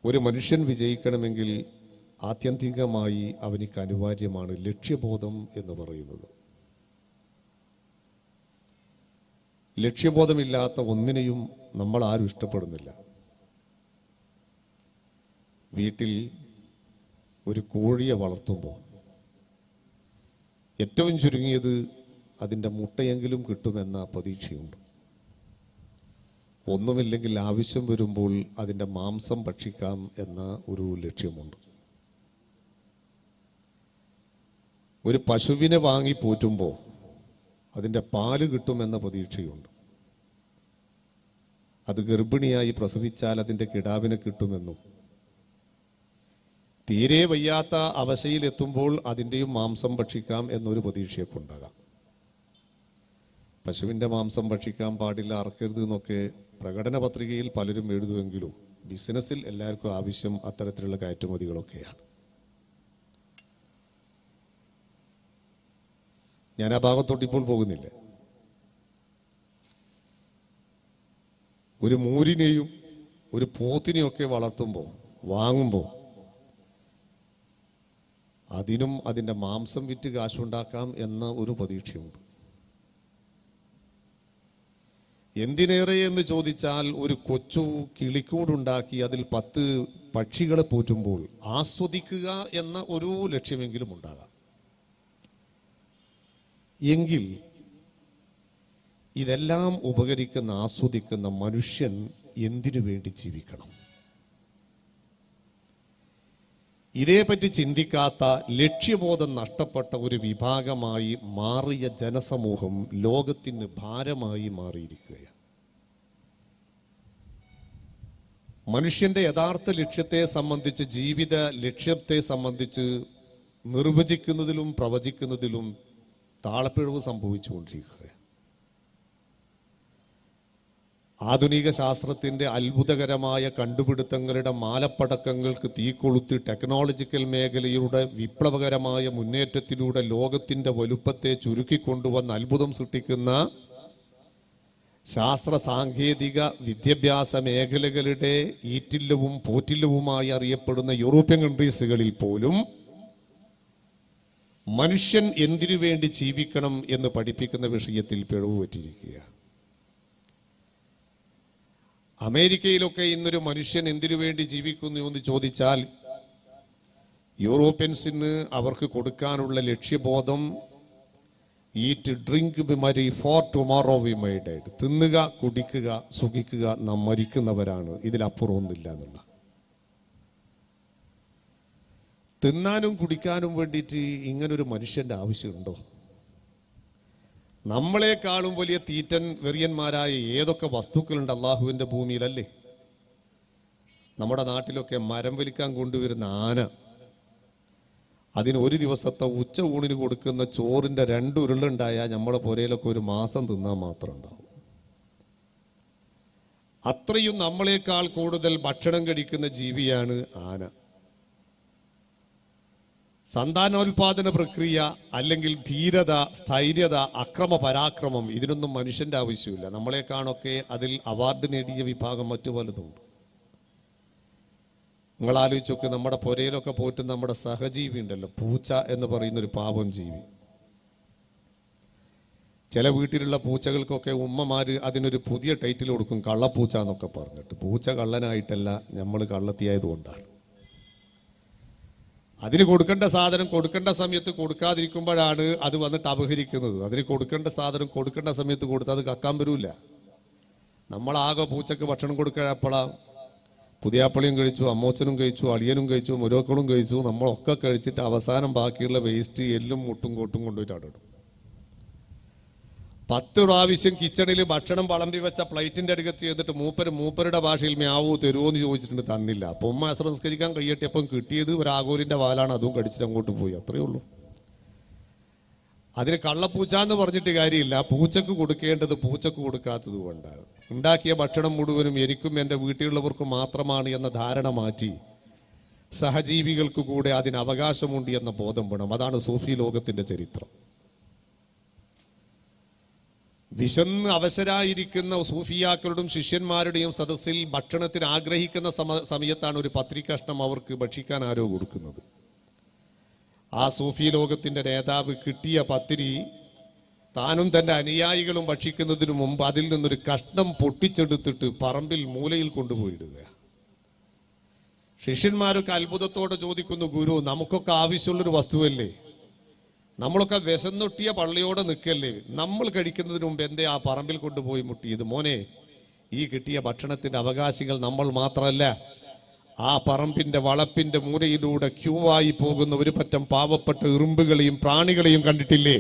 ഒരു മനുഷ്യൻ വിജയിക്കണമെങ്കിൽ ആത്യന്തികമായി അവനിക്ക് അനിവാര്യമാണ് ലക്ഷ്യബോധം എന്ന് പറയുന്നത്. ലക്ഷ്യബോധമില്ലാത്ത ഒന്നിനെയും നമ്മൾ ആരും ഇഷ്ടപ്പെടുന്നില്ല. വീട്ടിൽ ഒരു കോഴിയെ വളർത്തുമ്പോൾ ഏറ്റവും ചുരുങ്ങിയത് അതിൻ്റെ മുട്ടയെങ്കിലും കിട്ടുമെന്ന പ്രതീക്ഷയുണ്ട്. ഒന്നുമില്ലെങ്കിൽ ആവശ്യം വരുമ്പോൾ അതിൻ്റെ മാംസം ഭക്ഷിക്കാം എന്ന ഒരു ലക്ഷ്യമുണ്ട്. ഒരു പശുവിനെ വാങ്ങി പോറ്റുമ്പോൾ അതിൻ്റെ പാല് കിട്ടുമെന്ന പ്രതീക്ഷയുണ്ട്. അത് ഗർഭിണിയായി പ്രസവിച്ചാൽ അതിൻ്റെ കിടാവിനെ കിട്ടുമെന്നും, തീരെ വയ്യാത്ത അവസ്ഥയിലെത്തുമ്പോൾ അതിൻ്റെയും മാംസം ഭക്ഷിക്കാം എന്നൊരു പ്രതീക്ഷയൊക്കെ ഉണ്ടാകാം. പശുവിൻ്റെ മാംസം ഭക്ഷിക്കാൻ പാടില്ല, അറക്കരുത് എന്നൊക്കെ പ്രകടന പത്രികയിൽ പലരും എഴുതുമെങ്കിലും ബിസിനസ്സിൽ എല്ലാവർക്കും ആവശ്യം അത്തരത്തിലുള്ള കയറ്റുമതികളൊക്കെയാണ്. ഞാൻ ആ ഭാഗത്തോട്ട് ഇപ്പോൾ പോകുന്നില്ല. ഒരു മൂരിനെയും ഒരു പോത്തിനെയൊക്കെ വളർത്തുമ്പോൾ വാങ്ങുമ്പോൾ അതിനും അതിൻ്റെ മാംസം വിറ്റ് കാശുണ്ടാക്കാം എന്ന ഒരു പ്രതീക്ഷയുണ്ട്. എന്തിനേറെ എന്ന് ചോദിച്ചാൽ ഒരു കൊച്ചു കിളിക്കൂടുണ്ടാക്കി അതിൽ 10 പക്ഷികളെ പോറ്റുമ്പോൾ ആസ്വദിക്കുക എന്ന ഒരു ലക്ഷ്യമെങ്കിലും ഉണ്ടാകാം. എങ്കിൽ ഇതെല്ലാം ഉപകരിക്കുന്ന ആസ്വദിക്കുന്ന മനുഷ്യൻ എന്തിനു വേണ്ടി ജീവിക്കണം? ഇതേപ്പറ്റി ചിന്തിക്കാത്ത, ലക്ഷ്യബോധം നഷ്ടപ്പെട്ട ഒരു വിഭാഗമായി മാറിയ ജനസമൂഹം ലോകത്തിന് ഭാരമായി മാറിയിരിക്കുകയാണ്. മനുഷ്യന്റെ യഥാർത്ഥ ലക്ഷ്യത്തെ സംബന്ധിച്ച്, ജീവിത ലക്ഷ്യത്തെ സംബന്ധിച്ച് നിർവചിക്കുന്നതിലും പ്രവചിക്കുന്നതിലും താളപ്പിഴവ് സംഭവിച്ചുകൊണ്ടിരിക്കുകയാണ്. ആധുനിക ശാസ്ത്രത്തിൻ്റെ അത്ഭുതകരമായ കണ്ടുപിടുത്തങ്ങളുടെ മാലപ്പടക്കങ്ങൾക്ക് തീകൊളുത്തി ടെക്നോളജിക്കൽ മേഖലയുടെ വിപ്ലവകരമായ മുന്നേറ്റത്തിലൂടെ ലോകത്തിൻ്റെ വലുപ്പത്തെ ചുരുക്കിക്കൊണ്ടുവന്ന് അത്ഭുതം സൃഷ്ടിക്കുന്ന ശാസ്ത്ര സാങ്കേതിക വിദ്യാഭ്യാസ മേഖലകളുടെ ഈറ്റില്ലവും പോറ്റില്ലവുമായി അറിയപ്പെടുന്ന യൂറോപ്യൻ കൺട്രീസുകളിൽ പോലും മനുഷ്യൻ എന്തിനു വേണ്ടി ജീവിക്കണം എന്ന് പഠിപ്പിക്കുന്ന വിഷയത്തിൽ പിഴവ് പറ്റിയിരിക്കുകയാണ്. അമേരിക്കയിലൊക്കെ ഇന്നൊരു മനുഷ്യൻ എന്തിനു വേണ്ടി ജീവിക്കുന്നു എന്ന് ചോദിച്ചാൽ യൂറോപ്യൻസിന് അവർക്ക് കൊടുക്കാനുള്ള ലക്ഷ്യബോധം ഈറ്റ് ഡ്രിങ്ക് ബി മരി four tomorrow we my dead, തിന്നുക, കുടിക്കുക, സുഖിക്കുക, നാം മരിക്കുന്നവരാണ്, ഇതിലപ്പുറം ഒന്നില്ല എന്നുള്ള. തിന്നാനും കുടിക്കാനും വേണ്ടിയിട്ട് ഇങ്ങനൊരു മനുഷ്യന്റെ ആവശ്യമുണ്ടോ? നമ്മളെക്കാളും വലിയ തീറ്റൻ വെറിയന്മാരായ ഏതൊക്കെ വസ്തുക്കളുണ്ട് അള്ളാഹുവിൻ്റെ ഭൂമിയിലല്ലേ? നമ്മുടെ നാട്ടിലൊക്കെ മരം വലിക്കാൻ കൊണ്ടുവരുന്ന ആന, അതിന് ഒരു ദിവസത്തെ ഉച്ച ഊണിന് കൊടുക്കുന്ന ചോറിൻ്റെ 2 ഉരുളുണ്ടായാൽ നമ്മളെ പുരയിലൊക്കെ ഒരു മാസം തിന്നാൻ മാത്രം ഉണ്ടാവും. അത്രയും നമ്മളെക്കാൾ കൂടുതൽ ഭക്ഷണം കഴിക്കുന്ന ജീവിയാണ് ആന. സന്താനോൽപാദന പ്രക്രിയ അല്ലെങ്കിൽ ധീരത, സ്ഥൈര്യത, അക്രമ പരാക്രമം, ഇതിനൊന്നും മനുഷ്യന്റെ ആവശ്യമില്ല. നമ്മളെക്കാണൊക്കെ അതിൽ അവാർഡ് നേടിയ വിഭാഗം മറ്റു പലതുണ്ട്. നിങ്ങൾ ആലോചിച്ചൊക്കെ, നമ്മുടെ പുരയിലൊക്കെ പോയിട്ട് നമ്മുടെ സഹജീവി ഉണ്ടല്ലോ, പൂച്ച എന്ന് പറയുന്നൊരു പാവം ജീവി. ചില വീട്ടിലുള്ള പൂച്ചകൾക്കൊക്കെ ഉമ്മമാര് അതിനൊരു പുതിയ ടൈറ്റിൽ കൊടുക്കും, കള്ളപ്പൂച്ച എന്നൊക്കെ പറഞ്ഞിട്ട്. പൂച്ച കള്ളനായിട്ടല്ല, നമ്മൾ കള്ളത്തിയായതുകൊണ്ടാണ്. അതിന് കൊടുക്കേണ്ട സാധനം കൊടുക്കേണ്ട സമയത്ത് കൊടുക്കാതിരിക്കുമ്പോഴാണ് അത് വന്നിട്ട് അപഹരിക്കുന്നത്. അതിന് കൊടുക്കേണ്ട സാധനം കൊടുക്കേണ്ട സമയത്ത് കൊടുത്താൽ അത് കക്കാൻ വരില്ല. നമ്മളാകെ പൂച്ചക്ക് ഭക്ഷണം കൊടുക്കപ്പോഴാ പുതിയാപ്പളിയും കഴിച്ചു, അമ്മോച്ചനും കഴിച്ചു, അളിയനും കഴിച്ചു, മുരോക്കളും കഴിച്ചു, നമ്മളൊക്കെ കഴിച്ചിട്ട് അവസാനം ബാക്കിയുള്ള വേസ്റ്റ് എല്ലും മുട്ടും കൊട്ടും കൊണ്ടുപോയിട്ട് അവിടെ ഇടും. 10 പ്രാവശ്യം കിച്ചണിൽ ഭക്ഷണം വളമ്പി വെച്ച പ്ലേറ്റിന്റെ അടുക്കത്ത് ചെയ്തിട്ട് മൂപ്പരുടെ ഭാഷയിൽ മ്യാവൂ തരുമോ എന്ന് ചോദിച്ചിട്ടുണ്ട്, തന്നില്ല. അപ്പം ഉമ്മ സംസ്കരിക്കാൻ കഴിയട്ടിയപ്പം കിട്ടിയത് ഒരു ആഗോലിന്റെ വാലാണ്, അതും കടിച്ചിട്ട് അങ്ങോട്ട് പോയി. അത്രയേ ഉള്ളൂ. അതിന് കള്ളപ്പൂച്ച എന്ന് പറഞ്ഞിട്ട് കാര്യമില്ല. പൂച്ചക്ക് കൊടുക്കേണ്ടത് പൂച്ചക്ക് കൊടുക്കാത്തത് കൊണ്ടാണ്. ഉണ്ടാക്കിയ ഭക്ഷണം മുഴുവനും എനിക്കും എൻ്റെ വീട്ടിലുള്ളവർക്കും മാത്രമാണ് എന്ന ധാരണ മാറ്റി സഹജീവികൾക്ക് കൂടെ അതിന് അവകാശമുണ്ട് എന്ന ബോധം വേണം. അതാണ് സൂഫി ലോകത്തിന്റെ ചരിത്രം. വിശന്ന് അവശരായിരിക്കുന്ന സൂഫിയാക്കളുടെയും ശിഷ്യന്മാരുടെയും സദസ്സിൽ ഭക്ഷണത്തിന് ആഗ്രഹിക്കുന്ന സമയത്താണ് ഒരു പത്രികഷ്ണം അവർക്ക് ഭക്ഷിക്കാൻ ആരോ കൊടുക്കുന്നത്. ആ സൂഫി ലോകത്തിന്റെ നേതാവ് കിട്ടിയ പത്തിരി താനും തന്റെ അനുയായികളും ഭക്ഷിക്കുന്നതിന് മുമ്പ് അതിൽ നിന്നൊരു കഷ്ണം പൊട്ടിച്ചെടുത്തിട്ട് പറമ്പിൽ മൂലയിൽ കൊണ്ടുപോയിടുക. ശിഷ്യന്മാരൊക്കെ അത്ഭുതത്തോടെ ചോദിക്കുന്നു, ഗുരു, നമുക്കൊക്കെ ആവശ്യമുള്ളൊരു വസ്തുവല്ലേ, നമ്മളൊക്കെ വിശന്നൊട്ടിയ പള്ളിയോടെ നിൽക്കല്ലേ, നമ്മൾ കഴിക്കുന്നതിന് മുമ്പ് എന്തേ ആ പറമ്പിൽ കൊണ്ടുപോയി മുട്ടിയത്? മോനെ, ഈ കിട്ടിയ ഭക്ഷണത്തിന്റെ അവകാശികൾ നമ്മൾ മാത്രമല്ല, ആ പറമ്പിന്റെ വളപ്പിന്റെ മൂലയിലൂടെ ക്യൂവായി പോകുന്ന ഒരു പറ്റം പാവപ്പെട്ട ഇറുമ്പുകളെയും പ്രാണികളെയും കണ്ടിട്ടില്ലേ?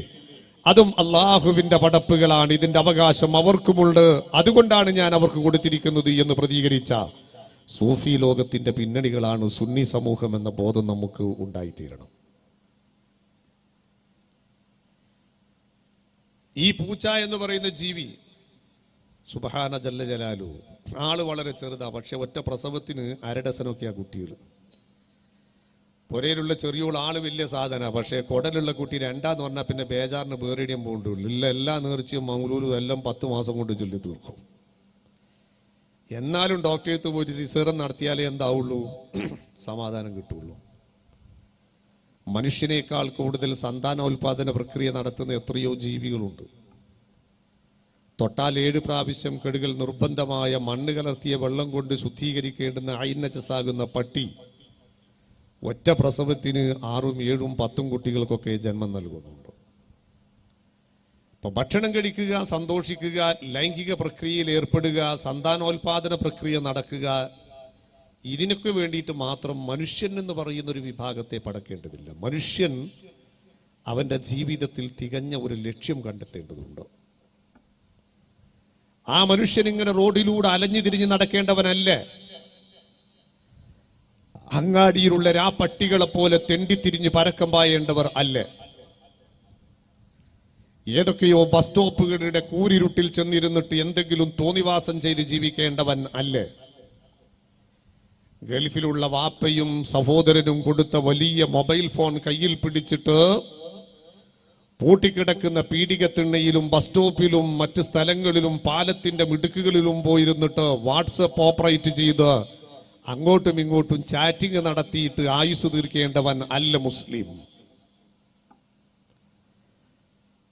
അതും അള്ളാഹുവിന്റെ പടപ്പുകളാണ്, ഇതിന്റെ അവകാശം അവർക്കുമുണ്ട്, അതുകൊണ്ടാണ് ഞാൻ അവർക്ക് കൊടുത്തിരിക്കുന്നത് എന്ന് പ്രതികരിച്ച സൂഫി ലോകത്തിന്റെ പിന്നണികളാണ് സുന്നി സമൂഹം എന്ന ബോധം നമുക്ക് ഉണ്ടായിത്തീരണം. ഈ പൂച്ച എന്ന് പറയുന്ന ജീവി സുബ്ഹാന ജല്ല ജലാലു, ആള് വളരെ ചെറുതാ, പക്ഷെ ഒറ്റ പ്രസവത്തിന് 1/2 ഡസനൊക്കെയാ കുട്ടികൾ. പുരയിലുള്ള ചെറിയോൾ ആള് വലിയ സാധന, പക്ഷെ കുടലുള്ള കുട്ടി 2 പറഞ്ഞാൽ പിന്നെ ബേജാറിന് വേറിടിയും പോകണ്ടുള്ളൂ. ഇല്ല, എല്ലാ നേർച്ചയും മംഗളൂരും എല്ലാം 10 മാസം കൊണ്ട് ചൊല്ലി തീർക്കും. എന്നാലും ഡോക്ടറെടുത്ത് പോയിട്ട് സിസേറിയൻ നടത്തിയാലേ എന്താവുള്ളൂ, സമാധാനം കിട്ടുള്ളൂ. മനുഷ്യനേക്കാൾ കൂടുതൽ സന്താനോൽപാദന പ്രക്രിയ നടത്തുന്ന എത്രയോ ജീവികളുണ്ട്. തൊട്ടാൽ 7 പ്രാവശ്യം കെടുകൾ നിർബന്ധമായ മണ്ണ് കലർത്തിയ വെള്ളം കൊണ്ട് ശുദ്ധീകരിക്കേണ്ടുന്ന ഐനജസാകുന്ന പട്ടി ഒറ്റ പ്രസവത്തിന് 6ഉം 7ഉം 10ഉം കുട്ടികൾക്കൊക്കെ ജന്മം നൽകുന്നുണ്ട്. അപ്പൊ ഭക്ഷണം കഴിക്കുക, സന്തോഷിക്കുക, ലൈംഗിക പ്രക്രിയയിൽ ഏർപ്പെടുക, സന്താനോൽപാദന പ്രക്രിയ നടക്കുക, ഇതിനൊക്കെ വേണ്ടിയിട്ട് മാത്രം മനുഷ്യൻ എന്ന് പറയുന്ന ഒരു വിഭാഗത്തെ പടക്കേണ്ടതില്ല. മനുഷ്യൻ അവന്റെ ജീവിതത്തിൽ തികഞ്ഞ ഒരു ലക്ഷ്യം കണ്ടെത്തേണ്ടതുണ്ട്. ആ മനുഷ്യൻ ഇങ്ങനെ റോഡിലൂടെ അലഞ്ഞു തിരിഞ്ഞ് നടക്കേണ്ടവനല്ല. അങ്ങാടിയിലുള്ള രാപ്പട്ടികളെ പോലെ തെണ്ടിത്തിരിഞ്ഞ് പരക്കം പായേണ്ടവർ അല്ല. ഏതൊക്കെയോ ബസ് സ്റ്റോപ്പുകളുടെ കൂരിരുട്ടിൽ ചെന്നിരുന്നിട്ട് എന്തെങ്കിലും തോന്നിവാസം ചെയ്ത് ജീവിക്കേണ്ടവൻ അല്ല. ഗൾഫിലുള്ള വാപ്പയും സഹോദരനും കൊടുത്ത വലിയ മൊബൈൽ ഫോൺ കയ്യിൽ പിടിച്ചിട്ട് പൂട്ടിക്കിടക്കുന്ന പീഡികത്തിണ്ണയിലും ബസ് സ്റ്റോപ്പിലും മറ്റ് സ്ഥലങ്ങളിലും പാലത്തിന്റെ മിടുക്കുകളിലും പോയിരുന്നിട്ട് വാട്സപ്പ് ഓപ്പറേറ്റ് ചെയ്ത് അങ്ങോട്ടും ഇങ്ങോട്ടും ചാറ്റിംഗ് നടത്തിയിട്ട് ആയുസ് തീർക്കേണ്ടവൻ അല്ല മുസ്ലിം.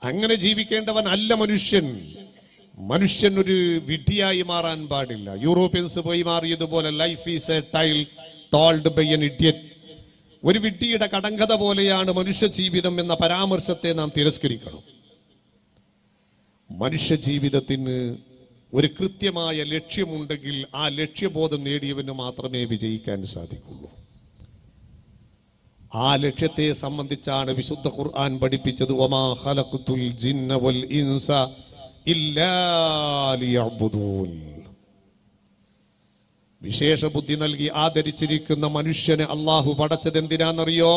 അങ്ങനെ ജീവിക്കേണ്ടവൻ അല്ല മനുഷ്യൻ. മനുഷ്യൻ ഒരു വിഡ്ഢിയായി മാറാൻ പാടില്ല. യൂറോപ്യൻസ് പോയി മാറിയതുപോലെ life is a tale told by an idiot. ഒരു വിഡ്ഢിയുടെ കടങ്കഥ പോലെയാണ് മനുഷ്യ ജീവിതം എന്ന പരാമർശത്തെ നാം തിരസ്കരിക്കണം. മനുഷ്യ ജീവിതത്തിന് ഒരു കൃത്യമായ ലക്ഷ്യമുണ്ടെങ്കിൽ ആ ലക്ഷ്യബോധം നേടിയവന് മാത്രമേ വിജയിക്കാൻ സാധിക്കുള്ളൂ. ആ ലക്ഷ്യത്തെ സംബന്ധിച്ചാണ് വിശുദ്ധ ഖുർആൻ പഠിപ്പിച്ചത്, വമാ ഖലഖതുൽ ജിന്ന വൽ ഇൻസ ഇല്ലാ ലിയഅ്ബുദൂൻ. വിശേഷ ബുദ്ധി നൽകി ആദരിച്ചിരിക്കുന്ന മനുഷ്യനെ അള്ളാഹു പടച്ചത് എന്തിനാണെന്നറിയോ?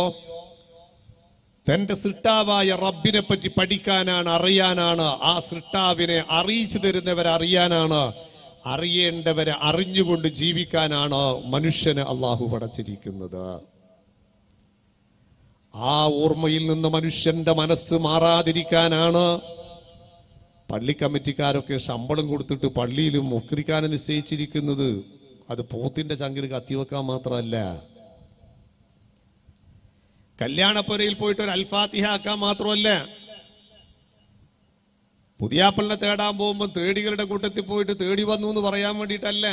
തന്റെ സൃഷ്ടാവായ റബ്ബിനെ പറ്റി പഠിക്കാനാണ്, അറിയാനാണ്. ആ സൃഷ്ടാവിനെ അറിയിച്ചു തരുന്നവരെ അറിയാനാണ്, അറിയേണ്ടവരെ അറിഞ്ഞുകൊണ്ട് ജീവിക്കാനാണ് മനുഷ്യനെ അള്ളാഹു പടച്ചിരിക്കുന്നത്. ആ ഓർമ്മയിൽ നിന്ന് മനുഷ്യന്റെ മനസ്സ് മാറാതിരിക്കാനാണ് പള്ളി കമ്മിറ്റിക്കാരൊക്കെ ശമ്പളം കൊടുത്തിട്ട് പള്ളിയിൽ മുക്രിക്കാനെ നിശ്ചയിച്ചിരിക്കുന്നത്. അത് പോത്തിന്റെ ചങ്കിന് കത്തിവെക്കാൻ മാത്രമല്ല, കല്യാണപ്പുരയിൽ പോയിട്ട് ഒരു അൽഫാത്തിഹ ആക്കാൻ മാത്രമല്ല, പുതിയാപ്പളിനെ തേടാൻ പോകുമ്പോൾ തേടികളുടെ കൂട്ടത്തിൽ പോയിട്ട് തേടി വന്നു എന്ന് പറയാൻ വേണ്ടിയിട്ടല്ല.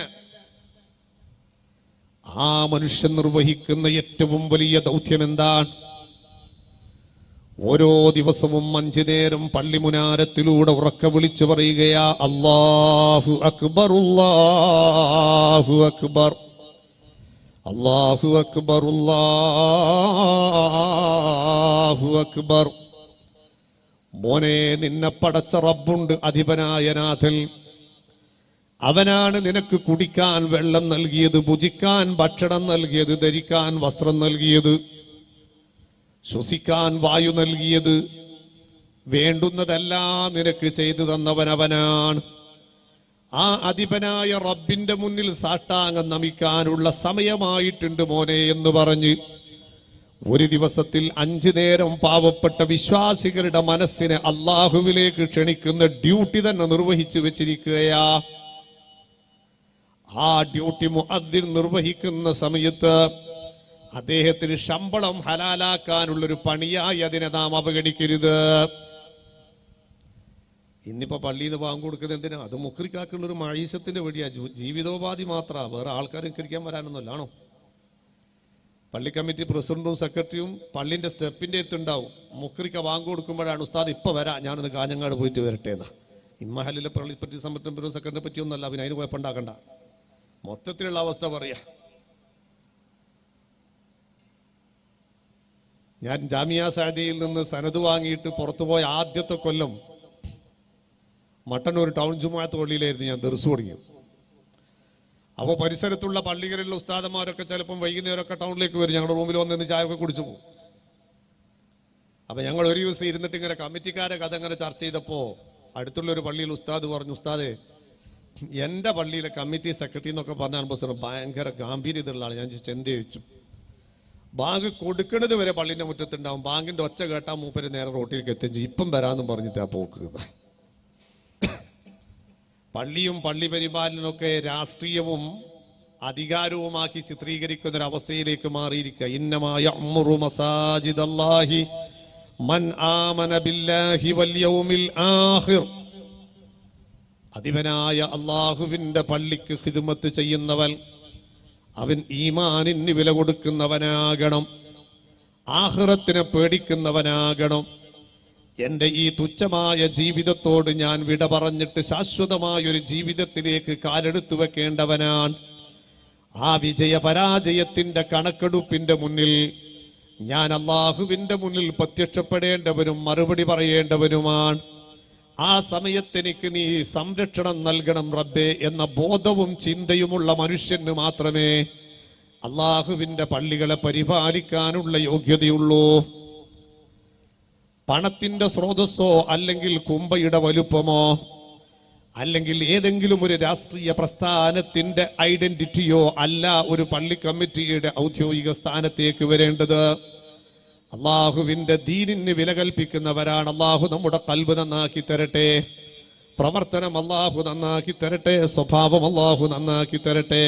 ആ മനുഷ്യൻ നിർവഹിക്കുന്ന ഏറ്റവും വലിയ ദൗത്യം എന്താണ്? ഓരോ ദിവസവും 5 നേരം പള്ളി മുനാരത്തിലൂടെ ഉറക്കെ വിളിച്ചു പറയുകയാ, അല്ലാഹു അക്ബർ, അല്ലാഹു അക്ബർ, അല്ലാഹു അക്ബർ, അല്ലാഹു അക്ബർ. മോനെ, നിന്നെ പടച്ച റബ്ബുണ്ട്, അധിപനായ നാഥൻ. അവനാണ് നിനക്ക് കുടിക്കാൻ വെള്ളം നൽകിയത്, ഭുജിക്കാൻ ഭക്ഷണം നൽകിയത്, ധരിക്കാൻ വസ്ത്രം നൽകിയത്, ശ്വസിക്കാൻ വായു നൽകിയത്. വേണ്ടുന്നതെല്ലാം നിനക്ക് ചെയ്തു തന്നവൻ അവനാണ്. ആ അധിപനായ റബ്ബിന്റെ മുന്നിൽ സാഷ്ടാംഗം നമിക്കാനുള്ള സമയമായിട്ടുണ്ട് മോനെ എന്ന് പറഞ്ഞ് ഒരു ദിവസത്തിൽ 5 നേരം പാവപ്പെട്ട വിശ്വാസികളുടെ മനസ്സിനെ അള്ളാഹുവിലേക്ക് ക്ഷണിക്കുന്ന ഡ്യൂട്ടി തന്നെ നിർവഹിച്ചു വെച്ചിരിക്കുകയാ. ആ ഡ്യൂട്ടി മുഅദ്ദിൻ നിർവഹിക്കുന്ന സമയത്ത് അദ്ദേഹത്തിന് ശമ്പളം ഹലാലാക്കാനുള്ളൊരു പണിയായി അതിനെ നാം അവഗണിക്കരുത്. ഇന്നിപ്പോ പള്ളിയിൽ നിന്ന് ബാങ്ക് കൊടുക്കുന്നത് എന്തിനാ? അത് മുക്രിക്കാക്കുള്ളൊരു മഴീശത്തിന്റെ വഴിയാ, ജീവിതോപാധി മാത്രമാ, വേറെ ആൾക്കാർ നിക്കരിക്കാൻ വരാനൊന്നുമല്ല. ആണോ? പള്ളി കമ്മിറ്റി പ്രസിഡന്റും സെക്രട്ടറിയും പള്ളിന്റെ സ്റ്റെപ്പിന്റെ അടുത്തുണ്ടാവും. മുക്രിക്ക ബാങ്ക് കൊടുക്കുമ്പോഴാണ് ഉസ്താദ് ഇപ്പൊ വരാം, ഞാനൊന്ന് കാഞ്ഞങ്ങാട് പോയിട്ട് വരട്ടെ എന്നാ. ഇമ്മഹലിലെ പള്ളി പറ്റി സംബന്ധിച്ചും സെക്രട്ടറിനെ പറ്റിയൊന്നുമല്ല, പിന്നെ അതിന് കുഴപ്പമുണ്ടാക്കണ്ട. മൊത്തത്തിലുള്ള അവസ്ഥ പറയാ. ഞാൻ ജാമിയ സഅദിയിൽ നിന്ന് സനത് വാങ്ങിയിട്ട് പുറത്തുപോയ ആദ്യത്തെ കൊല്ലം മട്ടന്നൂർ ടൗൺ ജുമാഅത്ത് പള്ളിയിലായിരുന്നു ഞാൻ ദർസ് തുടങ്ങിയത്. അപ്പോൾ പരിസരത്തുള്ള പള്ളികളിലുള്ള ഉസ്താദന്മാരൊക്കെ ചിലപ്പം വൈകുന്നേരമൊക്കെ ടൗണിലേക്ക് വരും, ഞങ്ങളുടെ റൂമിൽ വന്നിന്ന് ചായ ഒക്കെ കുടിച്ചു പോകും. അപ്പം ഞങ്ങൾ ഒരു ദിവസം ഇരുന്നിട്ട് ഇങ്ങനെ കമ്മിറ്റിക്കാരെ കഥ ഇങ്ങനെ ചർച്ച ചെയ്തപ്പോൾ അടുത്തുള്ളൊരു പള്ളിയിൽ ഉസ്താദ് പറഞ്ഞു, ഉസ്താദേ എൻ്റെ പള്ളിയിലെ കമ്മിറ്റി സെക്രട്ടറി എന്നൊക്കെ പറഞ്ഞ അനുഭവം ഭയങ്കര ഗാംഭീര്യതയുള്ള ആൾ. ഞാൻ ചോദിച്ചു എന്ത് ചോദിച്ചു. ബാങ്ക് കൊടുക്കുന്നത് വരെ പള്ളിൻ്റെ മുറ്റത്തുണ്ടാവും, ബാങ്കിൻ്റെ ഒച്ച കേട്ടാൽ മൂപ്പര് നേരെ റോട്ടിലേക്ക് എത്തുകയും ചെയ്യും. ഇപ്പം വരാമെന്നും പറഞ്ഞിട്ടാ പോക്കുന്നത്. പള്ളിയും പള്ളി പരിപാലനമൊക്കെ രാഷ്ട്രീയവും അധികാരവുമാക്കി ചിത്രീകരിക്കുന്ന ഒരു അവസ്ഥയിലേക്ക് മാറിയിരിക്കുക. ഇന്നമായ മസാജിദല്ലാഹി മൻ ആമന ബില്ലാഹി വൽ യൗമിൽ ആഖിർ. അധിപനായ അള്ളാഹുവിന്റെ പള്ളിക്ക് ഖിദ്മത്ത് ചെയ്യുന്നവൻ അവൻ ഈമാനിന് വില കൊടുക്കുന്നവനാകണം, ആഖിറത്തിനെ പേടിക്കുന്നവനാകണം. എൻ്റെ ഈ തുച്ഛമായ ജീവിതത്തോട് ഞാൻ വിട പറഞ്ഞിട്ട് ശാശ്വതമായൊരു ജീവിതത്തിലേക്ക് കാലെടുത്തു വെക്കേണ്ടവനാണ്. ആ വിജയ പരാജയത്തിന്റെ കണക്കെടുപ്പിന്റെ മുന്നിൽ ഞാൻ അള്ളാഹുവിന്റെ മുന്നിൽ പ്രത്യക്ഷപ്പെടേണ്ടവനും മറുപടി പറയേണ്ടവനുമാണ്. ആ സമയത്തെനിക്ക് നീ സംരക്ഷണം നൽകണം റബ്ബേ എന്ന ബോധവും ചിന്തയുമുള്ള മനുഷ്യന് മാത്രമേ അള്ളാഹുവിന്റെ പള്ളികളെ പരിപാലിക്കാനുള്ള യോഗ്യതയുള്ളൂ. പണത്തിന്റെ സ്രോതസ്സോ അല്ലെങ്കിൽ കുമ്പയുടെ വലുപ്പമോ അല്ലെങ്കിൽ ഏതെങ്കിലും ഒരു രാഷ്ട്രീയ പ്രസ്ഥാനത്തിന്റെ ഐഡന്റിറ്റിയോ അല്ല ഒരു പള്ളി കമ്മിറ്റിയുടെ ഔദ്യോഗിക സ്ഥാനത്തേക്ക് വരേണ്ടത്. അള്ളാഹുവിന്റെ ദീനിന് വില കൽപ്പിക്കുന്നവരാണ്. അള്ളാഹു നമ്മുടെ ഖൽബ് നന്നാക്കി തരട്ടെ, പ്രവർത്തനം അള്ളാഹു നന്നാക്കി തരട്ടെ, സ്വഭാവം അള്ളാഹു നന്നാക്കി തരട്ടെ.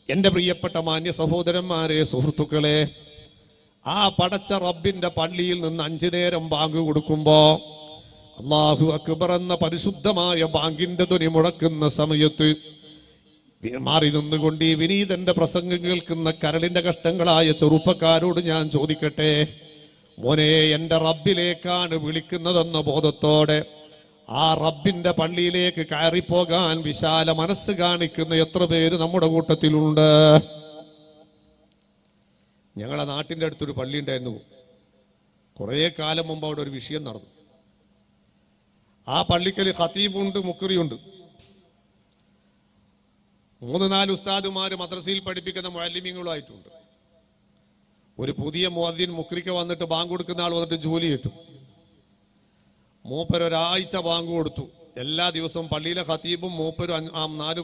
എൻ്റെ പ്രിയപ്പെട്ട മാന്യ സഹോദരന്മാരെ, സുഹൃത്തുക്കളെ, ആ പടച്ച റബ്ബിന്റെ പള്ളിയിൽ നിന്ന് 5 നേരം ബാങ്ക് കൊടുക്കുമ്പോ അല്ലാഹു അക്ബർ എന്ന പരിശുദ്ധമായ ബാങ്കിന്റെ ധ്വനി മുഴക്കുന്ന സമയത്ത് മാറി നിന്നുകൊണ്ട് ഈ വിനീതന്റെ പ്രസംഗം കേൾക്കുന്ന കരളിന്റെ കഷ്ടങ്ങളായ ചെറുപ്പക്കാരോട് ഞാൻ ചോദിക്കട്ടെ, മോനെ എൻ്റെ റബ്ബിലേക്കാണ് വിളിക്കുന്നതെന്ന ബോധത്തോടെ ആ റബ്ബിന്റെ പള്ളിയിലേക്ക് കയറിപ്പോകാൻ വിശാല മനസ്സ് കാണിക്കുന്ന എത്ര പേര് നമ്മുടെ കൂട്ടത്തിലുണ്ട്? ഞങ്ങളുടെ നാട്ടിൻ്റെ അടുത്തൊരു പള്ളി ഉണ്ടായിരുന്നു. കുറേ കാലം മുമ്പ് അവിടെ ഒരു വിഷയം നടന്നു. ആ പള്ളിക്കൽ ഖതീബുണ്ട്, മുക്രിയുണ്ട്. 3-4 ഉസ്താദുമാർ മദ്രസയിൽ പഠിപ്പിക്കുന്ന മുഅല്ലിമീങ്ങളുമായിട്ടുണ്ട്. ഒരു പുതിയ മുഅദ്ദിൻ മുക്രിക്ക് വന്നിട്ട് ബാങ്ക് കൊടുക്കുന്ന ആൾ വന്നിട്ട് ജോലി കിട്ടും. മൂപ്പർ ഒരാഴ്ച ബാങ്ക് കൊടുത്തു. എല്ലാ ദിവസവും പള്ളിയിലെ ഖതീബും മൂപ്പരും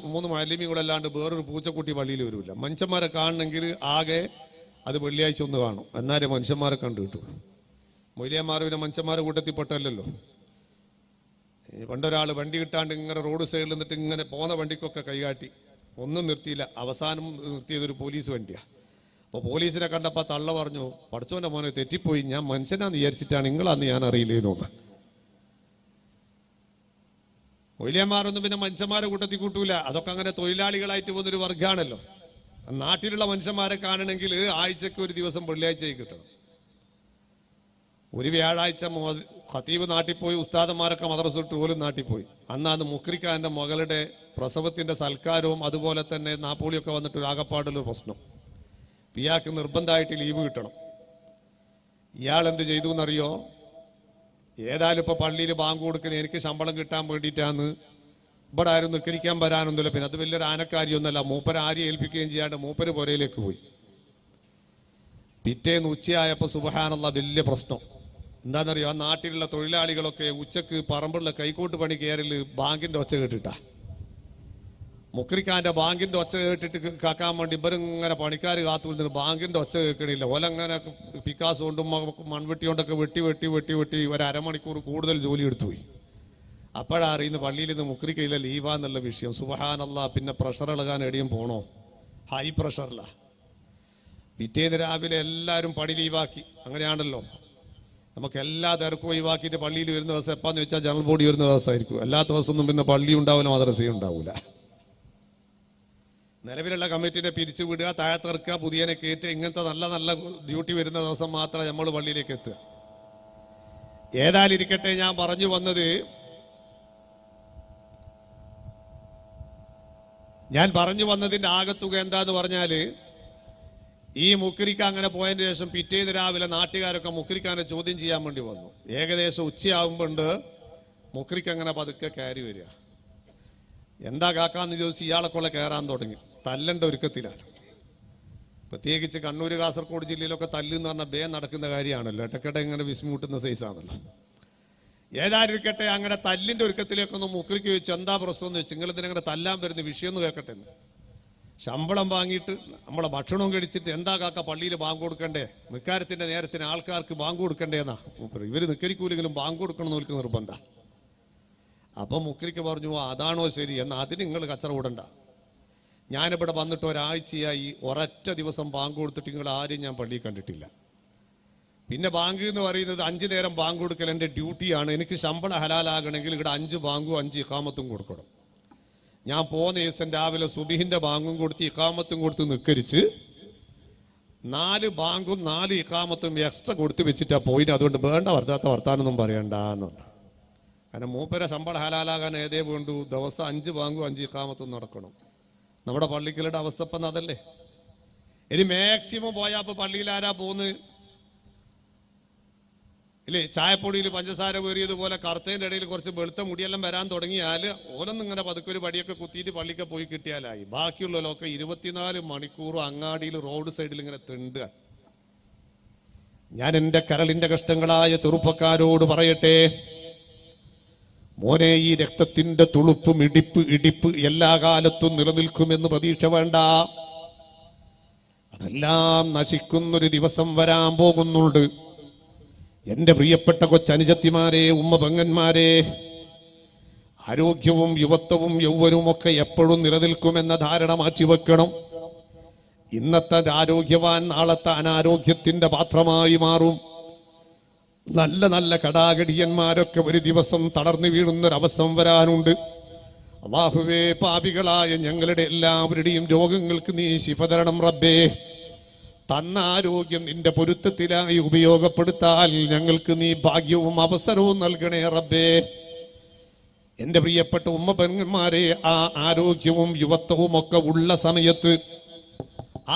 3 മുഅല്ലിമീങ്ങളല്ലാണ്ട് വേറൊരു പൂച്ചക്കുട്ടി പള്ളിയിൽ വരില്ല. മനുഷ്യന്മാരെ കാണണമെങ്കിൽ ആകെ അത് വെള്ളിയാഴ്ച ഒന്ന് കാണും, എന്നാലേ മനുഷ്യന്മാരെ കണ്ടു കിട്ടും. മൊയ്ലിയന്മാർ പിന്നെ മനുഷ്യന്മാരെ കൂട്ടത്തിൽപ്പെട്ടല്ലോ. പണ്ടൊരാൾ വണ്ടി കിട്ടാണ്ട് ഇങ്ങനെ റോഡ് സൈഡിൽ നിന്നിട്ട് ഇങ്ങനെ പോകുന്ന വണ്ടിക്കൊക്കെ കൈകാട്ടി, ഒന്നും നിർത്തിയില്ല. അവസാനം നിർത്തിയതൊരു പോലീസ് വണ്ടിയാണ്. അപ്പോൾ പോലീസിനെ കണ്ടപ്പോൾ തള്ള പറഞ്ഞു, പഠിച്ചോൻ്റെ മോനെ തെറ്റിപ്പോയി, ഞാൻ മനുഷ്യനാന്ന് വിചാരിച്ചിട്ടാണ്, നിങ്ങളാന്ന് ഞാൻ അറിയില്ലേനോന്ന്. മൊയ്ലിയന്മാരൊന്നും പിന്നെ മനുഷ്യന്മാരെ കൂട്ടത്തിൽ കൂട്ടൂല. അതൊക്കെ അങ്ങനെ തൊഴിലാളികളായിട്ട് പോകുന്നൊരു വർഗ്ഗമാണല്ലോ. നാട്ടിലുള്ള മനുഷ്യന്മാരെ കാണണമെങ്കിൽ ആഴ്ചക്ക് ഒരു ദിവസം വെള്ളിയാഴ്ചയായി കിട്ടണം. ഒരു വ്യാഴാഴ്ച ഖതീബ് നാട്ടിൽ പോയി, ഉസ്താദന്മാരൊക്കെ മദ്രസ വിട്ട് പോലും നാട്ടിൽ പോയി. അന്നാണ് മുക്രിക്കാൻ്റെ മകളുടെ പ്രസവത്തിന്റെ സൽക്കാരവും അതുപോലെ തന്നെ നാപ്പോളിയൊക്കെ വന്നിട്ട് ഒരു ആകപ്പാടുള്ളൊരു പ്രശ്നം. ഇയാൾക്ക് നിർബന്ധമായിട്ട് ലീവ് കിട്ടണം. ഇയാൾ എന്ത് ചെയ്തു എന്നറിയോ? ഏതായാലും ഇപ്പൊ പള്ളിയിൽ ബാങ്ക് കൊടുക്കുന്ന എനിക്ക് ശമ്പളം കിട്ടാൻ വേണ്ടിയിട്ടാണ്, ഇവിടെ ആരും നിക്കരിക്കാൻ വരാനൊന്നുമില്ല, പിന്നെ അത് വലിയൊരു ആനക്കാരിയൊന്നുമല്ല. മൂപ്പര് ആരെയും ഏൽപ്പിക്കുകയും ചെയ്യാണ്ട് മൂപ്പര് പുരയിലേക്ക് പോയി. പിറ്റേന്ന് ഉച്ചയായപ്പോൾ സുബ്ഹാനല്ലാഹ് വലിയ പ്രശ്നം. എന്താണെന്നറിയോ? ആ നാട്ടിലുള്ള തൊഴിലാളികളൊക്കെ ഉച്ചക്ക് പറമ്പുള്ള കൈക്കോട്ട് പണി കയറൽ ബാങ്കിന്റെ ഒച്ച കേട്ടിട്ടാ. മുക്രിക്കാന്റെ ബാങ്കിന്റെ ഒച്ച കേട്ടിട്ട് കാക്കാൻ വേണ്ടി ഇവരിങ്ങനെ പണിക്കാർ കാത്തു നിന്നിട്ട് ബാങ്കിന്റെ ഒച്ച കേൾക്കണില്ല. ഓലങ്ങനെ പിക്കാസ് കൊണ്ടും മൺവെട്ടി കൊണ്ടൊക്കെ വെട്ടി ഒരു അരമണിക്കൂർ കൂടുതൽ ജോലി എടുത്തു പോയി. അപ്പോഴാ അറിയുന്ന പള്ളിയിൽ നിന്ന് മുക്രിക്കയില്ല ലീവാന്നുള്ള വിഷയം. സുബ്ഹാനല്ലാഹ്. പിന്നെ പ്രഷർ ഇളകാൻ എവിടെയും പോണോ? ഹൈ പ്രഷറിലാ. പിറ്റേന്ന് രാവിലെ എല്ലാവരും പണി ലീവാക്കി. അങ്ങനെയാണല്ലോ, നമുക്ക് എല്ലാ തിരക്കും ഒഴിവാക്കിയിട്ട് പള്ളിയിൽ വരുന്ന ദിവസം എപ്പാന്ന് വെച്ചാൽ ജനറൽ ബോഡി വരുന്ന ദിവസമായിരിക്കും. എല്ലാ ദിവസമൊന്നും പിന്നെ പള്ളി ഉണ്ടാവില്ല, മദ്രസയും ഉണ്ടാവില്ല. നിലവിലുള്ള കമ്മിറ്റിനെ പിരിച്ചു വിടുക, താഴത്തിറക്കുക, പുതിയനെ കയറ്റുക, ഇങ്ങനത്തെ നല്ല നല്ല ഡ്യൂട്ടി വരുന്ന ദിവസം മാത്രമേ നമ്മൾ പള്ളിയിലേക്ക് എത്തുക. ഏതായാലും ഇരിക്കട്ടെ, ഞാൻ പറഞ്ഞു വന്നത്, ആകത്തുക എന്താന്ന് പറഞ്ഞാല്, ഈ മുക്രിക്ക അങ്ങനെ പോയതിന് ശേഷം പിറ്റേന്ന് രാവിലെ നാട്ടുകാരൊക്കെ മുക്രിക്കാനെ ചോദ്യം ചെയ്യാൻ വേണ്ടി വന്നു. ഏകദേശം ഉച്ചയാകുമ്പോണ്ട് മുക്രിക്ക് അങ്ങനെ പതുക്കെ കയറി വരിക. എന്താ കാക്കാന്ന് ചോദിച്ച് ഇയാളെ കൊള്ള കയറാൻ തുടങ്ങി. തല്ലന്റെ ഒരുക്കത്തിലാണ്. പ്രത്യേകിച്ച് കണ്ണൂർ കാസർഗോഡ് ജില്ലയിലൊക്കെ തല്ലെന്ന് പറഞ്ഞാൽ നടക്കുന്ന കാര്യമാണല്ലോ. ഇടയ്ക്കിടെ ഇങ്ങനെ വിസ്മുട്ടുന്ന സൈസാണല്ലോ. ഏതായിരിക്കട്ടെ, അങ്ങനെ തല്ലിന്റെ ഒരുക്കത്തിലേക്കൊന്ന് മുക്രിക്ക് ചോദിച്ചു, എന്താ പ്രശ്നം എന്ന് വെച്ച്, നിങ്ങളിതിനങ്ങനെ തല്ലാൻ വരുന്ന വിഷയം ഒന്ന് കേൾക്കട്ടെ എന്ന്. ശമ്പളം വാങ്ങിയിട്ട് നമ്മളെ ഭക്ഷണവും കഴിച്ചിട്ട് എന്താ കാക്ക പള്ളിയിൽ ബാങ്ക് കൊടുക്കണ്ടേ, നിക്കാരത്തിന്റെ നേരത്തിന് ആൾക്കാർക്ക് ബാങ്ക് കൊടുക്കണ്ടേ എന്നാ മൂപ്പര്. ഇവര് നിക്കരിക്കൂലെങ്കിലും ബാങ്ക് കൊടുക്കണം എന്ന് നിർബന്ധ. അപ്പൊ മുക്രിക്ക് പറഞ്ഞു, അതാണോ ശരി, എന്നാൽ അതിന് നിങ്ങൾ കച്ചറ കൂടണ്ട. ഞാനിവിടെ വന്നിട്ട് ഒരാഴ്ചയായി ഒരൊറ്റ ദിവസം ബാങ്ക് കൊടുത്തിട്ട് നിങ്ങൾ ആരും ഞാൻ പള്ളിയിൽ കണ്ടിട്ടില്ല. പിന്നെ ബാങ്ക് എന്ന് പറയുന്നത് 5 നേരം ബാങ്ക് കൊടുക്കൽ എൻ്റെ ഡ്യൂട്ടിയാണ്. എനിക്ക് ശമ്പളം ഹലാലാകണമെങ്കിൽ ഇവിടെ 5 ബാങ്കും 5 ഇഖാമത്തും കൊടുക്കണം. ഞാൻ പോകുന്ന ദിവസം രാവിലെ സുബിഹിന്റെ ബാങ്കും കൊടുത്ത് ഇഖാമത്തും കൊടുത്ത് നിക്കരിച്ച് 4 ബാങ്കും 4 ഇഖാമത്തും എക്സ്ട്രാ കൊടുത്ത് വെച്ചിട്ടാ പോയിട്ട്. അതുകൊണ്ട് വേണ്ട വർത്താനൊന്നും പറയണ്ടെന്ന് പറഞ്ഞു. കാരണം മൂപ്പര ശമ്പളം ഹലാലാകാൻ ഏതേ വേണ്ടു, ദിവസം 5 ബാങ്കും 5 ഇഖാമത്തും നടക്കണം. നമ്മുടെ പള്ളിക്കളുടെ അവസ്ഥ ഇപ്പം അതല്ലേ. ഇനി മാക്സിമം പോയാൽ ഇപ്പൊ പള്ളിയിൽ ആരാ പോകുന്നത് ഇല്ലേ? ചായപ്പൊടിയിൽ പഞ്ചസാര വേറിയതുപോലെ കറുത്തതിൻ്റെ ഇടയിൽ കുറച്ച് വെളുത്ത മുടിയെല്ലാം വരാൻ തുടങ്ങിയാൽ ഓരോന്നും ഇങ്ങനെ പതുക്കൊരു പടിയൊക്കെ കുത്തിയിട്ട് പള്ളിക്ക് പോയി കിട്ടിയാലായി. ബാക്കിയുള്ളവരൊക്കെ 24 മണിക്കൂറും അങ്ങാടിയിൽ റോഡ് സൈഡിൽ ഇങ്ങനെ തെണ്ടുക. ഞാൻ എൻ്റെ കരളിന്റെ കഷ്ടങ്ങളായ ചെറുപ്പക്കാരോട് പറയട്ടെ, മോനെ, ഈ രക്തത്തിന്റെ തുളുപ്പും ഇടിപ്പ് എല്ലാ കാലത്തും നിലനിൽക്കുമെന്ന് പ്രതീക്ഷ വേണ്ട. അതെല്ലാം നശിക്കുന്നൊരു ദിവസം വരാൻ പോകുന്നുണ്ട്. എന്റെ പ്രിയപ്പെട്ട കൊച്ചനുജത്തിമാരെ, ഉമ്മ പെങ്ങന്മാരെ, ആരോഗ്യവും യുവത്വവും യൗവനവും ഒക്കെ എപ്പോഴും നിലനിൽക്കുമെന്ന ധാരണ മാറ്റിവെക്കണം. ഇന്നത്തെ ആരോഗ്യവാൻ നാളത്തെ അനാരോഗ്യത്തിന്റെ പാത്രമായി മാറും. നല്ല നല്ല കടാകടിയന്മാരൊക്കെ ഒരു ദിവസം തളർന്നു വീഴുന്നൊരവസ്ഥ വരാനുണ്ട്. അല്ലാഹുവേ, പാപികളായ ഞങ്ങളുടെ എല്ലാവരുടെയും രോഗങ്ങൾക്ക് നീ ശിഫ തരണം റബ്ബേ. തന്ന ആരോഗ്യം നിന്റെ പൊരുത്തത്തിലായി ഉപയോഗപ്പെടുത്താൽ ഞങ്ങൾക്ക് നീ ഭാഗ്യവും അവസരവും നൽകണേ റബ്ബേ. എന്റെ പ്രിയപ്പെട്ട ഉമ്മ പെങ്ങന്മാരെ, ആ ആരോഗ്യവും യുവത്വവും ഒക്കെ ഉള്ള സമയത്ത്,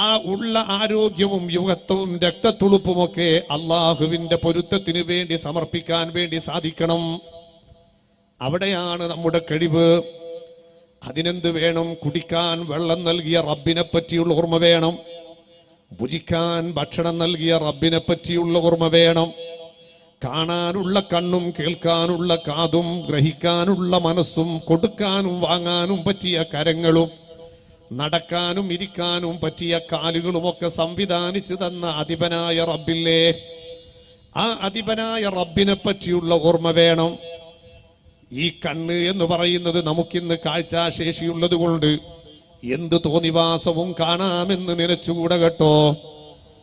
ആ ഉള്ള ആരോഗ്യവും യുവത്വവും രക്തത്തുളുപ്പുമൊക്കെ അള്ളാഹുവിന്റെ പൊരുത്തത്തിന് വേണ്ടി സമർപ്പിക്കാൻ വേണ്ടി സാധിക്കണം. അവിടെയാണ് നമ്മുടെ കഴിവ്. അതിനെന്ത് വേണം? കുടിക്കാൻ വെള്ളം നൽകിയ റബ്ബിനെ പറ്റിയുള്ള ഓർമ്മ വേണം. ഭുജിക്കാൻ ഭക്ഷണം നൽകിയ റബ്ബിനെ പറ്റിയുള്ള ഓർമ്മ വേണം. കാണാനുള്ള കണ്ണും കേൾക്കാനുള്ള കാതും ഗ്രഹിക്കാനുള്ള മനസ്സും കൊടുക്കാനും വാങ്ങാനും പറ്റിയ കരങ്ങളും നടക്കാനും ഇരിക്കാനും പറ്റിയ കാലുകളുമൊക്കെ സംവിധാനിച്ചു തന്ന അധിപനായ റബ്ബില്ലേ, ആ അധിപനായ റബ്ബിനെ പറ്റിയുള്ള ഓർമ്മ വേണം. ഈ കണ്ണ് എന്ന് പറയുന്നത് നമുക്കിന്ന് കാഴ്ചാശേഷിയുള്ളത് കൊണ്ട് എന്ത് തോന്നിവാസവും കാണാമെന്ന് നിലച്ചുകൂടെ കേട്ടോ.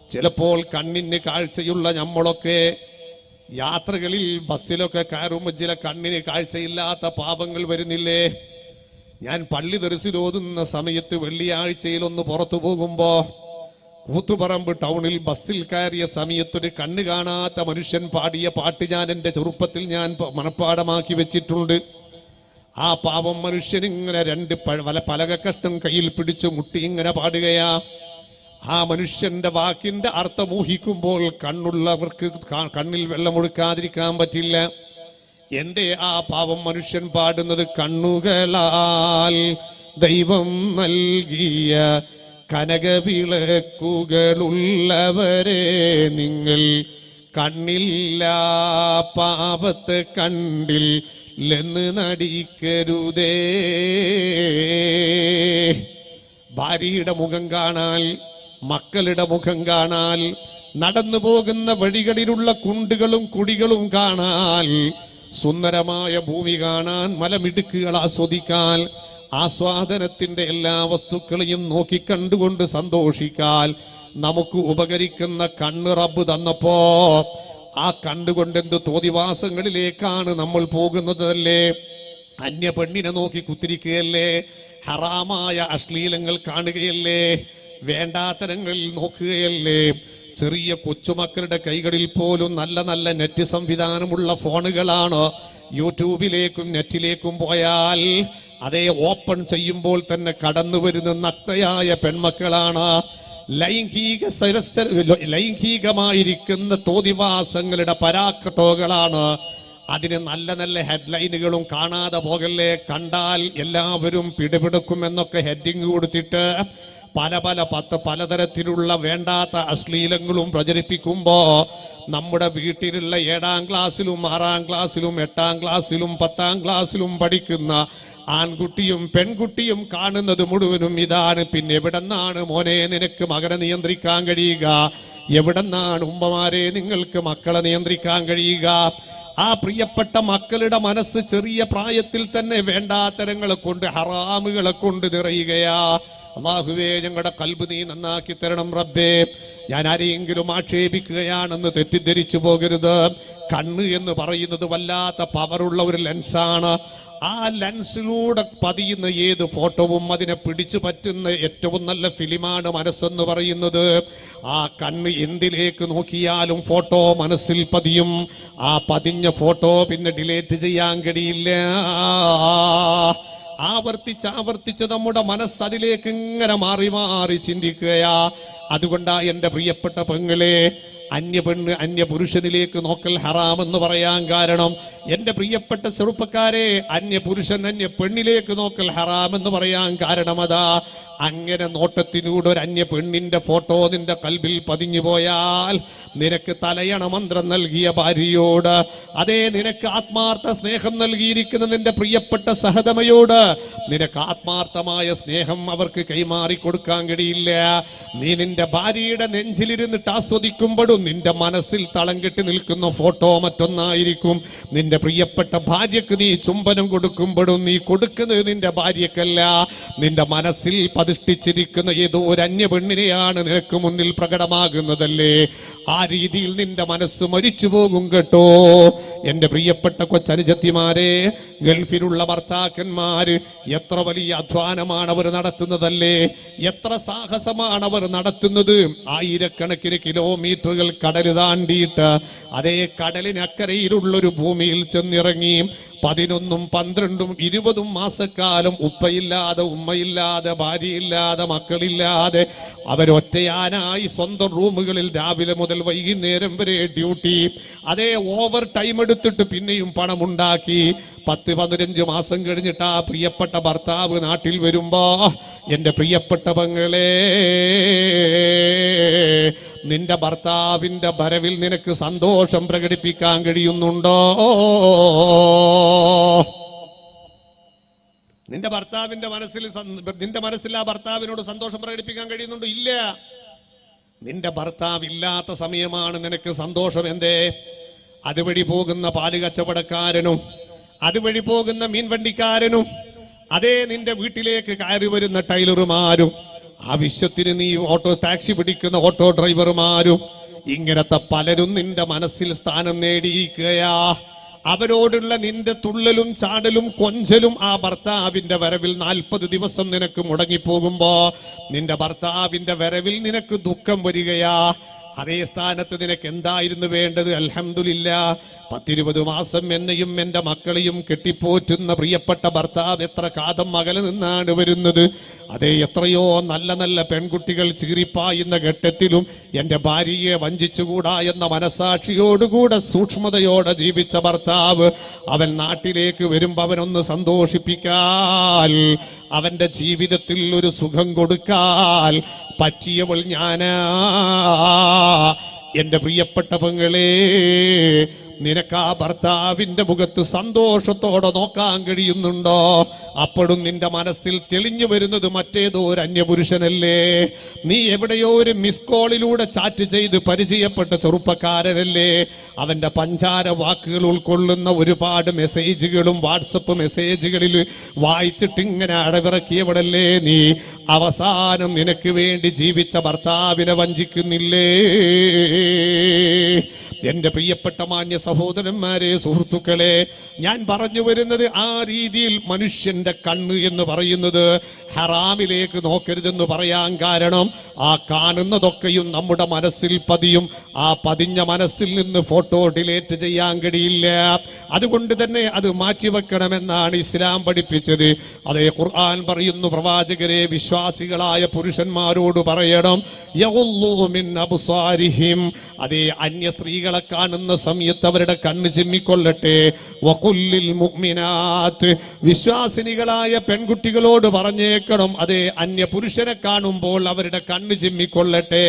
ചിലപ്പോൾ കണ്ണിന് കാഴ്ചയുള്ള നമ്മളൊക്കെ യാത്രകളിൽ ബസ്സിലൊക്കെ കയറുമ്പോൾ ചില കണ്ണിന് കാഴ്ചയില്ലാത്ത പാപങ്ങൾ വരുന്നില്ലേ? ഞാൻ പള്ളി ദർസിലോതുന്ന സമയത്ത് വെള്ളിയാഴ്ചയിൽ ഒന്ന് പുറത്തു പോകുമ്പോ കൂത്തുപറമ്പ് ടൗണിൽ ബസ്സിൽ കയറിയ സമയത്തൊരു കണ്ണ് കാണാത്ത മനുഷ്യൻ പാടിയ പാട്ട് ഞാൻ എൻ്റെ ചെറുപ്പത്തിൽ ഞാൻ മനപ്പാടമാക്കി വെച്ചിട്ടുണ്ട്. ആ പാവം മനുഷ്യൻ ഇങ്ങനെ 2 പലക കഷ്ടം കയ്യിൽ പിടിച്ചു മുട്ടി ഇങ്ങനെ പാടുകയാ. ആ മനുഷ്യന്റെ വാക്കിന്റെ അർത്ഥം ഊഹിക്കുമ്പോൾ കണ്ണുള്ളവർക്ക് കണ്ണിൽ വെള്ളമൊഴുക്കാതിരിക്കാൻ പറ്റില്ല. എന്തേ ആ പാവം മനുഷ്യൻ പാടുന്നത്? കണ്ണുകളാൽ ദൈവം നൽകിയ കനകവിളക്കുകളുള്ളവരെ നിങ്ങൾ കണ്ണില്ല പാപത്ത് കണ്ടില്ലെന്ന് നടിക്കരുതേ. ഭാര്യയുടെ മുഖം കാണാൽ, മക്കളുടെ മുഖം കാണാൽ, നടന്നു പോകുന്ന വഴികളിലുള്ള കുണ്ടുകളും കുടികളും കാണാൽ, സുന്ദരമായ ഭൂമി കാണാൻ, മലമിടുക്കുകൾ ആസ്വദിക്കാൻ, ആസ്വാദനത്തിന്റെ എല്ലാ വസ്തുക്കളെയും നോക്കിക്കണ്ടുകൊണ്ട് സന്തോഷിക്കാൻ നമുക്ക് ഉപകരിക്കുന്ന കണ്ണ് റബ്ബ് തന്നപ്പോ ആ കണ്ടുകൊണ്ട് എന്ത് തോന്നിവാസങ്ങളിലേക്കാണ് നമ്മൾ പോകുന്നതല്ലേ? അന്യ പെണ്ണിനെ നോക്കി കുത്തിരിക്കുകയല്ലേ? ഹറാമായ അശ്ലീലങ്ങൾ കാണുകയല്ലേ? വേണ്ടാത്തരങ്ങളിൽ നോക്കുകയല്ലേ? ചെറിയ കൊച്ചുമക്കളുടെ കൈകളിൽ പോലും നല്ല നല്ല നെറ്റ് സംവിധാനമുള്ള ഫോണുകളാണ്. യൂട്യൂബിലേക്കും നെറ്റിലേക്കും പോയാൽ അതേ ഓപ്പൺ ചെയ്യുമ്പോൾ തന്നെ കടന്നു വരുന്ന നഗ്നയായ പെൺമക്കളാണ്. ലൈംഗികമായിരിക്കുന്ന തോന്നിവാസങ്ങളുടെ പരാക്രട്ടോകളാണ്. അതിന് നല്ല നല്ല ഹെഡ്ലൈനുകളും കാണാതെ പോകല്ലേ. കണ്ടാൽ എല്ലാവരും പിടിപെടുക്കുമെന്നൊക്കെ ഹെഡിങ് കൊടുത്തിട്ട് പലതരത്തിലുള്ള വേണ്ടാത്ത അശ്ലീലങ്ങളും പ്രചരിപ്പിക്കുമ്പോ നമ്മുടെ വീട്ടിലുള്ള 7ാം ക്ലാസ്സിലും 6ാം ക്ലാസ്സിലും 8ാം ക്ലാസ്സിലും 10ാം ക്ലാസ്സിലും പഠിക്കുന്ന ആൺകുട്ടിയും പെൺകുട്ടിയും കാണുന്നത് മുഴുവനും ഇതാണ്. പിന്നെ എവിടെന്നാണ് മോനെ നിനക്ക് മകനെ നിയന്ത്രിക്കാൻ കഴിയുക? എവിടെന്നാണ് ഉമ്മമാരെ നിങ്ങൾക്ക് മക്കളെ നിയന്ത്രിക്കാൻ കഴിയുക? ആ പ്രിയപ്പെട്ട മക്കളുടെ മനസ്സ് ചെറിയ പ്രായത്തിൽ തന്നെ വേണ്ടാത്തരങ്ങളെ കൊണ്ട്, ഹറാമുകളെ കൊണ്ട് നിറയുകയാ. അല്ലാഹുവേ, ഞങ്ങളുടെ ഖൽബ് നീ നന്നാക്കി തരണം റബ്ബേ. ഞാൻ ആരെയെങ്കിലും ആക്ഷേപിക്കുകയാണെന്ന് തെറ്റിദ്ധരിച്ചു പോകരുത്. കണ്ണ് എന്ന് പറയുന്നത് വല്ലാത്ത പവറുള്ള ഒരു ലെൻസാണ്. ആ ലെൻസിലൂടെ പതിയുന്ന ഏത് ഫോട്ടോവും അതിനെ പിടിച്ചു പറ്റുന്ന ഏറ്റവും നല്ല ഫിലിമാണ് മനസ്സെന്ന് പറയുന്നത്. ആ കണ്ണ് എന്തിലേക്ക് നോക്കിയാലും ഫോട്ടോ മനസ്സിൽ പതിയും. ആ പതിഞ്ഞ ഫോട്ടോ പിന്നെ ഡിലീറ്റ് ചെയ്യാൻ കഴിയില്ല. ആവർത്തിച്ച് നമ്മുടെ മനസ്സ് അതിലേക്ക് ഇങ്ങനെ മാറി മാറി ചിന്തിക്കുകയാ. അതുകൊണ്ടാ എന്റെ പ്രിയപ്പെട്ട പെങ്ങളെ, അന്യപെണ്ണ് അന്യപുരുഷനിലേക്ക് നോക്കൽ ഹറാമെന്ന് പറയാൻ കാരണം, എന്റെ പ്രിയപ്പെട്ട ചെറുപ്പക്കാരെ, അന്യപുരുഷൻ അന്യപെണ്ണിലേക്ക് നോക്കൽ ഹറാമെന്ന് പറയാൻ കാരണം അതാ. അങ്ങനെ നോട്ടത്തിലൂടെ ഒരു അന്യ പെണ്ണിന്റെ ഫോട്ടോ നിന്റെ കൽബിൽ പതിഞ്ഞു പോയാൽ, നിനക്ക് തലയണ മന്ത്രം നൽകിയ ഭാര്യയോട്, അതേ നിനക്ക് ആത്മാർത്ഥ സ്നേഹം നൽകിയിരിക്കുന്ന നിന്റെ പ്രിയപ്പെട്ട സഹധമയോട് നിനക്ക് ആത്മാർത്ഥമായ സ്നേഹം അവർക്ക് കൈമാറി കൊടുക്കാൻ കഴിയില്ല. നീ നിന്റെ ഭാര്യയുടെ നെഞ്ചിലിരുന്നിട്ട് ആസ്വദിക്കുമ്പോഴും നിന്റെ മനസ്സിൽ തളം കെട്ടി നിൽക്കുന്ന ഫോട്ടോ മറ്റൊന്നായിരിക്കും. നിന്റെ പ്രിയപ്പെട്ട ഭാര്യക്ക് നീ ചുംബനം കൊടുക്കുമ്പോഴും നീ കൊടുക്കുന്നത് നിന്റെ ഭാര്യക്കല്ല, നിന്റെ മനസ്സിൽ പ്രതിഷ്ഠിച്ചിരിക്കുന്ന ഏതോ ഒരു അന്യ പെണ്ണിനെയാണ് നിനക്ക് മുന്നിൽ പ്രകടമാകുന്നതല്ലേ. ആ രീതിയിൽ നിന്റെ മനസ്സ് മരിച്ചു പോകും കേട്ടോ. എന്റെ പ്രിയപ്പെട്ട കൊച്ചനുജത്തിമാരെ, ഗൾഫിലുള്ള ഭർത്താക്കന്മാര് എത്ര വലിയ അധ്വാനമാണ് അവർ നടത്തുന്നതല്ലേ, എത്ര സാഹസമാണ് അവർ നടത്തുന്നത്. ആയിരക്കണക്കിന് കിലോമീറ്ററുകൾ കടൽ താണ്ടിയിട്ട് അതേ കടലിനക്കരയിലുള്ളൊരു ഭൂമിയിൽ ചെന്നിറങ്ങി 11, 12, 20 മാസക്കാലം ഉപ്പയില്ലാതെ, ഉമ്മയില്ലാതെ, ഭാര്യയില്ലാതെ, മക്കളില്ലാതെ അവരൊറ്റയാനായി സ്വന്തം റൂമുകളിൽ രാവിലെ മുതൽ വൈകുന്നേരം വരെ ഡ്യൂട്ടി. അതേ ഓവർ ടൈം എടുത്തിട്ട് പിന്നെയും പണമുണ്ടാക്കി 10-15 മാസം കഴിഞ്ഞിട്ട് ആ പ്രിയപ്പെട്ട ഭർത്താവ് നാട്ടിൽ വരുമ്പോ, എന്റെ പ്രിയപ്പെട്ട പെങ്ങളെ, നിന്റെ ഭർത്താവിന്റെ വരവിൽ നിനക്ക് സന്തോഷം പ്രകടിപ്പിക്കാൻ കഴിയുന്നുണ്ടോ? നിന്റെ ഭർത്താവിന്റെ മനസ്സിൽ, നിന്റെ മനസ്സിൽ ആ ഭർത്താവിനോട് സന്തോഷം പ്രകടിപ്പിക്കാൻ കഴിയുന്നുണ്ടോ? ഇല്ല. നിന്റെ ഭർത്താവ് ഇല്ലാത്ത സമയമാണ് നിനക്ക് സന്തോഷം. എന്തേ? അതുവഴി പോകുന്ന പാല് കച്ചവടക്കാരനും അതുവഴി പോകുന്ന മീൻ വണ്ടിക്കാരനും അതേ നിന്റെ വീട്ടിലേക്ക് കയറി വരുന്ന ടൈലർമാരും ആവശ്യത്തിന് നീ ടാക്സി പിടിക്കുന്ന ഓട്ടോ ഡ്രൈവർമാരും, ഇങ്ങനത്തെ പലരും നിന്റെ മനസ്സിൽ സ്ഥാനം നേടിയിരിക്കുകയാ. അവരോടുള്ള നിന്റെ തുള്ളലും ചാടലും കൊഞ്ചലും ആ ഭർത്താവിന്റെ വരവിൽ 40 ദിവസം നിനക്ക് മുടങ്ങിപ്പോകുമ്പോ നിന്റെ ഭർത്താവിന്റെ വരവിൽ നിനക്ക് ദുഃഖം വരികയാ. അതേ സ്ഥാനത്ത് നിനക്ക് എന്തായിരുന്നു വേണ്ടത്? അൽഹംദുലില്ലാ, 10-20 മാസം എന്നെയും എന്റെ മക്കളെയും കെട്ടിപ്പോറ്റുന്ന പ്രിയപ്പെട്ട ഭർത്താവ് എത്ര കാതം അകലെ നിന്നാണ് വരുന്നത്. അതേ എത്രയോ നല്ല നല്ല പെൺകുട്ടികൾ ചീറിപ്പായുന്ന ഘട്ടത്തിലും എന്റെ ഭാര്യയെ വഞ്ചിച്ചുകൂടാ എന്ന മനസാക്ഷിയോടുകൂടെ സൂക്ഷ്മതയോടെ ജീവിച്ച ഭർത്താവ് അവൻ നാട്ടിലേക്ക് വരുമ്പോ അവനൊന്ന് സന്തോഷിപ്പിക്കാൻ, അവന്റെ ജീവിതത്തിൽ ഒരു സുഖം കൊടുക്കാൻ പറ്റിയവൾ ഞാനാ എന്റെ പ്രിയപ്പെട്ട പെങ്ങളെ, നിനക്ക് ആ ഭർത്താവിന്റെ മുഖത്ത് സന്തോഷത്തോടെ നോക്കാൻ കഴിയുന്നുണ്ടോ? അപ്പോഴും നിന്റെ മനസ്സിൽ തെളിഞ്ഞു വരുന്നത് മറ്റേതോ ഒരു അന്യപുരുഷനല്ലേ? നീ എവിടെയോ ഒരു മിസ് കോളിലൂടെ ചാറ്റ് ചെയ്ത് പരിചയപ്പെട്ട ചെറുപ്പക്കാരനല്ലേ? അവന്റെ പഞ്ചാര വാക്കുകൾ ഉൾക്കൊള്ളുന്ന ഒരുപാട് മെസ്സേജുകളും വാട്സപ്പ് മെസ്സേജുകളിൽ വായിച്ചിട്ട് ഇങ്ങനെ അടവിറക്കിയവടല്ലേ നീ? അവസാനം നിനക്ക് വേണ്ടി ജീവിച്ച ഭർത്താവിനെ വഞ്ചിക്കുന്നില്ലേ? എന്റെ പ്രിയപ്പെട്ട മാന്യ സഹോദരന്മാരെ, സുഹൃത്തുക്കളെ, ഞാൻ പറഞ്ഞു വരുന്നത് ആ രീതിയിൽ മനുഷ്യന്റെ കണ്ണ് എന്ന് പറയുന്നത് ഹറാമിലേക്ക് നോക്കരുതെന്ന് പറയാൻ കാരണം, ആ കാണുന്നതൊക്കെയും നമ്മുടെ മനസ്സിൽ പതിയും. ആ പതിഞ്ഞ മനസ്സിൽ നിന്ന് ഫോട്ടോ ഡിലീറ്റ് ചെയ്യാൻ കഴിയില്ല. അതുകൊണ്ട് തന്നെ അത് മാറ്റിവെക്കണമെന്നാണ് ഇസ്ലാം പഠിപ്പിച്ചത്. അതേ ഖുർആൻ പറയുന്നു, പ്രവാചകരെ, വിശ്വാസികളായ പുരുഷന്മാരോട് പറയണം, യഗുല്ലൂ മിൻ അബ്സാരിഹിം, അതേ അന്യ സ്ത്രീകളെ കാണുന്ന സമയത്ത് അവരുടെ കണ്ണ് ചിമ്മിക്കൊള്ളട്ടെ. വഖുല്ലിൽ മുഅ്മിനാത്ത്, വിശ്വാസിനികളായ പെൺകുട്ടികളോട് പറഞ്ഞേക്കണം, അതേ അന്യ പുരുഷനെ കാണുമ്പോൾ അവരുടെ കണ്ണ് ചിമ്മിക്കൊള്ളട്ടെ.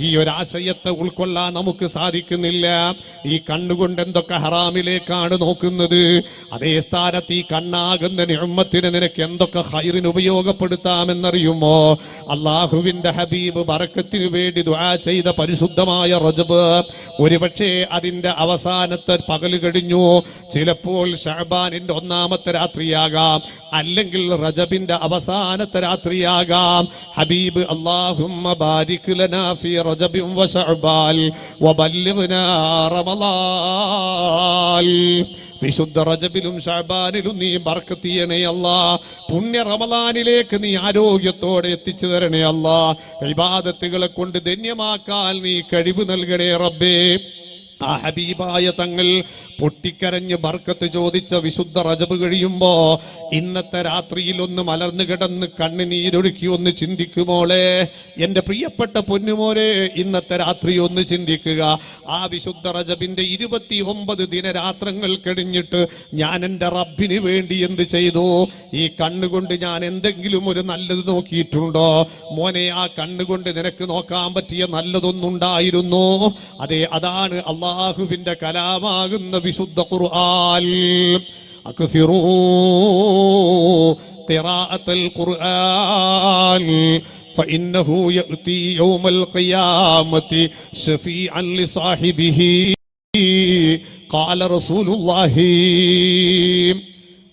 ഈ ഒരാശയത്തെ ഉൾക്കൊള്ളാൻ നമുക്ക് സാധിക്കുന്നില്ല. ഈ കണ്ണുകൊണ്ട് എന്തൊക്കെ ഹറാമിലേക്കാണ് നോക്കുന്നത്. അതേ സ്ഥാനത്ത് ഈ കണ്ണാകുന്ന നിഅ്മത്തിനെ നിനക്ക് എന്തൊക്കെ ഖൈറിന് ഉപയോഗപ്പെടുത്താമെന്നറിയുമോ? അല്ലാഹുവിന്റെ ഹബീബ് ബറക്കത്തിന് വേണ്ടി ദുആ ചെയ്ത പരിശുദ്ധമായ റജബ്, ഒരുപക്ഷേ അതിന്റെ അവസാനത്തെ പകല് കഴിഞ്ഞു. ചിലപ്പോൾ ശഅബാനിന്റെ ഒന്നാമത്തെ രാത്രിയാകാം, അല്ലെങ്കിൽ റജബിന്റെ അവസാനത്തെ രാത്രിയാകാം. ഹബീബ് അല്ലാഹുമ്മ ബാരിക് ലനാ ഫീ റജബിൻ വ ശഅബാൻ വബല്ലിഗ്നാ റമളാൻ. വിശുദ്ധ റജബിലും ശഅബാനിലും നീ ബർക്കത്ത് ചെയ്യണേ അല്ലാ. പുണ്യ റമളാനിലേക്ക് നീ ആരോഗ്യത്തോടെ എത്തിച്ചു തരണേ അല്ലാ. ഇബാദത്തുകളെ കൊണ്ട് ധന്യമാക്കാൻ നീ കഴിവ് നൽകണേ റബ്ബേ. ആ ഹബീബായ തങ്ങൾ പൊട്ടിക്കരഞ്ഞ് ബർക്കത്ത് ചോദിച്ച വിശുദ്ധ റജബ് കഴിയുമ്പോ ഇന്നത്തെ രാത്രിയിൽ ഒന്ന് മലർന്നു കിടന്ന് കണ്ണുനീരൊഴുക്കി ഒന്ന് ചിന്തിക്കുമോളെ, എന്റെ പ്രിയപ്പെട്ട പൊന്നുമോരെ, ഇന്നത്തെ രാത്രി ഒന്ന് ചിന്തിക്കുക. ആ വിശുദ്ധ റജബിന്റെ 29 ദിനരാത്രങ്ങൾ കഴിഞ്ഞിട്ട് ഞാൻ എൻ്റെ റബ്ബിന് വേണ്ടി എന്ത് ചെയ്തു? ഈ കണ്ണുകൊണ്ട് ഞാൻ എന്തെങ്കിലും ഒരു നല്ലത് നോക്കിയിട്ടുണ്ടോ? മോനെ, ആ കണ്ണുകൊണ്ട് നിനക്ക് നോക്കാൻ പറ്റിയ നല്ലതൊന്നുണ്ടായിരുന്നു. അതെ, അതാണ് അള്ളാഹുവിന്റെ കലാമാകുന്ന വിശുദ്ധ ഖുർആൻ. അക്സിറൂ ഖിറാഅത്തുൽ ഖുർആൻ ഫഇന്നഹു യഅതി യൗമൽ ഖിയാമത്തി ശഫീഅൻ ലിസാഹിബിഹി ഖാല റസൂലുള്ളാഹി.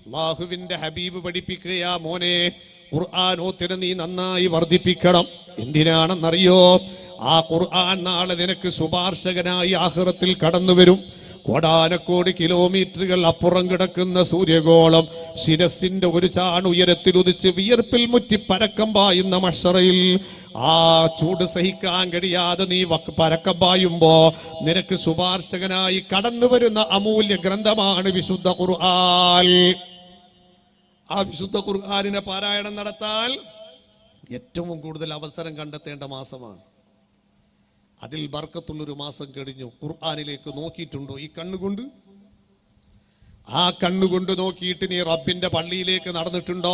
അല്ലാഹുവിന്റെ ഹബീബ് പഠിപ്പിക്കുകയാ, മോനെ, ഖുർആൻ ഓത്തിനെ നീ നന്നായി വർദ്ധിപ്പിക്കണം. എന്തിനാണെന്നറിയോ? ആ ഖുർആൻ നാളെ നിനക്ക് ശുപാർശകനായി ആഖിറത്തിൽ കടന്നു വരും. കോടാനക്കോടി കിലോമീറ്ററുകൾ അപ്പുറം കിടക്കുന്ന സൂര്യഗോളം ശിരസിന്റെ ഒരു ചാണുയരത്തിൽ ഉദിച്ച് വിയർപ്പിൽ മുറ്റി പരക്കം പായുന്ന മഹ്ശറയിൽ ആ ചൂട് സഹിക്കാൻ കഴിയാതെ നീ പരക്കം പായുമ്പോ നിനക്ക് ശുപാർശകനായി കടന്നു വരുന്ന അമൂല്യ ഗ്രന്ഥമാണ് വിശുദ്ധ ഖുർആൻ. ആ വിശുദ്ധ ഖുർആനിനെ പാരായണം നടത്താൻ ഏറ്റവും കൂടുതൽ അവസരം കണ്ടെത്തേണ്ട മാസമാണ്. അതിൽ ബർക്കത്തുള്ളൊരു മാസം കഴിഞ്ഞു. ഖുർആനിലേക്ക് നോക്കിയിട്ടുണ്ടോ ഈ കണ്ണുകൊണ്ട്? ആ കണ്ണുകൊണ്ട് നോക്കിയിട്ട് നീ റബ്ബിന്റെ പള്ളിയിലേക്ക് നടന്നിട്ടുണ്ടോ?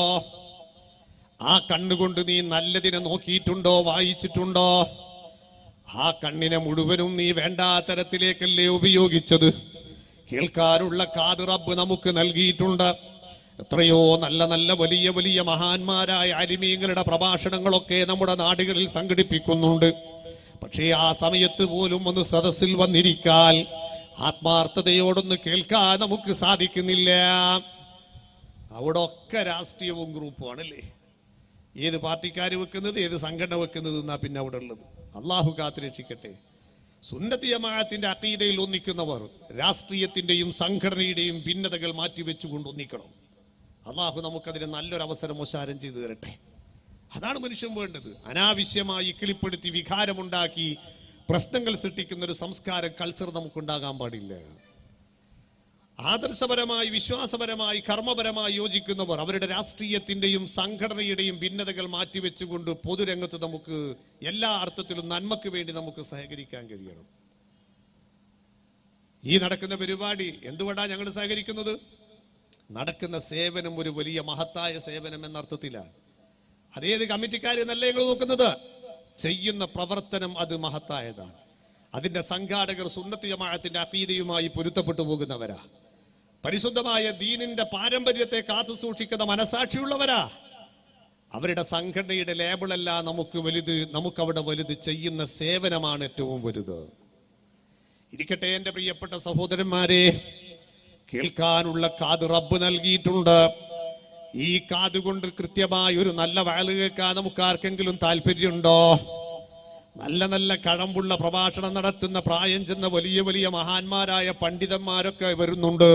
ആ കണ്ണുകൊണ്ട് നീ നല്ലതിനെ നോക്കിയിട്ടുണ്ടോ, വായിച്ചിട്ടുണ്ടോ? ആ കണ്ണിനെ മുഴുവനും നീ വേണ്ടാ തരത്തിലേക്കല്ലേ ഉപയോഗിച്ചത്? കേൾക്കാനുള്ള കാത് റബ്ബ് നമുക്ക് നൽകിയിട്ടുണ്ട്. എത്രയോ നല്ല നല്ല വലിയ വലിയ മഹാന്മാരായ അലിമീങ്ങളുടെ പ്രഭാഷണങ്ങളൊക്കെ നമ്മുടെ നാടുകളിൽ സംഘടിപ്പിക്കുന്നുണ്ട്. പക്ഷേ ആ സമയത്ത് പോലും ഒന്ന് സദസ്സിൽ വന്നിരിക്കാൻ, ആത്മാർത്ഥതയോടൊന്ന് കേൾക്കാൻ നമുക്ക് സാധിക്കുന്നില്ല. അവിടെ ഒക്കെ രാഷ്ട്രീയവും ഗ്രൂപ്പും ആണല്ലേ. ഏത് പാർട്ടിക്കാർ വെക്കുന്നത്, ഏത് സംഘടന വെക്കുന്നത് എന്നാ പിന്നെ അവിടെ ഉള്ളത്. അള്ളാഹു കാത്തുരക്ഷിക്കട്ടെ. സുന്നത്തി ജമാഅത്തിന്റെ അഖീദയിൽ ഒന്നിക്കുന്നവർ രാഷ്ട്രീയത്തിന്റെയും സംഘടനയുടെയും ഭിന്നതകൾ മാറ്റിവെച്ചുകൊണ്ട് ഒന്നിക്കണം. അള്ളാഹു നമുക്കതിന് നല്ലൊരു അവസരം ഉശാരം ചെയ്തു തരട്ടെ. അതാണ് മനുഷ്യൻ വേണ്ടത്. അനാവശ്യമായി കിളിപ്പെടുത്തി വികാരമുണ്ടാക്കി പ്രശ്നങ്ങൾ സൃഷ്ടിക്കുന്ന ഒരു സംസ്കാരം, കൾച്ചർ നമുക്കുണ്ടാകാൻ പാടില്ല. ആദർശപരമായി, വിശ്വാസപരമായി, കർമ്മപരമായി യോജിക്കുന്നവർ അവരുടെ രാഷ്ട്രീയത്തിന്റെയും സംഘടനയുടെയും ഭിന്നതകൾ മാറ്റിവെച്ചുകൊണ്ട് പൊതുരംഗത്ത് നമുക്ക് എല്ലാ അർത്ഥത്തിലും നന്മയ്ക്ക് വേണ്ടി നമുക്ക് സഹകരിക്കാൻ കഴിയണം. ഈ നടക്കുന്ന പരിപാടി എന്തുകൊണ്ടാണ് ഞങ്ങൾ സഹകരിക്കുന്നത്? നടക്കുന്ന സേവനം ഒരു വലിയ മഹത്തായ സേവനം എന്ന അർത്ഥത്തിലാണ്. അതേത് കമ്മിറ്റിക്കാർ എന്നല്ല ഞങ്ങൾ നോക്കുന്നത്, ചെയ്യുന്ന പ്രവർത്തനം അത് മഹത്തായതാണ്. അതിന്റെ സംഘാടകർ സുന്നത്ത് ജമാഅത്തിന്റെ അഖീദയുമായി പൊരുത്തപ്പെട്ടു പോകുന്നവരാ. പരിശുദ്ധമായ ദീനിന്റെ പാരമ്പര്യത്തെ കാത്തു സൂക്ഷിക്കുന്ന മനസാക്ഷിയുള്ളവരാ. അവരുടെ സംഘടനയുടെ ലേബിളല്ല നമുക്ക് വലുത്, നമുക്കവിടെ വലുത് ചെയ്യുന്ന സേവനമാണ് ഏറ്റവും വലുത്. ഇരിക്കട്ടെ എൻ്റെ പ്രിയപ്പെട്ട സഹോദരന്മാരെ, കേൾക്കാനുള്ള കാത് റബ്ബ് നൽകിയിട്ടുണ്ട്. ഈ കാതുകൊണ്ട് കൃത്യമായി ഒരു നല്ല വഅള് കേൾക്കാൻ നമുക്ക് ആർക്കെങ്കിലും താല്പര്യമുണ്ടോ? നല്ല നല്ല കഴമ്പുള്ള പ്രഭാഷണം നടത്തുന്ന പ്രായം ചെന്ന വലിയ വലിയ മഹാന്മാരായ പണ്ഡിതന്മാരൊക്കെ വരുന്നുണ്ട്.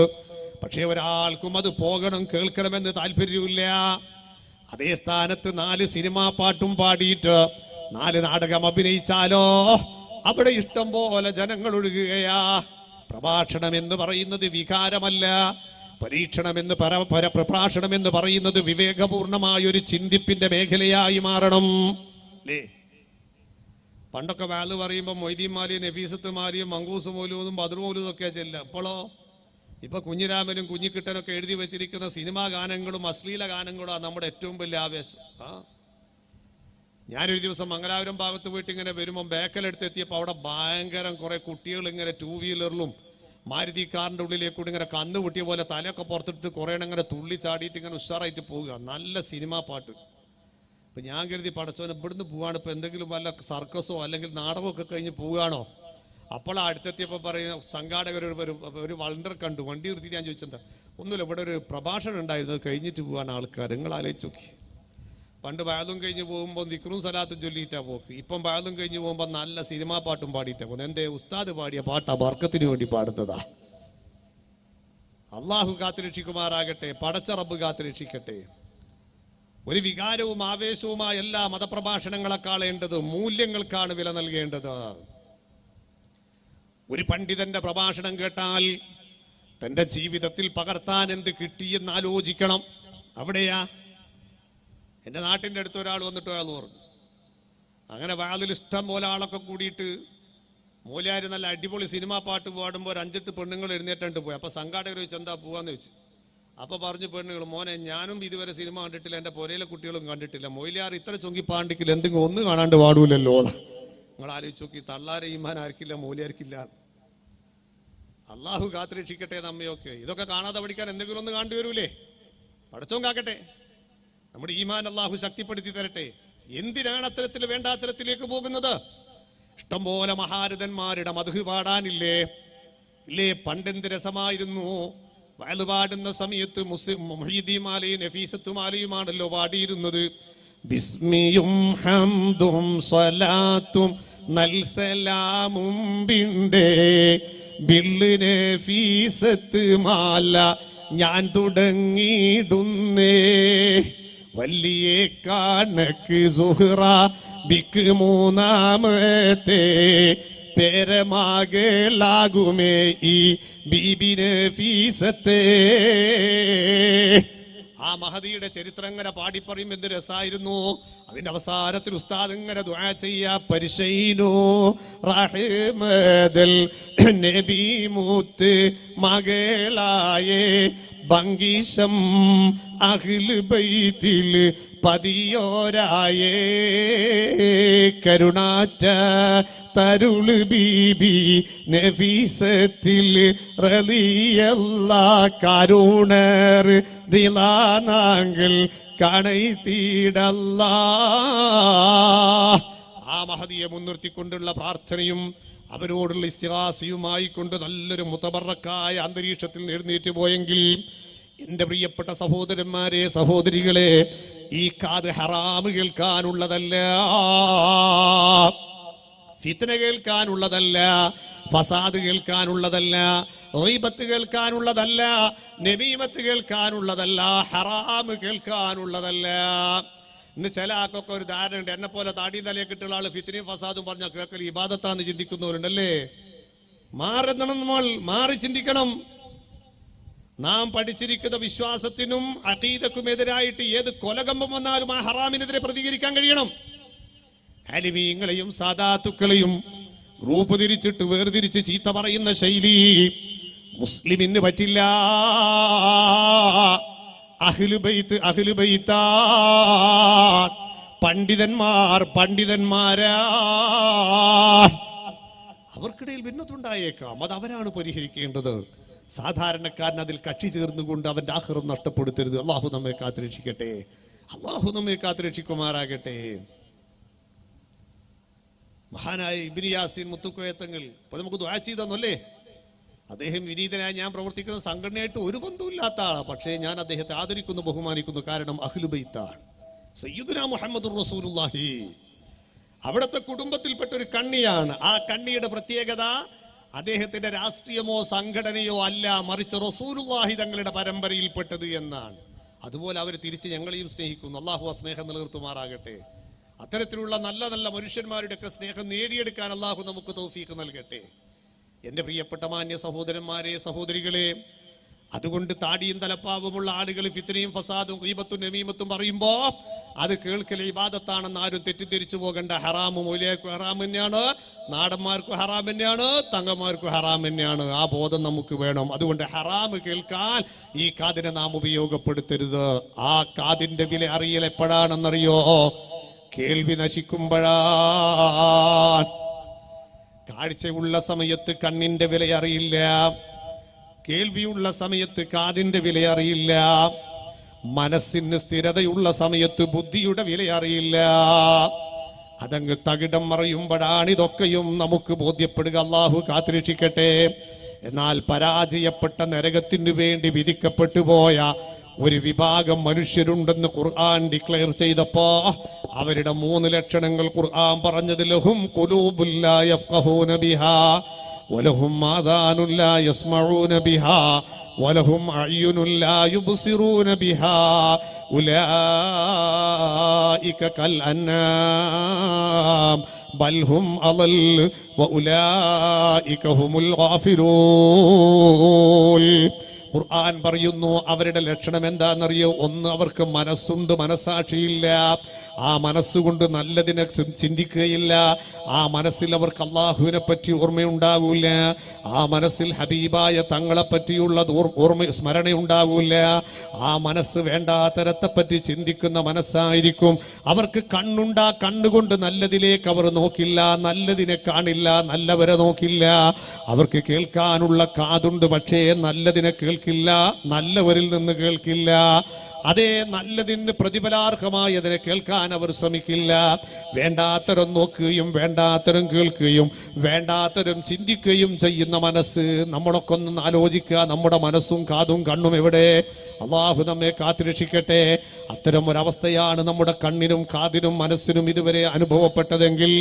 പക്ഷെ ഒരാൾക്കും അത് പോകണം, കേൾക്കണമെന്ന് താല്പര്യമില്ല. അതേ സ്ഥാനത്ത് 4 സിനിമാ പാട്ടും പാടിയിട്ട് 4 നാടകം അഭിനയിച്ചാലോ അവിടെ ഇഷ്ടം പോലെ ജനങ്ങൾ ഒഴുകുകയാ. പ്രഭാഷണം എന്ന് പറയുന്നത് വികാരമല്ല, പരീക്ഷണം എന്ന് പ്രഭാഷണം എന്ന് പറയുന്നത് വിവേകപൂർണമായ ഒരു ചിന്തിപ്പിന്റെ മേഖലയായി മാറണം അല്ലേ? പണ്ടൊക്കെ വാല് പറയുമ്പോൾ മൊയ്തീന്മാരെയും നഫീസത്തുമാരെയും മങ്കൂസ് മൗലൂദും ബദർ മൗലൂദും ഒക്കെ ചെല്ല. അപ്പോഴോ ഇപ്പൊ കുഞ്ഞിരാമനും കുഞ്ഞിക്കിട്ടനൊക്കെ എഴുതി വെച്ചിരിക്കുന്ന സിനിമാ ഗാനങ്ങളും അശ്ലീല ഗാനങ്ങളും നമ്മുടെ ഏറ്റവും വലിയ ആവേശം. ഞാനൊരു ദിവസം മംഗലാപുരം ഭാഗത്ത് പോയിട്ട് ഇങ്ങനെ വരുമ്പോൾ ബേക്കലെടുത്തെത്തിയപ്പോൾ അവിടെ ഭയങ്കരം കുറെ കുട്ടികൾ ഇങ്ങനെ 2 വീലറിലും മാരുതി കാറിന്റെ ഉള്ളിലേക്ക് കൂടി ഇങ്ങനെ കന്ന് പൊട്ടിയ പോലെ തലയൊക്കെ പുറത്തിട്ട് കുറേ ഇങ്ങനെ തുള്ളി ചാടിയിട്ട് ഇങ്ങനെ ഉഷാറായിട്ട് പോവുക. നല്ല സിനിമാ പാട്ട്. ഇപ്പൊ ഞാൻ കരുതി പടച്ചോനെ ഇവിടുന്ന് പോവാണ്, ഇപ്പൊ എന്തെങ്കിലും വല്ല സർക്കസോ അല്ലെങ്കിൽ നാടകമൊക്കെ കഴിഞ്ഞ് പോവുകയാണോ? അപ്പോൾ അടുത്തെത്തിയപ്പോൾ പറയുന്ന സംഘാടകർ ഒരു വണ്ടർ കണ്ടു. വണ്ടി നിർത്തിയിട്ട് ഞാൻ ചോദിച്ചെന്താ? ഒന്നുമില്ല, ഇവിടെ ഒരു പ്രഭാഷണം ഉണ്ടായിരുന്നത് കഴിഞ്ഞിട്ട് പോവാണ് ആൾക്കാർ. നിങ്ങൾ ആലോചിച്ച് നോക്കി. പണ്ട് ബാലും കഴിഞ്ഞ് പോകുമ്പോൾ ദിക്റും സലാത്തും ചൊല്ലിയിട്ടാ പോക്ക്. ഇപ്പം ബാലും കഴിഞ്ഞ് പോകുമ്പോൾ നല്ല സിനിമാ പാട്ടും പാടിയിട്ടാ പോകുന്നത്. എന്റെ ഉസ്താദ് പാടിയ പാട്ടാ ബർക്കത്തിന് വേണ്ടി പാടുന്നതാ. അള്ളാഹു കാത്തുരക്ഷിക്കുമാറാകട്ടെ, പടച്ച റബ്ബ് കാത്തുരക്ഷിക്കട്ടെ. ഒരു വികാരവും ആവേശവുമായ എല്ലാ മതപ്രഭാഷണങ്ങളെക്കാളേണ്ടത് മൂല്യങ്ങൾക്കാണ് വില നൽകേണ്ടത്. ഒരു പണ്ഡിതന്റെ പ്രഭാഷണം കേട്ടാൽ തന്റെ ജീവിതത്തിൽ പകർത്താൻ എന്ത് കിട്ടിയെന്ന് ആലോചിക്കണം. അവിടെയാ എൻ്റെ നാട്ടിൻ്റെ അടുത്ത് ഒരാൾ വന്നിട്ട് അയാൾ പറഞ്ഞു, അങ്ങനെ വാതിൽ ഇഷ്ടം പോലെ ആളൊക്കെ കൂടിയിട്ട് മൂലാര് നല്ല അടിപൊളി സിനിമാ പാട്ട് പാടുമ്പോൾ ഒരു 5-8 പെണ്ണുങ്ങൾ എഴുന്നേറ്റുണ്ട് പോയി. അപ്പോൾ സംഘാടകർ ചോദിച്ചു എന്താ പോവാന്ന് ചോദിച്ചു. അപ്പോൾ പറഞ്ഞു പെണ്ണുങ്ങൾ, മോനെ ഞാനും ഇതുവരെ സിനിമ കണ്ടിട്ടില്ല, എൻ്റെ പുരയിലെ കുട്ടികളും കണ്ടിട്ടില്ല, മൊയിലാർ ഇത്ര ചൊങ്കിപ്പാണ്ടിക്കില്ല, എന്തെങ്കിലും ഒന്ന് കാണാണ്ട് പാടൂലല്ലോ. നിങ്ങൾ ആലോചിച്ച് നോക്കി, തള്ളാരെ ഈമാൻ ആർക്കില്ല, മൂലിയാർക്കില്ല. അള്ളാഹു കാത്തുരക്ഷിക്കട്ടെ നമ്മയൊക്കെ. ഇതൊക്കെ കാണാതെ പഠിക്കാൻ എന്തെങ്കിലും ഒന്ന് കാണേണ്ടി വരൂലേ? പടച്ചോൻ കാക്കട്ടെ. നമ്മുടെ ഈമാൻ അള്ളാഹു ശക്തിപ്പെടുത്തി തരട്ടെ. എന്തിനാണ് അത്തരത്തിൽ വേണ്ടാത്തരത്തിലേക്ക് പോകുന്നത്? ഇഷ്ടംപോലെ മഹാരഥന്മാരുടെ മദ്ഹ് പാടാനില്ലേ? ഇല്ലേ? പണ്ടെന്ത് രസമായിരുന്നു വഅള് പാടുന്ന സമയത്ത്. മുഹ്യിദ്ദീൻ നഫീസത്തുമാലയുമാണല്ലോ പാടിയിരുന്നത്. ബിസ്മിയും ഹംദും സ്വലാത്തും നൽസലാമും ബിണ്ടേ ബില്ലിനെ ഫീസത്ത് മാല ഞാൻ തുടങ്ങിയിടുന്നേ. വലിയ കണക്ക് സുഹ്റ ബിക്ക് 3-ാമത്തെ പേരമാകലാകുമേ ഈ ബീബിനെ ഫീസത്തെ. ആ മഹദിയുടെ ചരിത്രം ഇങ്ങനെ പാടിപ്പറയും എന്ത് രസായിരുന്നു. അതിന്റെ അവസാനത്തിൽ ഉസ്താദ് ഇങ്ങനെ ദുആ ചെയ്യാ, പരിശൈനോ റഹ്മദൽ നബി മുത്ത് മകളായേ ബംഗീശം അഹ്ല് ബൈത്തിൽ പതിയോരായേ കരുണാറ്റ തരുള് ബീബി നഫീസത്തിൽ റളിയല്ലാ കരുണർ ദിലാനാങ്കൾ കണൈതീടല്ലാ. ആ മഹദിയെ മുൻനിർത്തിക്കൊണ്ടുള്ള പ്രാർത്ഥനയും അവരോടുള്ള ഇസ്തിഗാസയുമായി കൊണ്ട് നല്ലൊരു മുതബറക്കായ അന്തരീക്ഷത്തിൽ എഴുന്നേറ്റ് പോയെങ്കിൽ എൻ്റെ പ്രിയപ്പെട്ട സഹോദരന്മാരെ, സഹോദരികളെ, ഈ കാത് ഹറാമ് കേൾക്കാനുള്ളതല്ല, ഫിത്ന കേൾക്കാനുള്ളതല്ല, ഫസാദ് കേൾക്കാനുള്ളതല്ല, ഗീബത്ത് കേൾക്കാനുള്ളതല്ല, നമീമത്ത് കേൾക്കാനുള്ളതല്ല, ഹറാമ് കേൾക്കാനുള്ളതല്ല. ഇന്ന് ചില ആൾക്കൊക്കെ ഒരു ധാരണ ഉണ്ട്, എന്നെ പോലെ താടിയും തലയെ കിട്ടുള്ള ആള് ഫിത്നയും ഫസാദും പറഞ്ഞ കേൾക്കൽ ഇബാദത്താന്ന് ചിന്തിക്കുന്നവരുണ്ടല്ലേ. നമ്മൾ മാറി ചിന്തിക്കണം. നാം പഠിച്ചിരിക്കുന്ന വിശ്വാസത്തിനും അഖീദക്കും എതിരായിട്ട് ഏത് കൊലകമ്പം വന്നാലും ആ ഹറാമിനെതിരെ പ്രതികരിക്കാൻ കഴിയണം. അലിമീങ്ങളെയും സാദാത്തുക്കളെയും ഗ്രൂപ്പ് തിരിച്ചിട്ട് വേർതിരിച്ച് ചീത്ത പറയുന്ന ശൈലി മുസ്ലിമിന് പറ്റില്ല. അഹ്ലു ബൈത്താ, പണ്ഡിതന്മാരാ. അവർക്ക് അവർക്കിടയിൽ ഭിന്നതുണ്ടായേക്കാം, അത് അവരാണ് പരിഹരിക്കേണ്ടത്. സാധാരണക്കാരൻ അതിൽ കക്ഷി ചേർന്നുകൊണ്ട് അവന്റെ ആഖിറം നഷ്ടപ്പെടുത്തരുത്. അള്ളാഹു നമ്മെ കാത്തുരക്ഷിക്കട്ടെ, അള്ളാഹു നമ്മെ കാത്തുരക്ഷിക്കുമാറാകട്ടെ. മഹാനായ ഇബ്നു യാസീൻ മുത്തുക്കോയത്തങ്ങൾ ഇപ്പൊ നമുക്ക് ദുആ ചെയ്തന്നല്ലേ. അദ്ദേഹം വിനീതനായി ഞാൻ പ്രവർത്തിക്കുന്ന സംഘടനയായിട്ട് ഒരു ബന്ധമില്ലാത്ത ആളാണ്, പക്ഷേ ഞാൻ അദ്ദേഹത്തെ ആദരിക്കുന്നു, ബഹുമാനിക്കുന്നു. കാരണം അഹ്ലു ബൈത്താണ്, സയ്യിദുനാ മുഹമ്മദുർ റസൂലുള്ളാഹി. അവിടുത്തെ കുടുംബത്തിൽപ്പെട്ട ഒരു കണ്ണിയാണ്. ആ കണ്ണിയുടെ പ്രത്യേകത അദ്ദേഹത്തിന്റെ രാഷ്ട്രീയമോ സംഘടനയോ അല്ല, മറിച്ച് റസൂലുള്ളാഹി തങ്ങളുടെ പരമ്പരയിൽപ്പെട്ടത് എന്നാണ്. അതുപോലെ അവർ തിരിച്ച് ഞങ്ങളെയും സ്നേഹിക്കുന്നു. അള്ളാഹു ആ സ്നേഹം നിലനിർത്തുമാറാകട്ടെ. അത്തരത്തിലുള്ള നല്ല നല്ല മനുഷ്യന്മാരുടെയൊക്കെ സ്നേഹം നേടിയെടുക്കാൻ അള്ളാഹു നമുക്ക് തൗഫീഖ് നൽകട്ടെ. എൻ്റെ പ്രിയപ്പെട്ട മാന്യ സഹോദരന്മാരെ, സഹോദരികളെ, അതുകൊണ്ട് താടിയും തലപ്പാവുമുള്ള ആളുകൾ ഫിത്നയും ഫസാദും ഗീബത്തും നമീമത്തും പറയുമ്പോ അത് കേൾക്കൽ ഇബാദത്താണെന്ന് ആരും തെറ്റിദ്ധരിച്ചു പോകണ്ട. ഹറാമും മൂലയ്ക്കും ഹറാം തന്നെയാണ്, നാടന്മാർക്കും ഹറാം തന്നെയാണ്, തങ്ങന്മാർക്കും ഹറാം തന്നെയാണ്. ആ ബോധം നമുക്ക് വേണം. അതുകൊണ്ട് ഹറാം കേൾക്കാൻ ഈ കാതിനെ നാം ഉപയോഗപ്പെടുത്തരുത്. ആ കാതിന്റെ വില അറിയൽ എപ്പോഴാണെന്നറിയോ? കേൾവി നശിക്കുമ്പോഴാണ്. കാഴ്ചയുള്ള സമയത്ത് കണ്ണിന്റെ വില അറിയില്ല, കേൾവിയുള്ള സമയത്ത് കാതിന്റെ വില അറിയില്ല, മനസ്സിന് സ്ഥിരതയുള്ള സമയത്ത് ബുദ്ധിയുടെ വില അറിയില്ല. അതങ്ങ് തകിടം മറിയുമ്പോഴാണ് ഇതൊക്കെയും നമുക്ക് ബോധ്യപ്പെടുക. അള്ളാഹു കാത്തുരക്ഷിക്കട്ടെ. എന്നാൽ പരാജയപ്പെട്ട നരകത്തിനു വേണ്ടി വിധിക്കപ്പെട്ടു പോയ ഒരു വിഭാഗം മനുഷ്യരുണ്ടെന്ന് ഖുർആൻ ഡിക്ലെയർ ചെയ്തപ്പോ അവരുടെ 3 ലക്ഷണങ്ങൾ ഖുർആൻ പറഞ്ഞത്: ലഹും ഖുലൂബുൻ ലാ യഫ്ഖഹൂന ബിഹാ വലഹും ആദാനുൻ ലാ യസ്മഊന ബിഹാ വലഹും അയ്യുനുൻ ലാ യുബ്സിറൂന ബിഹാ ഉലൈക കൽ അൻആം ബൽ ഹും അളൽ വഉലൈക ഹുമുൽ ഗാഫിലൂൻ. ഖുർആൻ പറയുന്നു അവരുടെ ലക്ഷണം എന്താണെന്നറിയോ? ഒന്ന്, അവർക്ക് മനസ്സുണ്ട്, മനസാക്ഷിയില്ല. ആ മനസ്സുകൊണ്ട് നല്ലതിനെ ചിന്തിക്കുകയില്ല. ആ മനസ്സിൽ അവർക്ക് അള്ളാഹുവിനെ പറ്റി ഓർമ്മയുണ്ടാകൂല. ആ മനസ്സിൽ ഹബീബായ തങ്ങളെ പറ്റിയുള്ള ഓർമ്മ സ്മരണയുണ്ടാകൂല. ആ മനസ്സ് വേണ്ടാത്തരത്തെ പറ്റി ചിന്തിക്കുന്ന മനസ്സായിരിക്കും. അവർക്ക് കണ്ണുകൊണ്ട് നല്ലതിലേക്ക് അവർ നോക്കില്ല, നല്ലതിനെ കാണില്ല, നല്ലവരെ നോക്കില്ല. അവർക്ക് കേൾക്കാനുള്ള കാതുണ്ട്, പക്ഷേ നല്ലതിനെ കേൾക്കില്ല, നല്ലവരിൽ നിന്ന് കേൾക്കില്ല. അതേ നല്ലതിന് പ്രതിഫലാർഹമായതിനെ കേൾക്കാൻ അവർ ശ്രമിക്കില്ല. വേണ്ടാത്തരം നോക്കുകയും വേണ്ടാത്തരം കേൾക്കുകയും വേണ്ടാത്തരം ചിന്തിക്കുകയും ചെയ്യുന്ന മനസ്സ്. നമ്മളൊക്കെ ഒന്ന് ആലോചിക്കുക, നമ്മുടെ മനസ്സും കാതും കണ്ണും എവിടെ? അള്ളാഹു നമ്മെ കാത്തുരക്ഷിക്കട്ടെ. അത്തരം ഒരവസ്ഥയാണ് നമ്മുടെ കണ്ണിനും കാതിനും മനസ്സിനും ഇതുവരെ അനുഭവപ്പെട്ടതെങ്കിൽ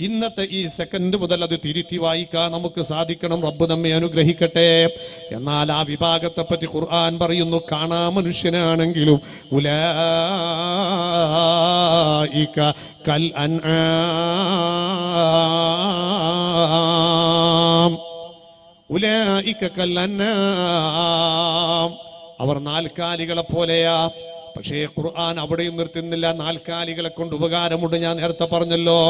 ഇന്നത്തെ ഈ സെക്കൻഡ് മുതൽ അത് തിരുത്തി വായിക്കാൻ നമുക്ക് സാധിക്കണം. റബ്ബ് നമ്മെ അനുഗ്രഹിക്കട്ടെ. എന്നാൽ ആ വിഭാഗത്തെ പറ്റി ഖുർആൻ പറയുന്നു, കാണാ മനുഷ്യനാണെങ്കിലും ഉലൈക കൽ അൻആം ഉലൈക കൽ അൻആം. അവർ നാൽക്കാലികളെ പോലെയാ. പക്ഷേ ഖുർആൻ അവിടെയും നിർത്തുന്നില്ല. നാൽക്കാലികളെ കൊണ്ട് ഉപകാരമുണ്ട്, ഞാൻ നേരത്തെ പറഞ്ഞല്ലോ.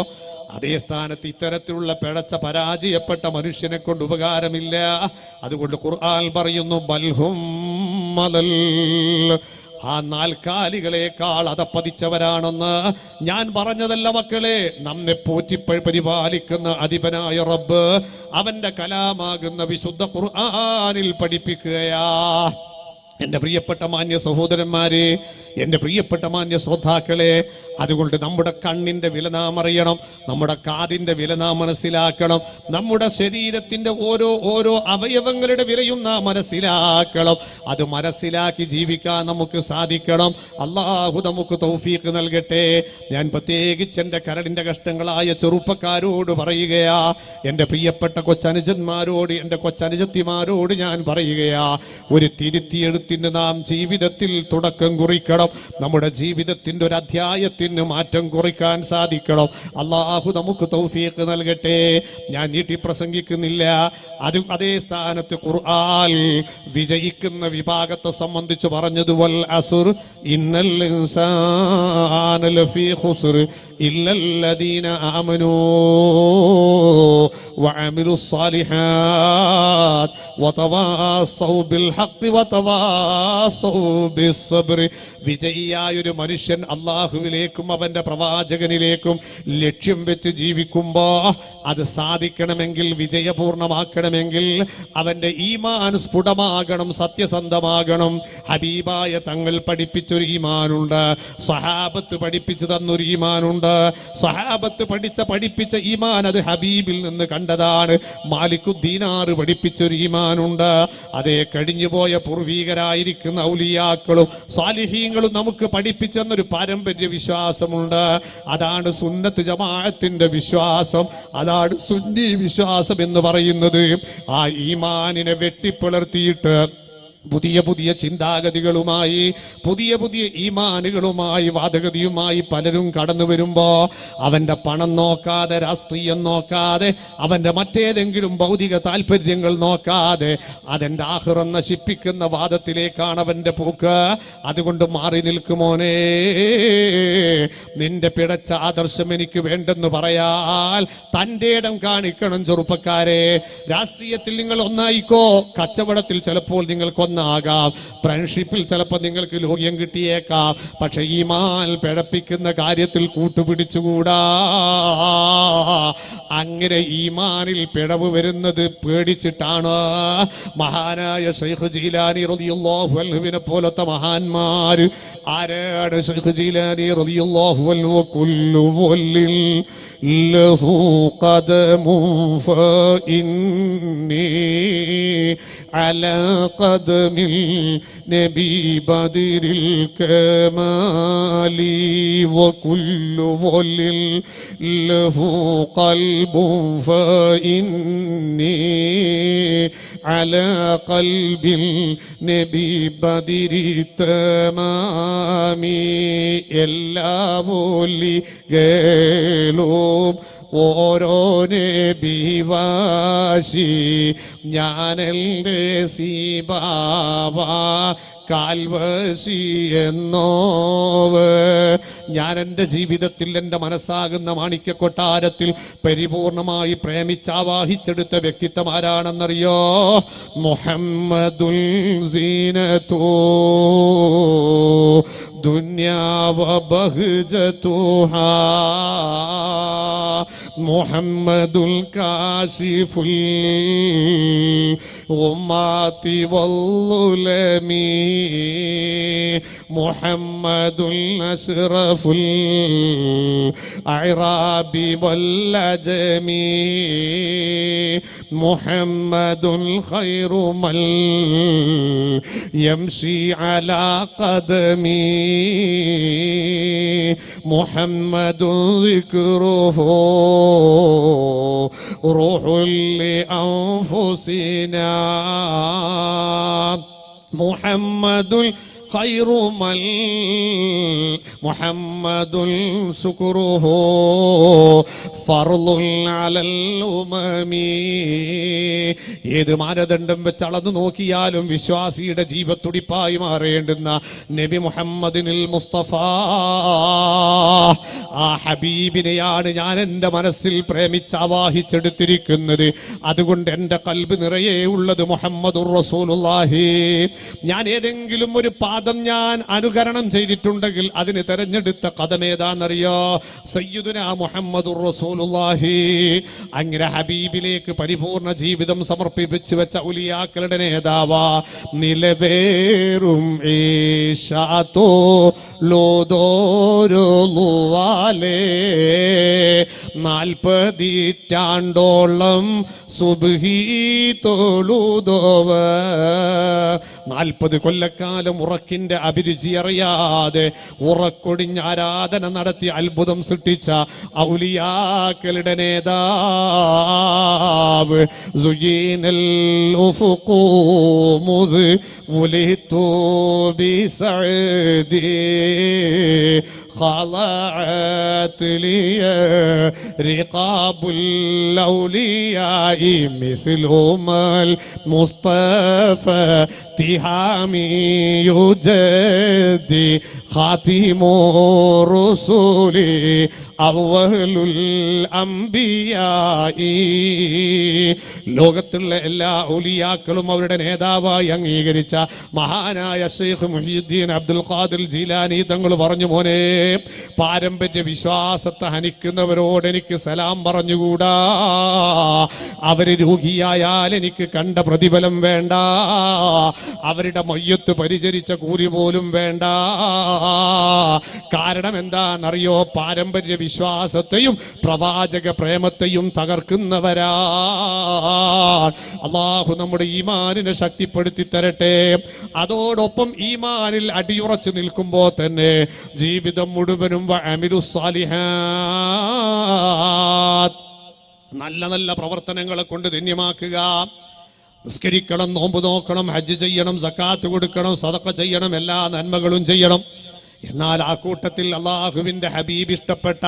അതേ സ്ഥാനത്ത് ഇത്തരത്തിലുള്ള പിഴച്ച പരാജയപ്പെട്ട മനുഷ്യനെ കൊണ്ട് ഉപകാരമില്ല. അതുകൊണ്ട് ഖുർആൻ പറയുന്നു ബൽഹും മലൽ, ആ നാൽക്കാലികളെക്കാൾ അതപ്പതിച്ചവരാണെന്ന്. ഞാൻ പറഞ്ഞതല്ല മക്കളെ, നമ്മെ പോറ്റി പരിപാലിക്കുന്ന അധിപനായ റബ്ബ് അവന്റെ കലാമാകുന്ന വിശുദ്ധ ഖുർആനിൽ പഠിപ്പിക്കുകയാ. എൻ്റെ പ്രിയപ്പെട്ട മാന്യ സഹോദരന്മാരെ, എൻ്റെ പ്രിയപ്പെട്ട മാന്യ ശ്രോതാക്കളെ, അതുകൊണ്ട് നമ്മുടെ കണ്ണിൻ്റെ വില നാം അറിയണം, നമ്മുടെ കാതിൻ്റെ വില നാം മനസ്സിലാക്കണം, നമ്മുടെ ശരീരത്തിൻ്റെ ഓരോ അവയവങ്ങളുടെ വിലയും നാം മനസ്സിലാക്കണം. അത് മനസ്സിലാക്കി ജീവിക്കാൻ നമുക്ക് സാധിക്കണം. അള്ളാഹു നമുക്ക് തൗഫീഖ് നൽകട്ടെ. ഞാൻ പ്രത്യേകിച്ച് എൻ്റെ കരടിൻ്റെ കഷ്ടങ്ങളായ ചെറുപ്പക്കാരോട് പറയുകയാ, എൻ്റെ പ്രിയപ്പെട്ട കൊച്ചനുജന്മാരോട്, എൻ്റെ കൊച്ചനുജത്തിമാരോട് ഞാൻ പറയുകയാ, ഒരു തിരുത്തിയെടുത്ത് നാം ജീവിതത്തിൽ തുടക്കം കുറിക്കണം. നമ്മുടെ ജീവിതത്തിന്റെ ഒരു അധ്യായത്തിന് മാറ്റം കുറിക്കാൻ സാധിക്കണം. അള്ളാഹു നമുക്ക് തൗഫീഖ് നൽകട്ടെ. ഞാൻ നീട്ടി പ്രസംഗിക്കുന്നില്ല. അതേ സ്ഥാനത്ത് ഖുർആൻ വിജയിക്കുന്ന വിഭാഗത്തെ സംബന്ധിച്ച് പറഞ്ഞത് വൽ അസ്ർ ഇന്നൽ ഇൻസാന ലഫീ ഖുസ്ർ ഇല്ലല്ലദീന ആമനൂ وعملوا الصالحات وتواصوا بالحق وتواصوا بالصبر. വിജയിയായ ഒരു മനുഷ്യൻ അള്ളാഹുവിലേക്കും അവന്റെ പ്രവാചകനിലേക്കും ലക്ഷ്യം വെച്ച് ജീവിക്കുമ്പോ അത് സാധിക്കണമെങ്കിൽ, വിജയപൂർണമാക്കണമെങ്കിൽ അവന്റെ ഈമാൻ സ്ഫുടമാകണം, സത്യസന്ധമാകണം. ഹബീബായ തങ്ങൾ പഠിപ്പിച്ചൊരു ഈമാനുണ്ട്, സ്വഹാബത്ത് പഠിപ്പിച്ചു തന്നൊരു ഈമാനുണ്ട്. സ്വഹാബത്ത് പഠിപ്പിച്ച ഈമാൻ അത് ഹബീബിൽ നിന്ന് കണ്ടതാണ്. മാലിക്കുദ്ദീനാർ പഠിപ്പിച്ചൊരു ഈമാനുണ്ട്. അതേ കഴിഞ്ഞുപോയ പൂർവീകരായിരിക്കുന്ന ഔലിയാക്കളും സാലിഹീങ്ങളും നമുക്ക് പഠിപ്പിച്ചെന്നൊരു പാരമ്പര്യ വിശ്വാസമുണ്ട്. അതാണ് സുന്നത്ത് ജമാഅത്തിന്റെ വിശ്വാസം, അതാണ് സുന്നി വിശ്വാസം എന്ന് പറയുന്നത്. ആ ഈമാനിനെ വെട്ടിപ്പിളർത്തിയിട്ട് പുതിയ പുതിയ ചിന്താഗതികളുമായി, പുതിയ പുതിയ ഈമാനുകളുമായി, വാദഗതിയുമായി പലരും കടന്നു വരുമ്പോ അവന്റെ പണം നോക്കാതെ, രാഷ്ട്രീയം നോക്കാതെ, അവന്റെ മറ്റേതെങ്കിലും ഭൗതിക താല്പര്യങ്ങൾ നോക്കാതെ അതെന്റെ ആഖിറം നശിപ്പിക്കുന്ന വാദത്തിലേക്കാണ് അവന്റെ പോക്ക്. അതുകൊണ്ട് മാറി നിൽക്കുമോനെ, നിന്റെ പിഴച്ച ആദർശം എനിക്ക് വേണ്ടെന്ന് പറയാൽ തന്റെ ഇടം കാണിക്കണം ചെറുപ്പക്കാരെ. രാഷ്ട്രീയത്തിൽ നിങ്ങൾ ഒന്നായിക്കോ, കച്ചവടത്തിൽ ചിലപ്പോൾ നിങ്ങൾക്ക് ഒന്നാകാം, ഫ്രണ്ട്ഷിപ്പിൽ ചിലപ്പോൾ നിങ്ങൾക്ക് ലോക്യം കിട്ടിയേക്കാം. പക്ഷെ ഈമാൻ പിഴപ്പിക്കുന്ന കാര്യത്തിൽ കൂട്ടുപിടിച്ചുകൂടാ. അങ്ങനെ ഈമാനിൽ പിഴവ് വരുന്നത് പേടിച്ചിട്ടാണ്. മഹാനായ ശൈഖ് ജീലാനി റളിയല്ലാഹു അൻഹുവിനെ പോലത്തെ മഹാന്മാർ, ആരാണ് ശൈഖ് ജീലാനി റളിയല്ലാഹു അൻഹു? കുല്ലു വല്ലിൽ ലഹു ഖദമുൻ ഫഇന്നി അലാ ഖദമിൽ നബി ബദരിൽ കമാലി വകുല്ലു വല്ലിൽ ലഹു ഖൽബുൻ ഫഇന്നി അലാ ഖൽബിൽ നബി ബദരി തമാമി. എല്ലാ വോലികളും ഓരോ നബിവാശി, ഞാനെൻ്റെ സീബാവ കാൽവശി എന്നോവ്. ഞാൻ എൻ്റെ ജീവിതത്തിൽ എൻ്റെ മനസ്സാകുന്ന മാണിക്യ കൊട്ടാരത്തിൽ പരിപൂർണമായി പ്രേമിച്ചാവാഹിച്ചെടുത്ത വ്യക്തിത്വം ആരാണെന്നറിയോ? മുഹമ്മദുൽ സീനത്തോ ദുനിയാവ ബഹ്ജതുഹാ മുഹമ്മദുൽ കാശിഫുൽ ഉമ്മാതി വല്ലുലമി മുഹമ്മദുൽ അശ്റഫുൽ അഅറാബി വല്ലജമി മുഹമ്മദുൽ ഖൈറു മൽ യംശി അലാ ഖദമി മുഹമ്മദുൽ ദിക്റുഹു റൂഹുൽ ലിഅൻഫുസിനാ മുഹമ്മദുൽ ഖൈറു മൽ മുഹമ്മദുൽ ശുക്റുഹു ഫർളുൻ അലൽ ഉമമി. ഏത് മാനദണ്ഡം വെച്ച് അളന്നു നോക്കിയാലും വിശ്വാസിയുടെ ജീവത്തുടിപ്പായി മാറേണ്ടുന്ന നബി മുഹമ്മദിനിൽ മുസ്തഫ, ആ ഹബീബിനെയാണ് ഞാൻ എൻ്റെ മനസ്സിൽ പ്രേമിച്ച് ആവാഹിച്ചെടുത്തിരിക്കുന്നത്. അതുകൊണ്ട് എൻ്റെ കൽബ് നിറയെ ഉള്ളത് മുഹമ്മദുർ റസൂലുള്ളാഹി. ഞാൻ ഏതെങ്കിലും ഒരു പാദം ഞാൻ അനുകരണം ചെയ്തിട്ടുണ്ടെങ്കിൽ അതിന് തെരഞ്ഞെടുത്ത ഖദമേതാന്നറിയോ? സയ്യിദുനാ മുഹമ്മദുർ റസൂലുള്ളാഹി. അങ്ങനെ ഹബീബിലേക്ക് പരിപൂർണ ജീവിതം സമർപ്പിച്ചു വെച്ച ഉലിയാക്കളുടെ നേതാവാ നിലവേറും ഈശാത്തോ ലോദോരുവാലേ 40 സുബ്ഹി തോളുദോവ. 40 കൊല്ലക്കാലം ഉറക്കിന്റെ അഭിരുചി അറിയാതെ ഉറക്കൊടിഞ്ഞ് ആരാധന നടത്തി അത്ഭുതം സൃഷ്ടിച്ച ഔലിയാക്കളുടെ നേതാവ് സുജീനൽ ഉഫുഖു മുദ് ഉലിതു ബിസഅദി خضعت لي رقاب الأولياء مثل ما المصطفى تهامي يجدي خاتم الرسل أول الأنبياء. ലോകത്തുള്ള എല്ലാ ഔലിയാക്കളും അവരുടെ നേതാവായി അംഗീകരിച്ച മഹാനായ ശൈഖ് മുഹ്യിദ്ദീൻ അബ്ദുൽ ഖാദിർ ജീലാനി തങ്ങൾ പറഞ്ഞു, മോനെ, പാരമ്പര്യ വിശ്വാസത്തെ ഹനിക്കുന്നവരോട് എനിക്ക് സലാം പറഞ്ഞുകൂടാ. അവര് രോഗിയായാൽ എനിക്ക് കണ്ട പ്രതിഫലം വേണ്ട, അവരുടെ മയ്യത്ത് പരിചരിച്ച കൂലി പോലും വേണ്ട. കാരണം എന്താണെന്നറിയോ? പാരമ്പര്യ വിശ്വാസത്തെയും പ്രവാചക പ്രേമത്തെയും തകർക്കുന്നവരാ. അല്ലാഹു നമ്മുടെ ഈമാനിനെ ശക്തിപ്പെടുത്തി തരട്ടെ. അതോടൊപ്പം ഈമാനിൽ അടിയുറച്ചു നിൽക്കുമ്പോൾ തന്നെ ജീവിതം മുഴുവനും നല്ല നല്ല പ്രവർത്തനങ്ങളെ കൊണ്ട് ധന്യമാക്കുക. നിസ്കരിക്കണം, നോമ്പ് നോക്കണം, ഹജ്ജ് ചെയ്യണം, സക്കാത്ത് കൊടുക്കണം, സദഖ ചെയ്യണം, എല്ലാ നന്മകളും ചെയ്യണം. എന്നാൽ ആ കൂട്ടത്തിൽ അള്ളാഹുവിന്റെ ഹബീബ് ഇഷ്ടപ്പെട്ട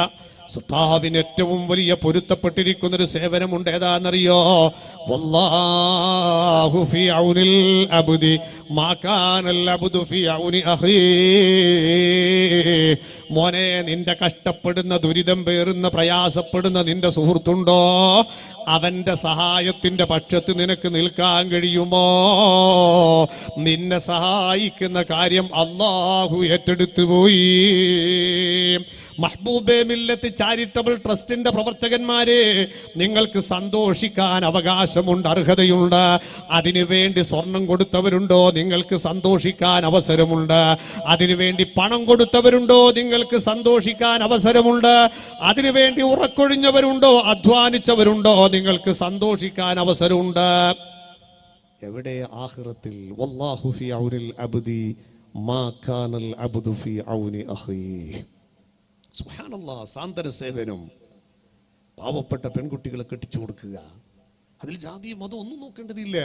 സുത്താവിന് ഏറ്റവും വലിയ പൊരുത്തപ്പെട്ടിരിക്കുന്ന ഒരു സേവനമുണ്ട്. ഏതാണെന്നറിയോ? വല്ലാഹു ഫീ ഔനിൽ അബ്ദി മാ കാനൽ അബ്ദു ഫീ ഔനി അഖീ. മോനെ, നിന്റെ കഷ്ടപ്പെടുന്ന, ദുരിതം പേറുന്ന, പ്രയാസപ്പെടുന്ന നിന്റെ സുഹൃത്തുണ്ടോ? അവന്റെ സഹായത്തിന്റെ പക്ഷത്ത് നിനക്ക് നിൽക്കാൻ കഴിയുമോ? നിന്നെ സഹായിക്കുന്ന കാര്യം അല്ലാഹു ഏറ്റെടുത്തു പോയി. മഹ്ബൂബെ മില്ലത്ത് ചാരിറ്റബിൾ ട്രസ്റ്റിന്റെ പ്രവർത്തകന്മാരെ, നിങ്ങൾക്ക് സന്തോഷിക്കാൻ അവകാശമുണ്ട്, അർഹതയുണ്ട്. അതിനുവേണ്ടി സ്വർണം കൊടുത്തവരുണ്ടോ? നിങ്ങൾക്ക് സന്തോഷിക്കാൻ അവസരമുണ്ട്. അതിനുവേണ്ടി പണം കൊടുത്തവരുണ്ടോ? നിങ്ങൾക്ക് സന്തോഷിക്കാൻ അവസരമുണ്ട്. അതിനുവേണ്ടി ഉറക്കൊഴിഞ്ഞവരുണ്ടോ? അധ്വാനിച്ചവരുണ്ടോ? നിങ്ങൾക്ക് സന്തോഷിക്കാൻ അവസരമുണ്ട്. എവിടെ? ആഖിറത്തിൽ. വല്ലാഹു ഫീ ഔനിൽ അബ്ദി മാ കാനൽ അബ്ദു ഫീ ഔനി അഖീ. സുബ്ഹാനല്ലാഹ്. സാന്ത്വന സേവനം, പാവപ്പെട്ട പെൺകുട്ടികളെ കെട്ടിച്ചു കൊടുക്കുക, അതിൽ ജാതിയും മതവും ഒന്നും നോക്കേണ്ടതില്ല.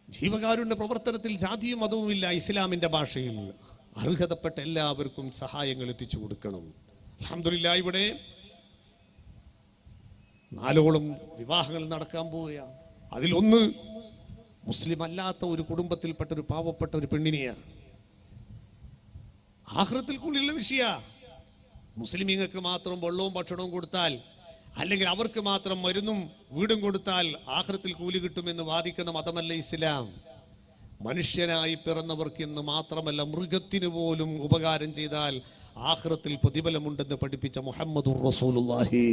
ജീവകാരുണ്യ പ്രവർത്തനത്തിൽ ജാതിയും മതവും ഇല്ല. ഇസ്ലാമിന്റെ ഭാഷയിൽ അർഹതപ്പെട്ട എല്ലാവർക്കും സഹായങ്ങൾ എത്തിച്ചു കൊടുക്കണം. അൽഹംദുലില്ലാഹ്, ഇവിടെ 4ഓളം വിവാഹങ്ങൾ നടക്കാൻ പോവുകയാണ്. അതിലൊന്ന് മുസ്ലിം അല്ലാത്ത ഒരു കുടുംബത്തിൽപ്പെട്ട ഒരു പാവപ്പെട്ട ഒരു പെണ്ണിനെയാണ്. ആഖിറത്തിൽ കൂടിയുള്ള വിഷയ. മുസ്ലിമീങ്ങൾക്ക് മാത്രം വെള്ളവും ഭക്ഷണവും കൊടുത്താൽ, അല്ലെങ്കിൽ അവർക്ക് മാത്രം മരുന്നും വീടും കൊടുത്താൽ ആഖിറത്തിൽ കൂലി കിട്ടുമെന്ന് വാദിക്കുന്ന മതമല്ല ഇസ്ലാം. മനുഷ്യനായി പിറന്നവർക്ക് എന്ന് മാത്രമല്ല, മൃഗത്തിന് പോലും ഉപകാരം ചെയ്താൽ ആഖിറത്തിൽ പ്രതിഫലമുണ്ടെന്ന് പഠിപ്പിച്ച മുഹമ്മദുർ റസൂലുള്ളാഹി.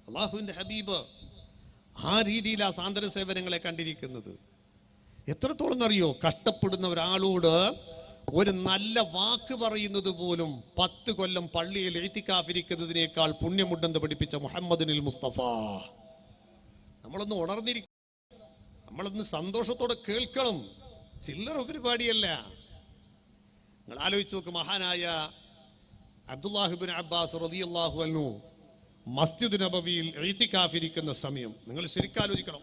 അല്ലാഹുവിന്റെ ഹബീബ് ആ രീതിയിൽ ആ സാന്ത്വന സേവനങ്ങളെ കണ്ടിരിക്കുന്നത്. എത്രത്തോളം അറിയോ? കഷ്ടപ്പെടുന്ന ഒരാളോട് ഒരു നല്ല വാക്ക് പറയുന്നത് പോലും 10 കൊല്ലം പള്ളിയിൽ ഇഅ്തികാഫിരിക്കുന്നതിനേക്കാൾ പുണ്യമുണ്ടെന്ന് പഠിപ്പിച്ച മുഹമ്മദിനുൽ മുസ്തഫ. നമ്മളൊന്ന് ഉണർന്നിരിക്കണം, നമ്മളൊന്ന് സന്തോഷത്തോടെ കേൾക്കണം. ചില്ലറ പരിപാടിയല്ല. നിങ്ങൾ ആലോചിച്ച് നോക്ക്, മഹാനായ അബ്ദുല്ലാഹ് ഇബ്നു അബ്ബാസ് റളിയല്ലാഹു അൻഹു മസ്ജിദ് നബവിയിൽ ഇഅ്തികാഫിരിക്കുന്ന സമയം നിങ്ങൾ ശരിക്കും ആലോചിക്കണം.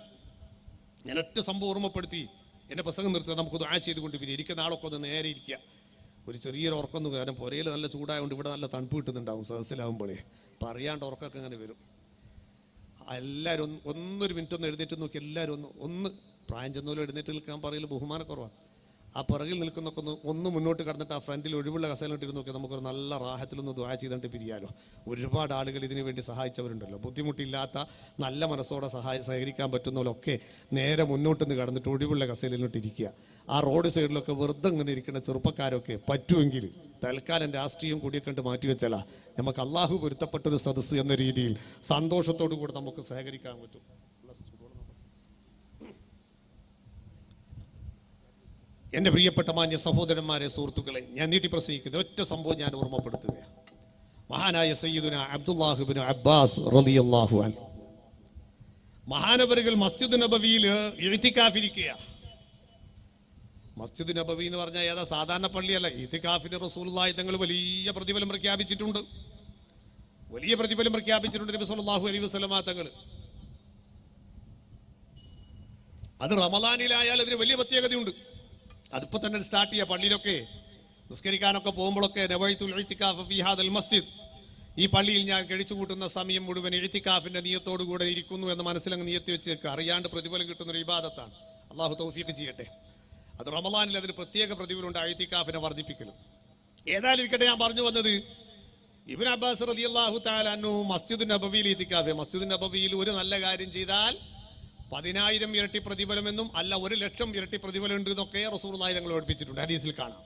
ഞാൻ ഒറ്റ സംഭവം ഓർമ്മപ്പെടുത്തി എന്റെ പ്രസംഗം നിർത്തുക. നമുക്ക് ദുആ ചെയ്തുകൊണ്ട് പിന്നെ ഇരിക്കുന്ന ആളൊക്കെ ഒന്ന് നേരെ ഇരിക്കുക. ഒരു ചെറിയൊരു ഉറക്കം. കാരണം പുരയിൽ നല്ല ചൂടായതുകൊണ്ട് ഇവിടെ നല്ല തണുപ്പ് കിട്ടുന്നുണ്ടാവും സദസ്സിലാവുമ്പോഴേ. പറയാണ്ട് ഉറക്കമൊക്കെ അങ്ങനെ വരും. എല്ലാവരും ഒന്നൊരു മിനിറ്റ് ഒന്ന് എഴുന്നേറ്റ് നോക്കി. എല്ലാവരും ഒന്ന് പ്രായം ചെന്നോലും എഴുന്നേറ്റ് നിൽക്കാൻ പറയൽ ബഹുമാനക്കുറവാണ്. ആ പിറകിൽ നിൽക്കുന്നൊക്കെ ഒന്ന് മുന്നോട്ട് കടന്നിട്ട് ആ ഫ്രണ്ടിൽ ഒഴിവുള്ള കസേലിട്ട് നോക്കി നമുക്കൊരു നല്ല റാഹത്തിലൊന്ന് ദുആ ചെയ്തിട്ട് പിരിയാലോ. ഒരുപാട് ആളുകൾ ഇതിനു വേണ്ടി സഹായിച്ചവരുണ്ടല്ലോ. ബുദ്ധിമുട്ടില്ലാത്ത നല്ല മനസ്സോടെ സഹകരിക്കാൻ പറ്റുന്നവരൊക്കെ നേരെ മുന്നോട്ട് നിന്ന് കടന്നിട്ട് ഒഴിവുള്ള കസേലിലോട്ട് ഇരിക്കുക. ആ റോഡ് സൈഡിലൊക്കെ വെറുതെ ഇങ്ങനെ ഇരിക്കുന്ന ചെറുപ്പക്കാരൊക്കെ പറ്റുമെങ്കിൽ തൽക്കാലം രാഷ്ട്രീയം കൂടിയൊക്കെ കണ്ട് മാറ്റിവെച്ചാലാ നമുക്ക് അള്ളാഹു പൊരുത്തപ്പെട്ടൊരു സദസ്സ് എന്ന രീതിയിൽ സന്തോഷത്തോടു കൂടെ നമുക്ക് സഹകരിക്കാൻ പറ്റും. എൻ്റെ പ്രിയപ്പെട്ട മാന്യ സഹോദരന്മാരെ, സുഹൃത്തുക്കളെ, ഞാൻ നീട്ടി പ്രസംഗിക്കുന്ന ഒറ്റ സംഭവം ഞാൻ ഓർമ്മപ്പെടുത്തുകയാണ്. മഹാനായ സയ്യിദുന അബ്ദുല്ലാഹ് ഇബ്നു അബ്ബാസ് റളിയല്ലാഹു അൻഹു മഹാനവറുകൾ മസ്ജിദ് നബവിയിൽ ഇഅ്തികാഫിരിക്കുക. മസ്ജിദ് നബവി എന്ന് പറഞ്ഞാൽ ഏതാ സാധാരണ പള്ളിയല്ല. ഇഅ്തികാഫിന് റസൂലുള്ളാഹി തങ്ങൾ വലിയ പ്രതിഫലം പ്രഖ്യാപിച്ചിട്ടുണ്ട്. നബി സല്ലല്ലാഹു അലൈഹി വസല്ലമ തങ്ങൾ. അത് റമദാനിലായാൽ അതിന് വലിയ പ്രത്യേകതയുണ്ട്. അതിപ്പോ തന്നെ സ്റ്റാർട്ട് ചെയ്യുക. പള്ളിയിലൊക്കെ നിസ്കരിക്കാനൊക്കെ പോകുമ്പോഴൊക്കെ നവൈതുൽ ഇഅ്തികാഫ് ഫീ ഹാദൽ മസ്ജിദ്, ഈ പള്ളിയിൽ ഞാൻ കഴിച്ചു കൂട്ടുന്ന സമയം മുഴുവൻ ഇഅ്തികാഫിന്റെ നിയത്തോടു കൂടെ ഇരിക്കുന്നു എന്ന് മനസ്സിലങ്ങ് നിയത്തി വെച്ചേക്ക്. അറിയാണ്ട് പ്രതിഫലം കിട്ടുന്ന ഒരു ഇബാദത്താണ്. അള്ളാഹു തൗഫീഖ് ചെയ്യട്ടെ. അത് റമളാനിൽ അതിന് പ്രത്യേക പ്രതിഫലമുണ്ട്, ഇഅ്തികാഫിനെ വർദ്ധിപ്പിക്കലും. ഏതായാലും ഇരിക്കട്ടെ, ഞാൻ പറഞ്ഞു വന്നത് ഇബ്നു അബ്ബാസ് റളിയല്ലാഹു തആല അൻഹു മസ്ജിദുൻ നബവിയിൽ ഇഅ്തികാഫ്, മസ്ജിദുൻ നബവിയിൽ ഒരു നല്ല കാര്യം ചെയ്താൽ 10,000 ഇരട്ടി പ്രതിഫലമെന്നും അല്ല 1,00,000 ഇരട്ടി പ്രതിഫലം ഉണ്ട് എന്നൊക്കെ റസൂലുള്ളാഹി തങ്ങൾ പഠിപ്പിച്ചിട്ടുണ്ട്, ഹദീസിൽ കാണാം.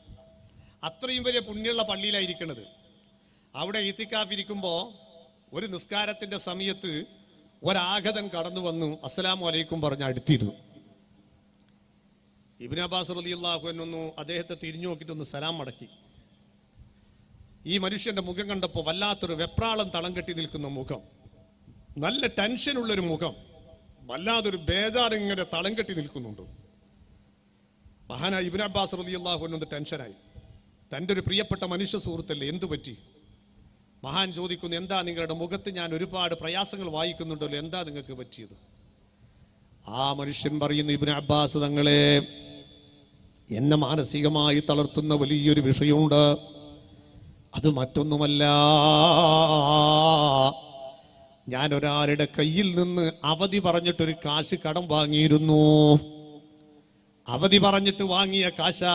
അത്രയും വലിയ പുണ്യമുള്ള പള്ളിയിലായിരിക്കുന്നത്. അവിടെ ഇഅ്തികാഫ് ഇരിക്കുമ്പോൾ ഒരു നിസ്കാരത്തിന്റെ സമയത്ത് ഒരാഗതൻ കടന്നു വന്നു അസ്സലാമു അലൈക്കും പറഞ്ഞ് അടുത്തിരുന്നു. ഇബ്നു അബ്ബാസ് റളിയല്ലാഹു അൻഹു അദ്ദേഹത്തെ തിരിഞ്ഞു നോക്കിയിട്ടൊന്ന് സലാം മടക്കി. ഈ മനുഷ്യന്റെ മുഖം കണ്ടപ്പോൾ വല്ലാത്തൊരു വെപ്രാളം തളം കെട്ടി നിൽക്കുന്ന മുഖം, നല്ല ടെൻഷനുള്ളൊരു മുഖം, വല്ലാതൊരു ബേജാറിങ്ങനെ തളം കെട്ടി നിൽക്കുന്നുണ്ട്. മഹാനായ ഇബ്നു അബ്ബാസ് റളിയല്ലാഹു അൻഹു ടെൻഷനായി. തൻ്റെ ഒരു പ്രിയപ്പെട്ട മനുഷ്യ സുഹൃത്തല്ലേ, എന്തു പറ്റി? മഹാൻ ചോദിക്കുന്നു, എന്താ നിങ്ങളുടെ മുഖത്ത് ഞാൻ ഒരുപാട് പ്രയാസങ്ങൾ വായിക്കുന്നുണ്ടല്ലോ, എന്താ നിങ്ങൾക്ക് പറ്റിയത്? ആ മനുഷ്യൻ പറയുന്നു, ഇബ്നു അബ്ബാസ് തങ്ങളെ, എന്നെ മാനസികമായി തളർത്തുന്ന വലിയൊരു വിഷയമുണ്ട്. അത് മറ്റൊന്നുമല്ല, ഞാൻ ഒരാളുടെ കയ്യിൽ നിന്ന് അവധി പറഞ്ഞിട്ടൊരു കാശ് കടം വാങ്ങിയിരുന്നു. അവധി പറഞ്ഞിട്ട് വാങ്ങിയ കാശാ,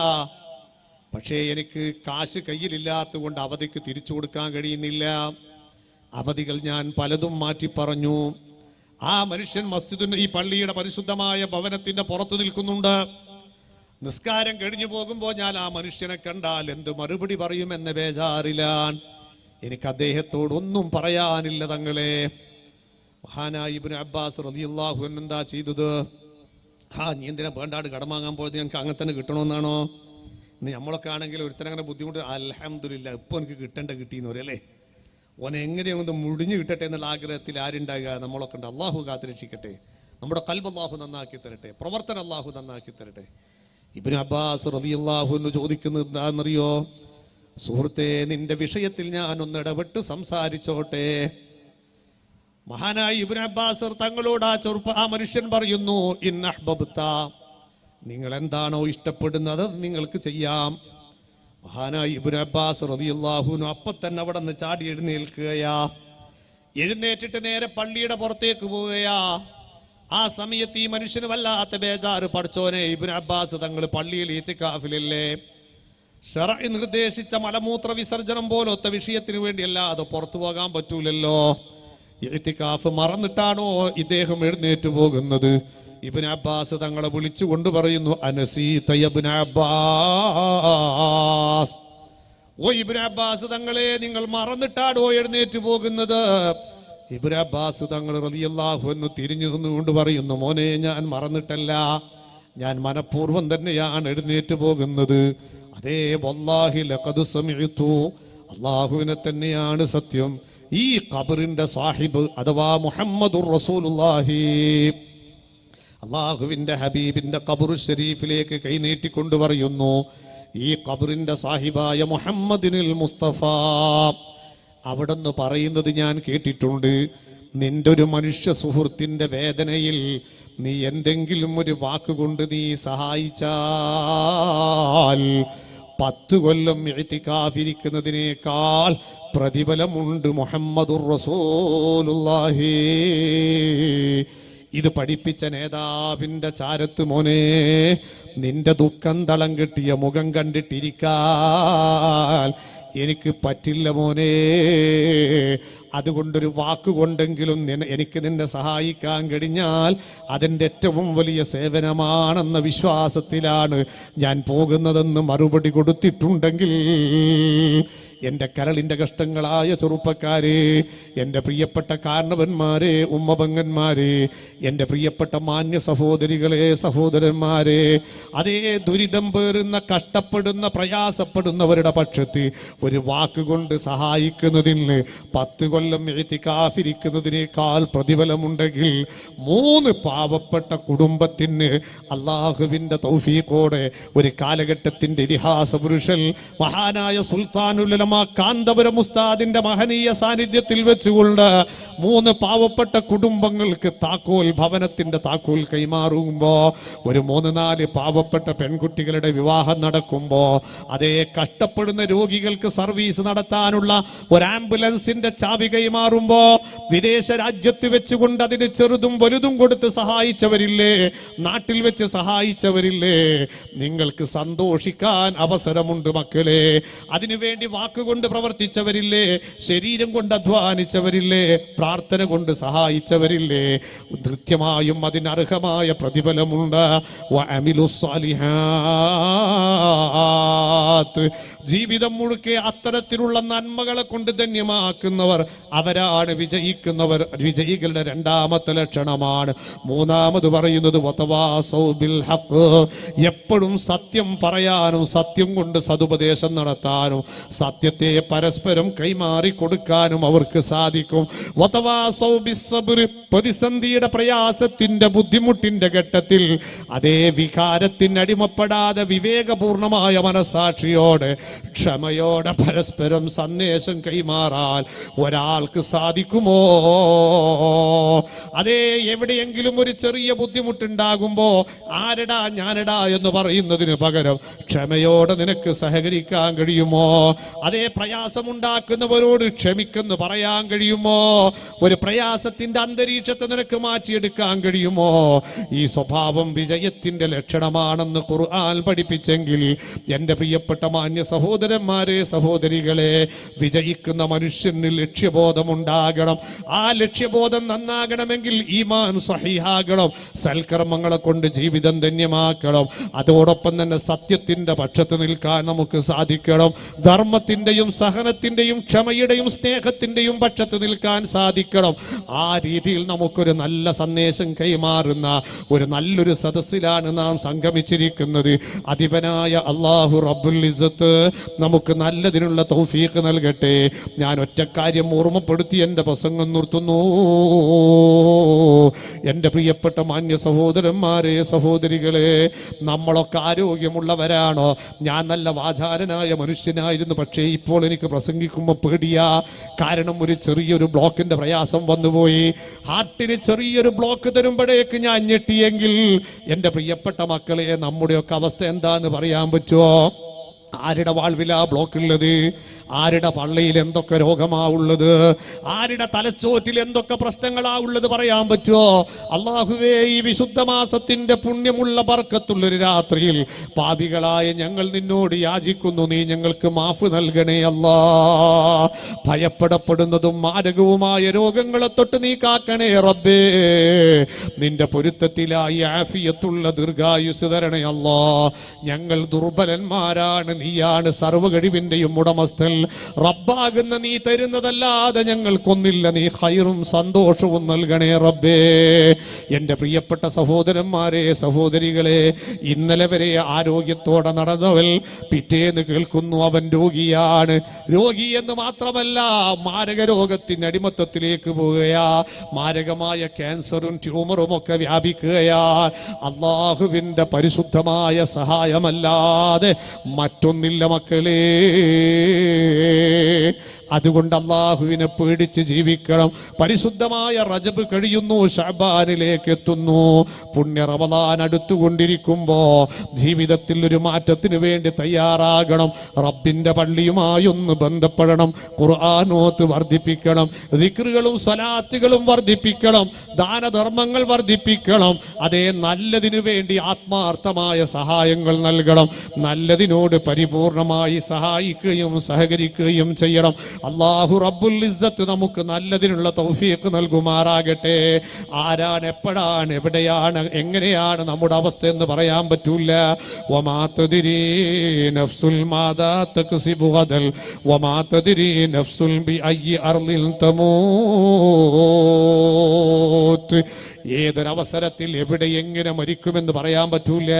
പക്ഷേ എനിക്ക് കാശ് കയ്യിലില്ലാത്തത് കൊണ്ട് അവധിക്ക് തിരിച്ചു കൊടുക്കാൻ കഴിയുന്നില്ല. അവധികൾ ഞാൻ പലതും മാറ്റി പറഞ്ഞു. ആ മനുഷ്യൻ മസ്ജിദിന്റെ, ഈ പള്ളിയുടെ പരിശുദ്ധമായ ഭവനത്തിന്റെ പുറത്തു നിൽക്കുന്നുണ്ട്. നിസ്കാരം കഴിഞ്ഞു പോകുമ്പോൾ ഞാൻ ആ മനുഷ്യനെ കണ്ടാൽ എന്ത് മറുപടി പറയുമെന്ന ബേജാറിലാണ്. എനിക്ക് അദ്ദേഹത്തോടൊന്നും പറയാനില്ല തങ്ങളെ. മഹാനായ ഇബ്നു അബ്ബാസ് റളിയല്ലാഹു അൻഹു എന്താ ചെയ്തത്? നീ എന്തിനാ വേണ്ടാട് കടം വാങ്ങാൻ പോയത്? ഞങ്ങൾക്ക് അങ്ങനെ തന്നെ കിട്ടണമെന്നാണോ? ഇന്ന് നമ്മളൊക്കെ ആണെങ്കിൽ ഒരുത്തനങ്ങനെ ബുദ്ധിമുട്ട്, അൽഹംദുലില്ലാ ഇപ്പൊ എനിക്ക് കിട്ടിയെന്ന് പറയല്ലേ. ഓനെ എങ്ങനെയൊന്ന് മുടിഞ്ഞു കിട്ടട്ടെ എന്നുള്ള ആഗ്രഹത്തിൽ ആരുണ്ടാകുക? നമ്മളൊക്കെ ഉണ്ട്. അള്ളാഹു കാത്തുരക്ഷിക്കട്ടെ. നമ്മുടെ ഖൽബ് അള്ളാഹു നന്നാക്കി തരട്ടെ, പ്രവർത്തനം അള്ളാഹു നന്നാക്കി തരട്ടെ. ഇബ്നു അബ്ബാസ് റളിയല്ലാഹു അൻഹു ചോദിക്കുന്നത് എന്താണെന്നറിയോ? സുഹൃത്തെ, നിന്റെ വിഷയത്തിൽ ഞാൻ ഒന്ന് ഇടപെട്ട് സംസാരിച്ചോട്ടെ. മഹാനായ ഇബ്നു അബ്ബാസ് തങ്ങളോട് ആ മനുഷ്യൻ പറയുന്നു, ഇന്ന അഹ്ബബ്ത, നിങ്ങൾ എന്താണോ ഇഷ്ടപ്പെടുന്നത് നിങ്ങൾക്ക് ചെയ്യാം. മഹാനായ ഇബ്നു അബ്ബാസ് റളിയല്ലാഹു അൻഹു അപ്പൊ തന്നെ അവിടെ നിന്ന് ചാടി എഴുന്നേൽക്കുകയാ. എഴുന്നേറ്റിട്ട് നേരെ പള്ളിയുടെ പുറത്തേക്ക് പോവുകയാ. ആ സമയത്ത് ഈ മനുഷ്യന് വല്ലാത്ത ബേജാറ്. പഠിച്ചോനെ, ഇബ്നു അബ്ബാസ് തങ്ങൾ പള്ളിയിൽ ഇത്തികാഫിലല്ലേ, ശറഅ് നിർദ്ദേശിച്ച മലമൂത്ര വിസർജനം പോലത്തെ വിഷയത്തിന് വേണ്ടിയല്ല, അത് പുറത്തു പോകാൻ പറ്റൂലല്ലോ. ഇത്തികാഫ് മറന്നിട്ടാണോ ഇദ്ദേഹം എഴുന്നേറ്റ് പോകുന്നത്? ഇബ്നു അബ്ബാസ് തങ്ങളെ വിളിച്ചുകൊണ്ട് പറയുന്നു, അനസീത ഇബ്നു അബ്ബാസ്, ഓ ഇബ്നു അബ്ബാസ് തങ്ങളെ, നിങ്ങൾ മറന്നിട്ടാണോ എഴുന്നേറ്റ് പോകുന്നത്? ഇബ്നു അബ്ബാസ് തങ്ങൾ റളിയല്ലാഹു അൻഹു തിരിഞ്ഞു നിന്നുകൊണ്ട് പറയുന്നു, മോനെ, ഞാൻ മറന്നിട്ടല്ല, ഞാൻ മനഃപൂർവ്വം തന്നെയാണ് എഴുന്നേറ്റ് പോകുന്നത്. അതേ, വല്ലാഹി ലഖദ് സമിഅതു, അല്ലാഹുവിനെ തന്നെയാണ് സത്യം, ഈ ഖബറിന്റെ സാഹിബ് അഥവാ മുഹമ്മദുർ റസൂലുള്ളാഹി, അല്ലാഹുവിന്റെ ഹബീബിന്റെ ഖബറു ശരീഫിലേക്ക് കൈനീട്ടിക്കൊണ്ട് പറയുന്നു, ഈ ഖബറിന്റെ സാഹിബായ മുഹമ്മദിനുൽ മുസ്തഫ അവിടുന്ന് പറയുന്നത് ഞാൻ കേട്ടിട്ടുണ്ട്. നിന്റെ ഒരു മനുഷ്യ സുഹൃത്തിന്റെ വേദനയിൽ നീ എന്തെങ്കിലും ഒരു വാക്കുകൊണ്ട് നീ സഹായിച്ചാൽ 10 കൊല്ലം ഇഅ്തികാഫിരിക്കുന്നതിനേക്കാൾ പ്രതിഫലമുണ്ട് മുഹമ്മദുർ റസൂലുള്ളാഹി. ഇത് പഠിപ്പിച്ച നേതാവിന്റെ ചാരത്ത് മോനെ, നിന്റെ ദുഃഖം തളം കെട്ടിയ മുഖം കണ്ടിട്ടിരിക്കാൻ എനിക്ക് പറ്റില്ല മോനെ. അതുകൊണ്ടൊരു വാക്കുകൊണ്ടെങ്കിലും എനിക്ക് നിന്നെ സഹായിക്കാൻ കഴിഞ്ഞാൽ അതെൻ്റെ ഏറ്റവും വലിയ സേവനമാണെന്ന വിശ്വാസത്തിലാണ് ഞാൻ പോകുന്നതെന്ന് മറുപടി കൊടുത്തിട്ടുണ്ടെങ്കിൽ, എൻ്റെ കരളിൻ്റെ കഷ്ടങ്ങളായ ചെറുപ്പക്കാരെ, എൻ്റെ പ്രിയപ്പെട്ട കാരണവന്മാരെ, ഉമ്മപങ്ങന്മാരെ, എൻ്റെ പ്രിയപ്പെട്ട മാന്യ സഹോദരികളെ, സഹോദരന്മാരെ, അതേ ദുരിതം പേറുന്ന, കഷ്ടപ്പെടുന്ന, പ്രയാസപ്പെടുന്നവരുടെ പക്ഷത്ത് ഒരു വാക്കുകൊണ്ട് സഹായിക്കുന്നതിന് 10 കൊല്ലം ഇഅ്തികാഫിരിക്കുന്നതിനേക്കാൾ പ്രതിഫലമുണ്ടെങ്കിൽ 3 പാവപ്പെട്ട കുടുംബത്തിന് അള്ളാഹുവിൻ്റെ തൗഫീഖോടെ ഒരു കാലഘട്ടത്തിൻ്റെ ഇതിഹാസ പുരുഷൻ മഹാനായ സുൽത്താനുൽ ഉലമ കാന്തപുരം ഉസ്താദിന്റെ മഹനീയ സാന്നിധ്യത്തിൽ വെച്ചുകൊണ്ട് 3 പാവപ്പെട്ട കുടുംബങ്ങൾക്ക് താക്കോൽ, ഭവനത്തിന്റെ താക്കോൽ കൈമാറുമ്പോ ഒരു 3-4 പാവ പാവപ്പെട്ട പെൺകുട്ടികളുടെ വിവാഹം നടക്കുമ്പോൾ അതേ കഷ്ടപ്പെടുന്ന രോഗികൾക്ക് സർവീസ് നടത്താനുള്ള ഒരു ആംബുലൻസിന്റെ ചാവി കൈമാറുമ്പോ വിദേശ രാജ്യത്ത് വെച്ചുകൊണ്ട് അതിന് ചെറുതും വലുതും കൊടുത്ത് സഹായിച്ചവരില്ലേ, നാട്ടിൽ വെച്ച് സഹായിച്ചവരില്ലേ? നിങ്ങൾക്ക് സന്തോഷിക്കാൻ അവസരമുണ്ട് മക്കളെ. അതിനുവേണ്ടി വാക്കുകൊണ്ട് പ്രവർത്തിച്ചവരില്ലേ, ശരീരം കൊണ്ട് അധ്വാനിച്ചവരില്ലേ, പ്രാർത്ഥന കൊണ്ട് സഹായിച്ചവരില്ലേ? കൃത്യമായും അതിനർഹമായ പ്രതിഫലമുണ്ട്. ജീവിതം മുഴുക്കെ അത്തരത്തിലുള്ള നന്മകളെ കൊണ്ട് ധന്യമാക്കുന്നവർ അവരാണ് വിജയിക്കുന്നവർ. വിജയികളുടെ രണ്ടാമത്തെ ലക്ഷണമാണ്. മൂന്നാമത് പറയുന്നത് എപ്പോഴും സത്യം പറയാനും സത്യം കൊണ്ട് സതുപദേശം നടത്താനും സത്യത്തെ പരസ്പരം കൈമാറി കൊടുക്കാനും അവർക്ക് സാധിക്കും. പ്രതിസന്ധിയുടെ പ്രയാസത്തിന്റെ ബുദ്ധിമുട്ടിന്റെ ഘട്ടത്തിൽ അതേ വികാരത്തിന് അടിമപ്പെടാതെ വിവേകപൂർണമായ മനസാക്ഷിയോടെ ക്ഷമയോടെ പരസ്പരം സന്ദേശം കൈമാറാൻ ഒരാൾക്ക് സാധിക്കുമോ? അതേ എവിടെയെങ്കിലും ഒരു ചെറിയ ബുദ്ധിമുട്ടുണ്ടാകുമ്പോ ആരടാ ഞാനടാ എന്ന് പറയുന്നതിന് പകരം ക്ഷമയോടെ നിനക്ക് സഹകരിക്കാൻ കഴിയുമോ? അതേ പ്രയാസമുണ്ടാക്കുന്നവരോട് ക്ഷമിക്കെന്ന് പറയാൻ കഴിയുമോ? ഒരു പ്രയാസത്തിന്റെ അന്തരീക്ഷത്തെ നിനക്ക് മാറ്റിയെടുക്കാൻ കഴിയുമോ? ഈ സ്വഭാവം വിജയത്തിന്റെ ലക്ഷണമാണെന്ന് ഖുർആൻ പഠിപ്പിച്ചെങ്കിൽ എൻ്റെ പ്രിയപ്പെട്ട മാന്യ സഹോദരന്മാരെ, സഹോദരികളെ, വിജയിക്കുന്ന മനുഷ്യന് ലക്ഷ്യബോധമുണ്ടാകണം. ആ ലക്ഷ്യബോധം നന്നാകണമെങ്കിൽ ഈമാൻ സ്വഹീഹാകണം, സൽക്കർമ്മങ്ങളെ കൊണ്ട് ജീവിതം ധന്യമാക്കണം. അതോടൊപ്പം തന്നെ സത്യത്തിന്റെ പക്ഷത്ത് നിൽക്കാൻ നമുക്ക് സാധിക്കണം. ധർമ്മത്തിന്റെയും സഹനത്തിന്റെയും ക്ഷമയുടെയും സ്നേഹത്തിന്റെയും പക്ഷത്ത് നിൽക്കാൻ സാധിക്കണം. ആ രീതിയിൽ നമുക്കൊരു നല്ല സന്ദേശം കൈമാറുന്ന ഒരു നല്ലൊരു സദസ്സിലാണ് നാം സംഗമിച്ചിരിക്കുന്നത്. അധിപനായ അല്ലാഹു റബ്ബുൽ ഇസ്സത്ത് നമുക്ക് നല്ലതിനുള്ള തൗഫീഖ് നൽകട്ടെ. ഞാൻ ഒറ്റ കാര്യം ഓർമ്മപ്പെടുത്തി എൻ്റെ പ്രസംഗം നിർത്തുന്നു. എൻ്റെ പ്രിയപ്പെട്ട മാന്യ സഹോദരന്മാരെ, സഹോദരികളെ, നമ്മളൊക്കെ ആരോഗ്യമുള്ളവരാണോ? ഞാൻ നല്ല വാചാരനായ മനുഷ്യനായിരുന്നു, പക്ഷേ ഇപ്പോൾ എനിക്ക് പ്രസംഗിക്കുമ്പോൾ പേടിയാ. കാരണം ഒരു ചെറിയൊരു ബ്ലോക്കിന്റെ പ്രയാസം വന്നുപോയി. ഹാർട്ടിന് ചെറിയൊരു ബ്ലോക്ക് തരുമ്പോഴേക്ക് ഞാൻ ഞെട്ടിയെങ്കിൽ എൻ്റെ പ്രിയപ്പെട്ട മക്കളെ, നമ്മുടെയൊക്കെ അവസ്ഥ എന്താന്ന് പറയാൻ പറ്റുമോ? ആരുടെ വാൾവിലാ ബ്ലോക്ക് ഉള്ളത്? ആരുടെ പള്ളയിൽ എന്തൊക്കെ രോഗമാ ഉള്ളത്? ആരുടെ തലച്ചോറ്റിൽ എന്തൊക്കെ പ്രശ്നങ്ങളാ ഉള്ളത് പറയാൻ പറ്റുമോ? അല്ലാഹുവേ, ഈ വിശുദ്ധ മാസത്തിന്റെ പുണ്യമുള്ള ബർക്കത്തുള്ളൊരു രാത്രിയിൽ പാപികളായ ഞങ്ങൾ നിന്നോട് യാചിക്കുന്നു, നീ ഞങ്ങൾക്ക് മാഫ് നൽകണേ അല്ലാ. ഭയപ്പെടപ്പെടുന്നതും മാരകവുമായ രോഗങ്ങളെ തൊട്ട് നീ കാക്കണേ റബ്ബേ. നിന്റെ പൊരുത്തത്തിലായി ആഫിയത്തുള്ള ദീർഘായുസ് തരണേ അല്ലാ. ഞങ്ങൾ ദുർബലന്മാരാണ്, നീയാണ് സർവ്വകഴിവിന്റെയും ഉടമസ്ഥൻ. റബ്ബാകുന്ന നീ തരുന്നതല്ലാതെ ഞങ്ങൾക്കൊന്നില്ല. നീ ഖൈറും സന്തോഷവും നൽകണേ റബ്ബേ. എൻ്റെ പ്രിയപ്പെട്ട സഹോദരന്മാരെ, സഹോദരികളെ, ഇന്നലെ വരെ ആരോഗ്യത്തോടെ നടന്നവൻ പിറ്റേന്ന് കേൾക്കുന്നു അവൻ രോഗിയാണ്. രോഗി എന്ന് മാത്രമല്ല, മാരക രോഗത്തിന് അടിമത്തത്തിലേക്ക് പോവുകയാ. മാരകമായ ക്യാൻസറും ട്യൂമറും ഒക്കെ വ്യാപിക്കുകയാ. അല്ലാഹുവിൻ്റെ പരിശുദ്ധമായ സഹായമല്ലാതെ മറ്റൊന്നില്ല മക്കളെ. അതുകൊണ്ട് അല്ലാഹുവിനെ പേടിച്ച് ജീവിക്കണം. പരിശുദ്ധമായ റജബ് കഴിയുന്നു, ശഅബാനിലേക്ക് എത്തുന്നു. പുണ്യ റമദാൻ അടുത്തുകൊണ്ടിരിക്കുമ്പോ ജീവിതത്തിൽ ഒരു മാറ്റത്തിന് വേണ്ടി തയ്യാറാകണം. റബ്ബിന്റെ പള്ളിയുമായി ഒന്ന് ബന്ധപ്പെടണം. ഖുർആനോത്ത് വർദ്ധിപ്പിക്കണം. ദിക്റുകളും സ്വലാത്തുകളും വർദ്ധിപ്പിക്കണം. ദാനധർമ്മങ്ങൾ വർദ്ധിപ്പിക്കണം. അതേ നല്ലതിനു വേണ്ടി ആത്മാർത്ഥമായ സഹായങ്ങൾ നൽകണം. നല്ലതിനോട് പരിപൂർണമായി സഹായിക്കുകയും സഹകരിക്കുകയും ചെയ്യണം. അല്ലാഹു റബ്ബുൽ ഇസ്സത്ത് നമുക്ക് നല്ലതിനുള്ള തൗഫീഖ് നൽകുമാറാകട്ടെ. ആരാണ്, എപ്പോഴാണ്, എവിടെയാണ്, എങ്ങനെയാണ് നമ്മുടെ അവസ്ഥ എന്ന് പറയാൻ പറ്റൂല. വമാ തദ്രീ നഫ്സുൽ മാദാ തക്സിബു ഗദൽ വമാ തദ്രീ നഫ്സുൽ ബിഅയ്യി അർളിൻ തമൂത്ത്. ഏതൊരവസരത്തിൽ എവിടെ എങ്ങനെ മരിക്കുമെന്ന് പറയാൻ പറ്റൂല.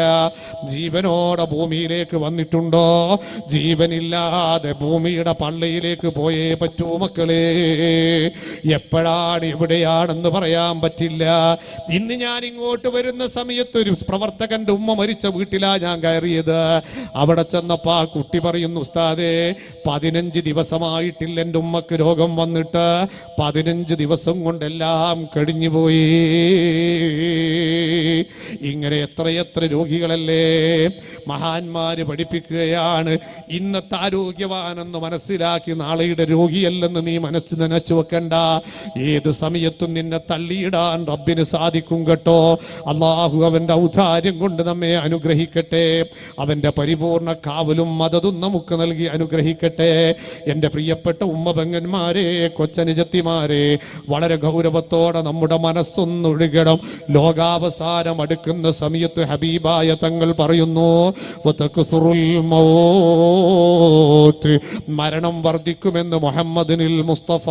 ജീവനോടെ ഭൂമിയിലേക്ക് വന്നിട്ടുണ്ടോ? ജീവനില്ലാതെ ഭൂമിയുടെ പള്ളിയിലേക്ക് പോയേ പറ്റൂ മക്കളെ. എപ്പോഴാണ് എവിടെയാണെന്ന് പറയാൻ പറ്റില്ല. ഇന്ന് ഞാൻ ഇങ്ങോട്ട് വരുന്ന സമയത്ത് ഒരു പ്രവർത്തകന്റെ ഉമ്മ മരിച്ച വീട്ടിലാ ഞാൻ കയറിയത്. അവിടെ ചെന്നപ്പോ ആ കുട്ടി പറയുന്നു, ഉസ്താദേ, 15 ദിവസമായിട്ടില്ല എൻ്റെ ഉമ്മക്ക് രോഗം വന്നിട്ട്. 15 ദിവസം കൊണ്ടെല്ലാം കഴിഞ്ഞുപോയി. ഇങ്ങനെ എത്രയെത്ര രോഗികളല്ലേ മഹാന്മാര് പഠിപ്പിക്കുകയാണ്. ഇന്നത്തെ ആരോഗ്യവാനെന്ന് മനസ്സിലാക്കി നാളെയുടെ രോഗിയല്ലെന്ന് നീ നനച്ചു വെക്കണ്ട. ഏത് സമയത്തും നിന്നെ തള്ളിയിടാൻ റബ്ബിന് സാധിക്കും കേട്ടോ. അള്ളാഹു അവന്റെ ഔദാര്യം കൊണ്ട് നമ്മെ അനുഗ്രഹിക്കട്ടെ. അവന്റെ പരിപൂർണ കാവലും മദതും നമുക്ക് നൽകി അനുഗ്രഹിക്കട്ടെ. എൻ്റെ പ്രിയപ്പെട്ട ഉമ്മപെങ്ങന്മാരെ, കൊച്ചനുജത്തിമാരെ, വളരെ ഗൗരവത്തോടെ നമ്മുടെ മനസ്സൊന്നൊഴുകണം. ലോകാവസാനം അടുക്കുന്ന സമയത്ത് ഹബീബായ തങ്ങൾ പറയുന്നു, മരണം വർദ്ധിക്കുമെന്ന് മുഹമ്മദിനിൽ മുസ്തഫ.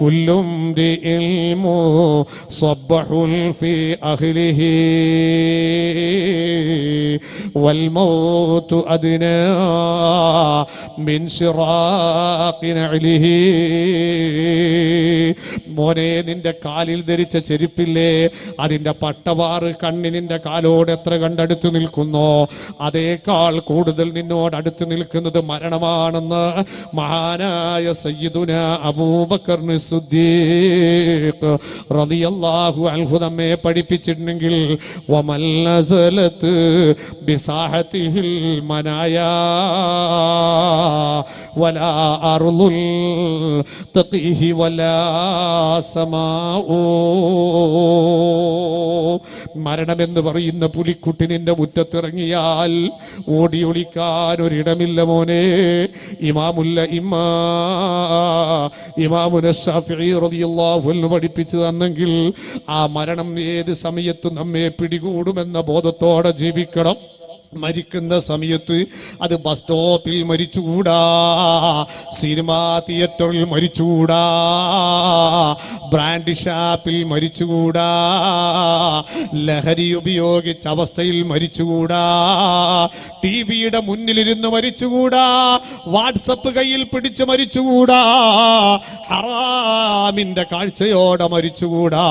കുല്ലും സ്വബ്ബഹുൽ ഫീ അഹ്ലിഹി വൽ മൗതു അദ്നാ മിൻ ശിറാഖി നഅലിഹി. മോനെ, നിന്റെ കാലിൽ ധരിച്ച ചെരുപ്പില്ലേ, അതിന്റെ പട്ടവാറ് കണ്ണിനിന്റെ കാലോട് എത്ര കണ്ടടുത്ത് നിൽക്കുന്നോ അതേക്കാൾ കൂടുതൽ നിന്നോട് അടുത്ത് നിൽക്കുന്നത് മരണമാണെന്ന് മഹാനായ സയ്യിദുന അബൂബക്കർ സിദ്ദീഖ് റളിയല്ലാഹു അൻഹു നമ്മെ പഠിപ്പിച്ചിട്ടുണ്ടെങ്കിൽ, വമൽ നസലത്ത് ബിസാഹതിഹിൽ മനായാ വലാ അർളുൽ തഖീഹി വലാ സമാഉ. മരണമെന്ന് പറയുന്ന പുലിക്കുട്ടി നിന്റെ മുറ്റത്തിറങ്ങിയാൽ ഓടി ഒളിക്കാൻ ഒരിടമില്ല മോനെ. ഇമാമുന ശാഫിഈ റളിയല്ലാഹു അൻഹു പഠിപ്പിച്ചു തന്നെങ്കിൽ ആ മരണം ഏത് സമയത്തും നമ്മെ പിടികൂടുമെന്ന ബോധത്തോടെ ജീവിക്കണം. മരിക്കുന്ന സമയത്ത് അത് ബസ് സ്റ്റോപ്പിൽ മരിച്ചുകൂടാ, സിനിമാ തിയേറ്ററിൽ മരിച്ചുകൂടാ, ബ്രാൻഡ് ഷാപ്പിൽ മരിച്ചുകൂടാ, ലഹരി ഉപയോഗിച്ച അവസ്ഥയിൽ മരിച്ചുകൂടാ, ടിവിയുടെ മുന്നിലിരുന്ന് മരിച്ചുകൂടാ, വാട്സപ്പ് കയ്യിൽ പിടിച്ച് മരിച്ചുകൂടാ, ഹറാമിന്റെ കാഴ്ചയോടെ മരിച്ചുകൂടാ.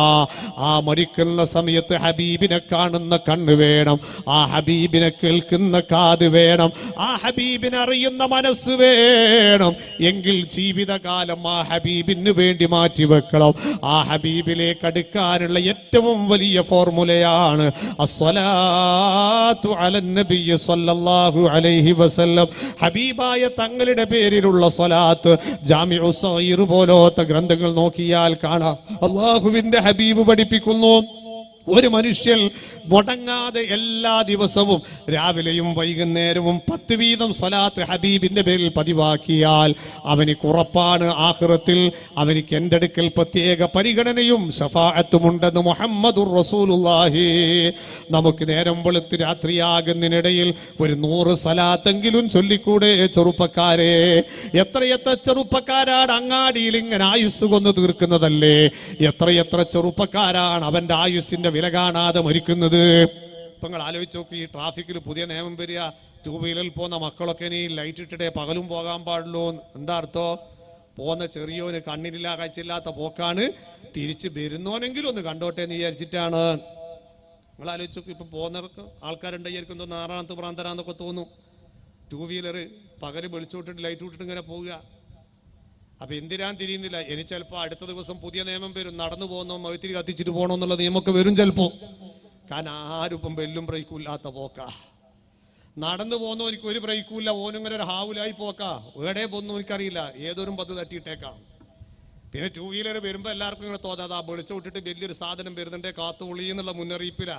ആ മരിക്കുന്ന സമയത്ത് ഹബീബിനെ കാണുന്ന കണ്ണ് വേണം, ആ ഹബീബിനെ കേൾക്കുന്ന കാത് വേണം, ആ ഹബീബിനെ അറിയുന്ന മനസ്സ് വേണം. എങ്കിൽ ജീവിതകാലം ആ ഹബീബിന് വേണ്ടി മാറ്റിവെക്കണം. ആ ഹബീബിലേക്ക് അടുക്കാനുള്ള ഏറ്റവും വലിയ ഫോർമുലയാണ് അസ്സലാത്തു അലൻ നബി സല്ലല്ലാഹു അലൈഹി വസല്ലം. ഹബീബായ തങ്ങളുടെ പേരിലുള്ള സ്വലാത്ത്. ജാമിഉ സഗീർ പോലത്തെ ഗ്രന്ഥങ്ങൾ നോക്കിയാൽ കാണാം, അല്ലാഹുവിന്റെ ഹബീബ് പഠിപ്പിക്കുന്നു, ഒരു മനുഷ്യൻ മുടങ്ങാതെ എല്ലാ ദിവസവും രാവിലെയും വൈകുന്നേരവും 10 വീതം സ്വലാത്ത് ഹബീബിന്റെ പേരിൽ പതിവാക്കിയാൽ അവനിക്ക് ഉറപ്പാണ് ആഖിറത്തിൽ അവനിക്ക് എൻ്റെ അടുക്കൽ പ്രത്യേക പരിഗണനയും ശഫാഅത്തുമുണ്ടെന്ന് മുഹമ്മദുർ റസൂലുള്ളാഹി. നമുക്ക് നേരം വെളുത്ത് രാത്രിയാകുന്നതിനിടയിൽ ഒരു 100 സ്വലാത്തെങ്കിലും ചൊല്ലിക്കൂടെ ചെറുപ്പക്കാരെ? എത്രയെത്ര ചെറുപ്പക്കാരാണ് അങ്ങാടിയിൽ ഇങ്ങനെ ആയുസ് കൊന്നു തീർക്കുന്നതല്ലേ? എത്രയെത്ര ചെറുപ്പക്കാരാണ് അവന്റെ ആയുസ്സിന്റെ വില കാണാതെ മരിക്കുന്നത്? ഇപ്പൊ നിങ്ങൾ ആലോചിച്ച് നോക്കി, ഈ ട്രാഫിക്കിൽ പുതിയ നിയമം വരിക, 2 വീലറിൽ പോകുന്ന മക്കളൊക്കെ ഇനി ലൈറ്റ് ഇട്ടിട്ടേ പകലും പോകാൻ പാടുള്ളൂ. എന്താ അർത്ഥം? പോകുന്ന ചെറിയോന് കണ്ണിലില്ല കാഴ്ചയില്ലാത്ത പോക്കാണ്, തിരിച്ച് വരുന്നോനെങ്കിലും ഒന്ന് കണ്ടോട്ടെ എന്ന് വിചാരിച്ചിട്ടാണ്. നിങ്ങൾ ആലോചിച്ച് നോക്കി, ഇപ്പൊ പോകുന്നവർക്ക് ആൾക്കാരുണ്ടായിരിക്കും തോന്നുന്നു ആറാമത്തെ പ്രാന്തരാന്നൊക്കെ തോന്നും. 2 വീലർ പകല് വെളിച്ചോട്ടിട്ട് ലൈറ്റ് ഇട്ടിട്ട് ഇങ്ങനെ പോവുക. അപ്പൊ എന്തിനാൻ തിരിയുന്നില്ല? ഇനി ചിലപ്പോൾ അടുത്ത ദിവസം പുതിയ നിയമം വരും, നടന്നു പോകുന്നോ മകത്തിരി കത്തിച്ചിട്ട് പോകണോ എന്നുള്ള നിയമമൊക്കെ വരും ചിലപ്പോ. കാരണം ആരും ഇപ്പം ബെല്ലും ബ്രേക്കും ഇല്ലാത്ത പോക്കാ. നടന്നു പോകുന്നോ എനിക്ക് ഒരു ബ്രേക്കും ഇല്ല, ഓനിങ്ങനെ ഒരു ഹാവുലായി പോക്കാ. എവിടെ പോകുന്നു എനിക്കറിയില്ല, ഏതൊരു പത്ത് തട്ടിയിട്ടേക്കാം. പിന്നെ 2 വീലർ വരുമ്പോൾ എല്ലാവർക്കും ഇങ്ങനെ തോന്നാതെ ആ വെളിച്ചം വിട്ടിട്ട് വലിയൊരു സാധനം വരുന്നുണ്ടേ കാത്തുപൊളി എന്നുള്ള മുന്നറിയിപ്പില്ല.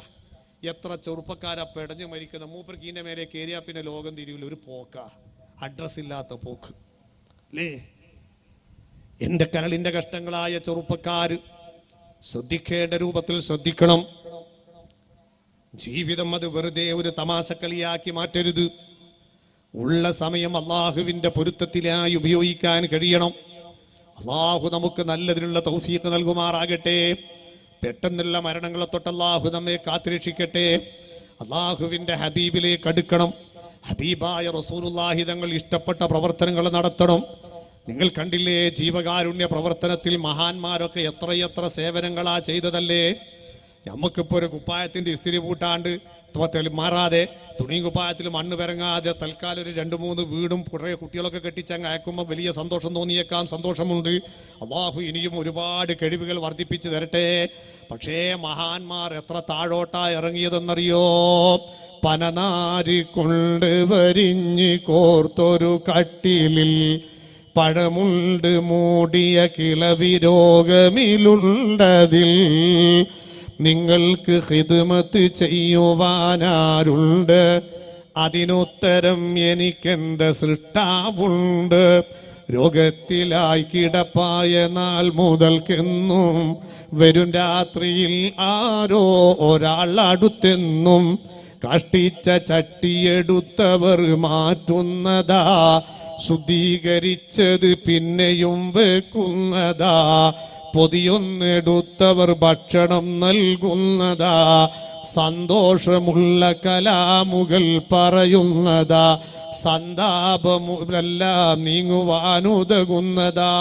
എത്ര ചെറുപ്പക്കാരാ പെടഞ്ഞു മരിക്കുന്ന. മൂപ്പർക്ക് ഇതിന്റെ മേലെ കയറിയാ പിന്നെ ലോകം തിരിയില്ല. ഒരു പോക്കാ, അഡ്രസ് ഇല്ലാത്ത പോക്ക് അല്ലേ? എന്റെ കരളിന്റെ കഷ്ടങ്ങളായ ചെറുപ്പക്കാര് ശ്രദ്ധിക്കേണ്ട രൂപത്തിൽ ശ്രദ്ധിക്കണം. ജീവിതം അത് വെറുതെ ഒരു തമാശക്കളിയാക്കി മാറ്റരുത്. ഉള്ള സമയം അള്ളാഹുവിന്റെ പൊരുത്തത്തിലായി ഉപയോഗിക്കാൻ കഴിയണം. അള്ളാഹു നമുക്ക് നല്ലതിനുള്ള തൗഫീഖ് നൽകുമാറാകട്ടെ. പെട്ടെന്നുള്ള മരണങ്ങളെ തൊട്ട് അള്ളാഹു നമ്മെ കാത്തുരക്ഷിക്കട്ടെ. അള്ളാഹുവിന്റെ ഹബീബിലേക്ക് അടുക്കണം. ഹബീബായ റസൂലുള്ളാഹി തങ്ങൾ ഇഷ്ടപ്പെട്ട പ്രവർത്തനങ്ങൾ നടത്തണം. നിങ്ങൾ കണ്ടില്ലേ, ജീവകാരുണ്യ പ്രവർത്തനത്തിൽ മഹാന്മാരൊക്കെ എത്രയെത്ര സേവനങ്ങളാ ചെയ്തതല്ലേ? നമുക്കിപ്പോൾ ഒരു കുപ്പായത്തിന്റെ ഇസ്തിരി പൂട്ടാണ്ട് മാറാതെ തുണിയും കുപ്പായത്തിൽ മണ്ണ് പെരങ്ങാതെ തൽക്കാലം ഒരു 2-3 വീടും കുറേ കുട്ടികളൊക്കെ കെട്ടിച്ചങ്ങ് അയക്കുമ്പോൾ വലിയ സന്തോഷം തോന്നിയേക്കാം, സന്തോഷമുണ്ട്. അള്ളാഹു ഇനിയും ഒരുപാട് കഴിവുകൾ വർദ്ധിപ്പിച്ചു തരട്ടെ. പക്ഷേ മഹാന്മാർ എത്ര താഴോട്ടാ ഇറങ്ങിയതെന്നറിയോ? പനനാരി കൊണ്ട് വരിഞ്ഞ് കോർത്തൊരു കട്ടിലിൽ പഴമുണ്ട് മൂടിയ കിളവിരോഗമിലുണ്ടതിൽ നിങ്ങൾക്ക് ഖിദ്മത്ത് ചെയ്യുവാനാരുണ്ട്? അതിനുത്തരം എനിക്കെന്റെ സൃഷ്ടാവുണ്ട്. രോഗത്തിലായി കിടപ്പായ നാൾ മുതൽക്കെന്നും വരും രാത്രിയിൽ ആരോ ഒരാൾ അടുത്തെന്നും കഷ്ടിച്ച ചട്ടിയെടുത്തവർ മാറ്റുന്നതാ, ശുദ്ധീകരിച്ചത് പിന്നെയും വെക്കുന്നതാ, പൊതിയൊന്നെടുത്തവർ ഭക്ഷണം നൽകുന്നതാ, സന്തോഷമുള്ള കലാമുകൾ പറയുന്നതാ, സന്താപമെല്ലാം നീങ്ങുവാനുതകുന്നതാ.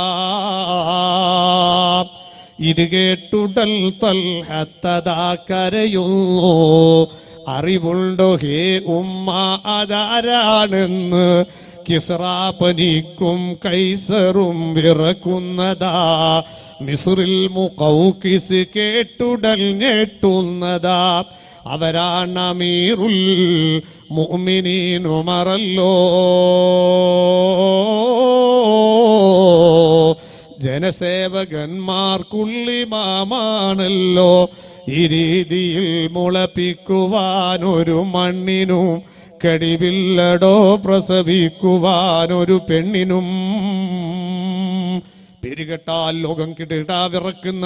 ഇത് കേട്ടുടൽ തൽഹത്തതാ കരയുന്നു. അറിവുണ്ടോ ഹേ ഉമ്മ അതാരാണെന്ന്? കിസ്റാ പനിക്കും കൈസറും വിറക്കുന്നതാ, മിസ്റിൽ മുഖൗഖിസ് കേട്ടുടൽ ഞെട്ടുന്നതാ. അവരാണ് അമീറുൽ മുഅ്മിനീൻ ഉമറല്ലോ. ജനസേവകന്മാർക്കുള്ളിമാമാണല്ലോ. ഈ രീതിയിൽ മുളപ്പിക്കുവാനൊരു മണ്ണിനും കടിവില്ലടോ, പ്രസവിക്കുവാനൊരു പെണ്ണിനും. പേരുകെട്ടാൽ ലോകം കിട്ടാ വിറക്കുന്ന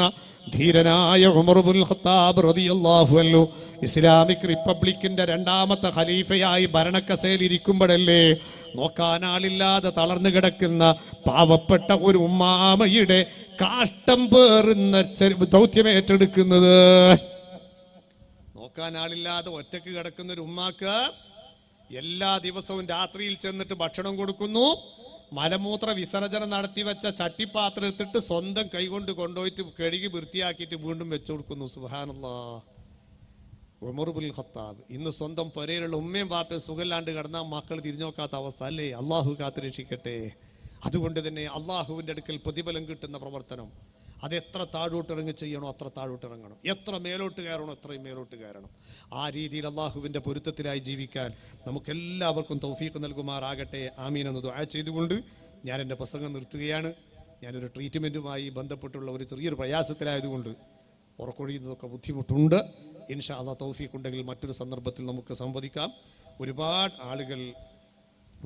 ധീരനായ ഉമർ ഇബ്നുൽ ഖത്താബ് റളിയല്ലാഹു അൻഹു ഇസ്ലാമിക് റിപ്പബ്ലിക്കിന്റെ 2ാമത്തെ ഖലീഫയായി ഭരണക്കസേരയിൽ ഇരിക്കുമ്പോഴല്ലേ നോക്കാനാളില്ലാതെ തളർന്നു കിടക്കുന്ന പാവപ്പെട്ട ഒരു ഉമ്മാമയുടെ കാഷ്ടം പേറുന്ന ദൗത്യമേറ്റെടുക്കുന്നത്. നോക്കാനാളില്ലാതെ ഒറ്റക്ക് കിടക്കുന്ന ഒരു ഉമ്മാക്ക് എല്ലാ ദിവസവും രാത്രിയിൽ ചെന്നിട്ട് ഭക്ഷണം കൊടുക്കുന്നു. മലമൂത്ര വിസർജനം നടത്തി വെച്ച ചട്ടിപ്പാത്രം എടുത്തിട്ട് സ്വന്തം കൈകൊണ്ട് കൊണ്ടുപോയിട്ട് കഴുകി വൃത്തിയാക്കിയിട്ട് വീണ്ടും വെച്ചു കൊടുക്കുന്നു. സുബ്ഹാനല്ലാഹ്. ഉമർ ഇബ്നുൽ ഖത്താബ് ഇന്ന് സ്വന്തം പുരയിലുള്ള ഉമ്മയും ബാപ്പയും സുഖമില്ലാണ്ട് കിടന്നാൽ മക്കൾ തിരിഞ്ഞോക്കാത്ത അവസ്ഥ അല്ലേ? അള്ളാഹു കാത്തുരക്ഷിക്കട്ടെ. അതുകൊണ്ട് തന്നെ അള്ളാഹുവിൻ്റെ അടുക്കൽ പ്രതിഫലം കിട്ടുന്ന പ്രവർത്തനം അത് എത്ര താഴോട്ടിറങ്ങി ചെയ്യണോ അത്ര താഴോട്ടിറങ്ങണം, എത്ര മേലോട്ട് കയറണോ അത്രയും മേലോട്ട് കയറണം. ആ രീതിയിൽ അള്ളാഹുവിൻ്റെ പൊരുത്തത്തിലായി ജീവിക്കാൻ നമുക്കെല്ലാവർക്കും തൗഫീഖ് നൽകുമാറാകട്ടെ. ആമീൻ എന്ന് ദുആ ചെയ്തുകൊണ്ട് ഞാൻ എൻ്റെ പ്രസംഗം നിർത്തുകയാണ്. ഞാനൊരു ട്രീറ്റ്മെൻറ്റുമായി ബന്ധപ്പെട്ടുള്ള ഒരു ചെറിയൊരു പ്രയാസത്തിലായതുകൊണ്ട് ഉറക്കൊഴിയുന്നതൊക്കെ ബുദ്ധിമുട്ടുണ്ട്. ഇൻഷാ അല്ലാഹ് തൗഫീഖ് ഉണ്ടെങ്കിൽ മറ്റൊരു സന്ദർഭത്തിൽ നമുക്ക് സംവദിക്കാം. ഒരുപാട് ആളുകൾ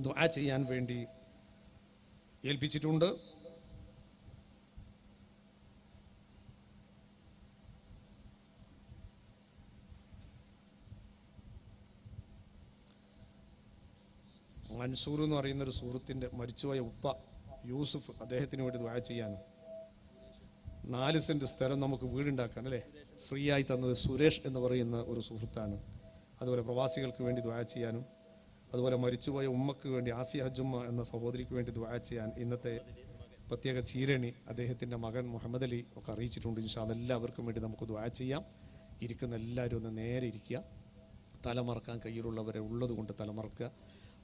ദുആ ചെയ്യാൻ വേണ്ടി ഏൽപ്പിച്ചിട്ടുണ്ട്. മൻസൂർ എന്ന് പറയുന്ന ഒരു സുഹൃത്തിൻ്റെ മരിച്ചുപോയ ഉപ്പ യൂസുഫ്, അദ്ദേഹത്തിന് വേണ്ടി ദുആ ചെയ്യാനും 4 സെന്റ് സ്ഥലം നമുക്ക് വീടുണ്ടാക്കാൻ അല്ലേ ഫ്രീ ആയി തന്നത് സുരേഷ് എന്ന് പറയുന്ന ഒരു സുഹൃത്താണ്. അതുപോലെ പ്രവാസികൾക്ക് വേണ്ടി ദുആ ചെയ്യാനും, അതുപോലെ മരിച്ചുപോയ ഉമ്മക്ക് വേണ്ടി ആസിയ ഹജ്ജുമ്മ എന്ന സഹോദരിക്ക് വേണ്ടി ദുആ ചെയ്യാൻ ഇന്നത്തെ പ്രത്യേക ചീരണി അദ്ദേഹത്തിൻ്റെ മകൻ മുഹമ്മദ് അലി ഒക്കെ അറിയിച്ചിട്ടുണ്ട്. ഇൻഷാ അല്ലാഹ് എല്ലാവർക്കും വേണ്ടി നമുക്ക് ദുആ ചെയ്യാം. ഇരിക്കുന്ന എല്ലാവരും ഒന്ന് നേരെ ഇരിക്കുക. തലമറക്കാൻ കയ്യിലുള്ളവരെ ഉള്ളത് കൊണ്ട് തലമറക്കുക.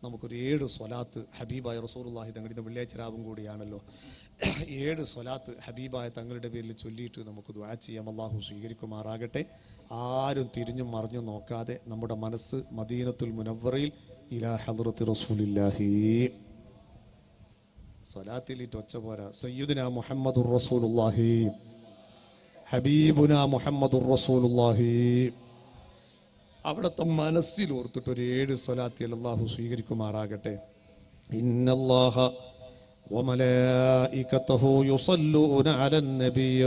നമുക്കൊരു 7 സ്വലാത്ത് ഹബീബായ റസൂലുള്ളാഹി തങ്ങളുടെ വെള്ളിയാഴ്ച രാവും കൂടിയാണല്ലോ. 7 സ്വലാത്ത് ഹബീബായ തങ്ങളുടെ പേരിൽ ചൊല്ലിയിട്ട് നമുക്ക് ദുആ ചെയ്യാം. അല്ലാഹു സ്വീകരിക്കുമാറാകട്ടെ. ആരും തിരിഞ്ഞും മറിഞ്ഞും നോക്കാതെ നമ്മുടെ മനസ്സ് മദീനത്തുൽ മുനവ്വറയിൽ ഇലാ ഹദ്റത്തി റസൂലില്ലാഹി. സ്വലാത്തിലിട്ട് ഒച്ച പോരാ. സയ്യിദുനാ മുഹമ്മദുർ റസൂലുള്ളാഹി, ഹബീബുനാ മുഹമ്മദുർ റസൂലുള്ളാഹി. അവിടുത്തെ മനസ്സിൽ ഓർത്തിട്ട് ഒരു 7 സ്വലാത്തിൽ അല്ലാഹു സ്വീകരിക്കുമാറാകട്ടെ. ഇന്നല്ലാഹ വമലായികതഹു യുസല്ലൂന അലൻ നബിയ്യ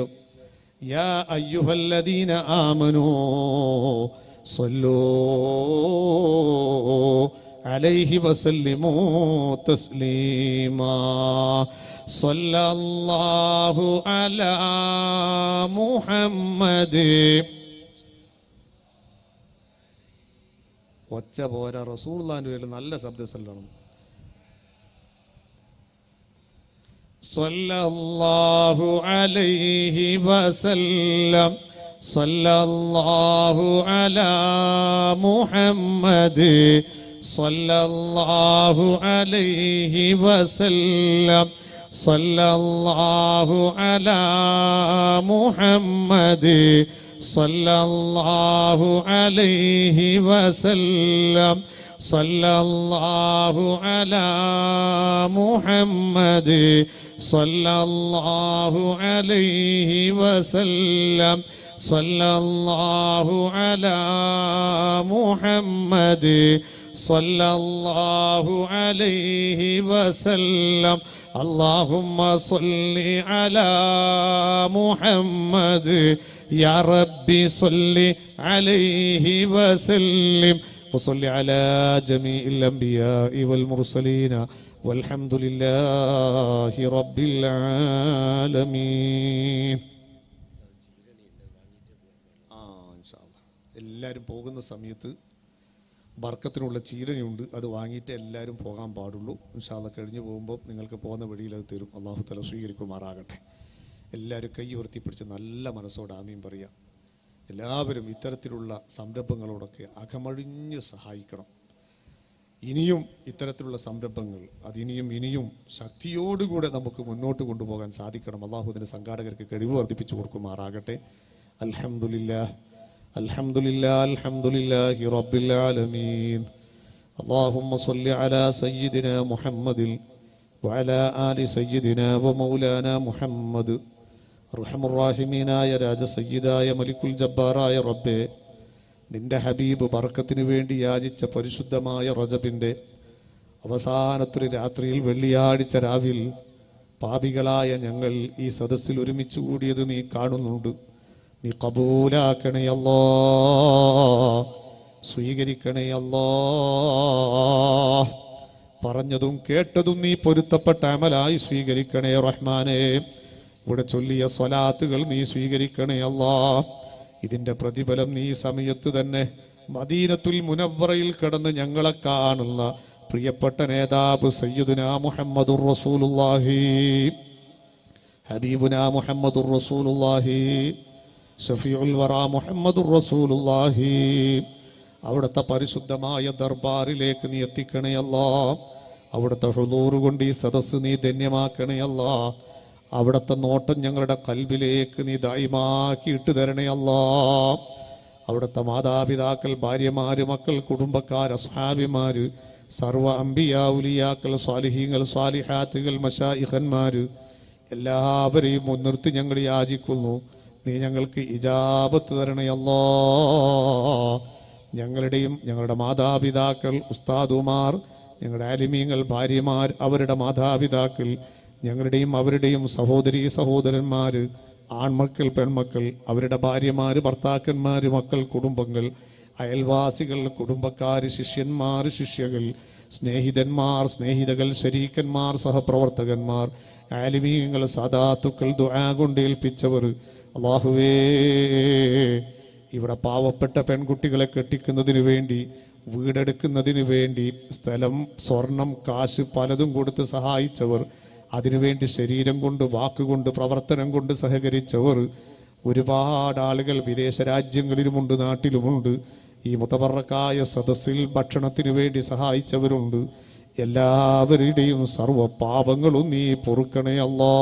യാ അയ്യുഹല്ലദീന ആമനൂ സ്വല്ലൂ അലൈഹി വസല്ലിമൂ തസ്ലീമാ. സ്വല്ലല്ലാഹു അലാ മുഹമ്മദ്. ഒച്ച പോരാ. റസൂലുള്ളാഹിന്റെ പേരിൽ നല്ല ശബ്ദം ചൊല്ലണം. സ്വല്ലല്ലാഹു അലൈഹി വസല്ലം സല്ലല്ലാഹു അലാ മുഹമ്മദ് സല്ലല്ലാഹു അലൈഹി വസല്ലം സല്ലല്ലാഹു അലാ മുഹമ്മദ് സല്ലല്ലാഹു അലൈഹി വസല്ലം സല്ലല്ലാഹു അലാ മുഹമ്മദ് സല്ലല്ലാഹു അലൈഹി വസല്ലം സല്ലല്ലാഹു അലാ മുഹമ്മദ് സല്ലല്ലാഹു അലൈഹി വസല്ലം അല്ലാഹുമ്മ സ്വല്ലി അലാ മുഹമ്മദ് യാ റബ്ബി സ്വല്ലി അലൈഹി വസല്ലിം വസല്ലി അലാ ജമീഇൽ അംബിയാഇ വൽ മുർസലീന വൽഹംദുലില്ലാഹി റബ്ബിൽ ആലമീൻ. എല്ലാവരും പോകുന്ന സമയത്ത് ബർക്കത്തിനുള്ള ചീരനുണ്ട്, അത് വാങ്ങിയിട്ട് എല്ലാവരും പോകാൻ പാടുള്ളൂ. ഇൻഷാ അല്ലാഹ് കഴിഞ്ഞു പോകുമ്പോൾ നിങ്ങൾക്ക് പോകുന്ന വഴിയിൽ അത് തരും. അള്ളാഹു തആല സ്വീകരിക്കുമാറാകട്ടെ. എല്ലാവരും കൈ ഉയർത്തിപ്പിടിച്ച് നല്ല മനസ്സോടെ ആമീൻ പറയാം. എല്ലാവരും ഇത്തരത്തിലുള്ള സംരംഭങ്ങളോടൊക്കെ അകമഴിഞ്ഞ് സഹായിക്കണം. ഇനിയും ഇത്തരത്തിലുള്ള സംരംഭങ്ങൾ ഇനിയും ശക്തിയോടുകൂടെ നമുക്ക് മുന്നോട്ട് കൊണ്ടുപോകാൻ സാധിക്കണം. അള്ളാഹു ഇതിന് സംഘാടകർക്ക് കഴിവ് വർദ്ധിപ്പിച്ചു കൊടുക്കുമാറാകട്ടെ. അൽഹംദുലില്ലാഹ് അൽഹംദുലില്ലാഹ് അൽഹംദുലില്ലാഹി റബ്ബിൽ ആലമീൻ. അല്ലാഹുമ്മ സ്വല്ലി അലാ സയ്യിദിനാ മുഹമ്മദിൻ വഅലാ ആലി സയ്യിദിനാ വമൗലാനാ മുഹമ്മദ്. അർഹമുർ റഹീമീനായ രാജസയ്യിദായ മലിക്കുൽ ജബ്ബാറായ റബ്ബേ, നിന്റെ ഹബീബ് ബർക്കത്തിന് വേണ്ടി യാചിച്ച പരിശുദ്ധമായ റജബിൻ്റെ അവസാനത്തൊരു രാത്രിയിൽ വെള്ളിയാഴ്ച രാവിൽ പാപികളായ ഞങ്ങൾ ഈ സദസ്സിൽ ഒരുമിച്ച് കൂടിയത് നീ കാണുന്നുണ്ട്. നീ കബൂലാക്കണേ അല്ലാ, സ്വീകരിക്കണേ അല്ലാ. പറഞ്ഞതും കേട്ടതും നീ പൊരുത്തപ്പെട്ട അമലായി സ്വീകരിക്കണേ റഹ്മാനേ. ഇവിടെ ചൊല്ലിയ സ്വലാത്തുകൾ നീ സ്വീകരിക്കണേ അല്ലാ. ഇതിൻ്റെ പ്രതിഫലം നീ സമയത്ത് തന്നെ മദീനത്തുൽ മുനവ്വറയിൽ കിടന്ന് ഞങ്ങളെ കാണുന്ന പ്രിയപ്പെട്ട നേതാവ് സയ്യിദുനാ മുഹമ്മദുർ റസൂലുള്ളാഹി ഹബീബുനാ മുഹമ്മദുർ റസൂലുള്ളാഹി ഷഫീഉൽ വറാ മുഹമ്മദുർ റസൂലുള്ളാഹി അവിടുത്തെ പരിശുദ്ധമായ ദർബാറിലേക്ക് നീ എത്തിക്കണേ അല്ലാ. അവിടുത്തെ ഹുളൂർ കൊണ്ട് ഈ സദസ്സ് നീ ധന്യമാക്കണേ അല്ലാ. അവിടുത്തെ നോട്ടം ഞങ്ങളുടെ കൽബിലേക്ക് നീ ദായിമാക്കിയിട്ട് തരണേ അല്ലാ. അവിടുത്തെ മാതാപിതാക്കൾ, ഭാര്യമാര്, മക്കൾ, കുടുംബക്കാർ, അസ്ഹാബിമാര്, സർവ അംബിയാ ഉലിയാക്കൾ, സ്വാലിഹീങ്ങൾ, സ്വാലിഹാത്തുകൾ, മശായിഖന്മാര് എല്ലാവരെയും മുൻനിർത്തി ഞങ്ങൾ യാചിക്കുന്നു. നീ ഞങ്ങൾക്ക് ഇജാബത്ത് തരണേ അല്ലാ. ഞങ്ങളുടെയും ഞങ്ങളുടെ മാതാപിതാക്കൾ, ഉസ്താദുമാർ, ഞങ്ങളുടെ ആലിമീങ്ങൾ, ഭാര്യമാർ, അവരുടെ മാതാപിതാക്കൾ, ഞങ്ങളുടെയും അവരുടെയും സഹോദരീ സഹോദരന്മാർ, ആൺമക്കൾ, പെൺമക്കൾ, അവരുടെ ഭാര്യമാർ, ഭർത്താക്കന്മാർ, മക്കൾ, കുടുംബങ്ങൾ, അയൽവാസികൾ, കുടുംബക്കാർ, ശിഷ്യന്മാർ, ശിഷ്യകൾ, സ്നേഹിതന്മാർ, സ്നേഹിതകൾ, ശരീക്കന്മാർ, സഹപ്രവർത്തകന്മാർ, ആലിമീങ്ങൾ, സാദാത്തുക്കൾ, ദുആ കൊണ്ട് ഏൽപ്പിച്ചവർ, അല്ലാഹുവേ, ഇവിടെ പാവപ്പെട്ട പെൺകുട്ടികളെ കെട്ടിക്കുന്നതിന് വേണ്ടി, വീടെടുക്കുന്നതിന് വേണ്ടി സ്ഥലം, സ്വർണം, കാശ് പലതും കൊടുത്ത് സഹായിച്ചവർ, അതിനുവേണ്ടി ശരീരം കൊണ്ട്, വാക്കുകൊണ്ട്, പ്രവർത്തനം കൊണ്ട് സഹകരിച്ചവർ ഒരുപാട് ആളുകൾ വിദേശ രാജ്യങ്ങളിലുമുണ്ട്, നാട്ടിലുമുണ്ട്. ഈ മുതബറക്കായ സദസ്സിൽ ഭക്ഷണത്തിന് വേണ്ടി സഹായിച്ചവരുണ്ട്. എല്ലാവരുടെയും സർവ്വ പാപങ്ങളും നീ പൊറുക്കണേ അല്ലാ.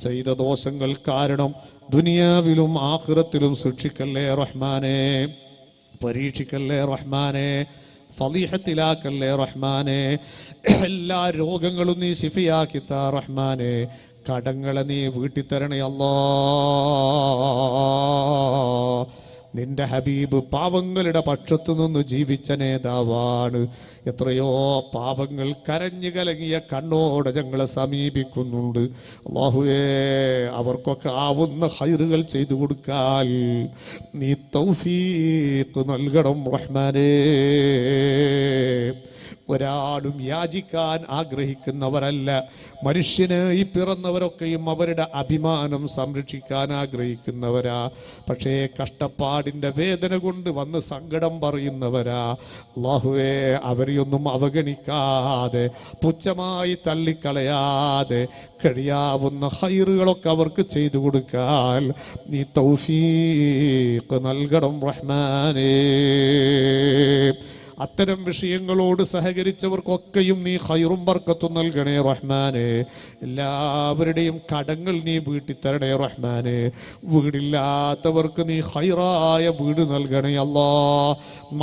ചെയ്ത ദോഷങ്ങൾ കാരണം ദുനിയാവിലും ആഖിറത്തിലും ശിക്ഷിക്കല്ലേ റഹ്മാനേ, പരീക്ഷിക്കല്ലേ റഹ്മാനേ, ഫളീഹത്തിലാക്കല്ലേ റഹ്മാനേ. എല്ലാ രോഗങ്ങളും നീ ശിഫിയാക്കി താ റഹ്മാനേ. കടങ്ങളെ നീ വീട്ടിത്തരണേ അല്ലാ. നിന്റെ ഹബീബ് പാവങ്ങളുടെ പക്ഷത്തു നിന്ന് ജീവിച്ച നേതാവാണ്. എത്രയോ പാപങ്ങൾ കരഞ്ഞു കലങ്ങിയ കണ്ണോടെ ഞങ്ങളെ സമീപിക്കുന്നുണ്ട്. അല്ലാഹുവേ, അവർക്കൊക്കെ ആവുന്ന ഖൈറുകൾ ചെയ്തു കൊടുക്കാൻ നീ തൗഫീഖ് നൽകണം റഹ്മാനേ. ഒരാളും യാചിക്കാൻ ആഗ്രഹിക്കുന്നവരല്ല. മനുഷ്യനായി പിറന്നവരൊക്കെയും അവരുടെ അഭിമാനം സംരക്ഷിക്കാൻ ആഗ്രഹിക്കുന്നവരാ. പക്ഷേ കഷ്ടപ്പാടിൻ്റെ വേദന കൊണ്ട് വന്ന് സങ്കടം പറയുന്നവരാ. അല്ലാഹുവേ, അവരെയൊന്നും അവഗണിക്കാതെ പുച്ഛമായി തള്ളിക്കളയാതെ കഴിയാവുന്ന ഖൈറുകളൊക്കെ അവർക്ക് ചെയ്തു കൊടുക്കാൻ നീ തൗഫീഖ് നൽകണം റഹ്മാനേ. അത്തരം വിഷയങ്ങളോട് സഹകരിച്ചവർക്കൊക്കെയും നീ ഖൈറും ബർക്കത്തും നൽകണേ റഹ്മാനേ. എല്ലാവരുടെയും കടങ്ങൾ നീ വീട്ടിത്തരണേ റഹ്മാനേ. വീടില്ലാത്തവർക്ക് നീ ഖൈറായ വീട് നൽകണേ അല്ലാ.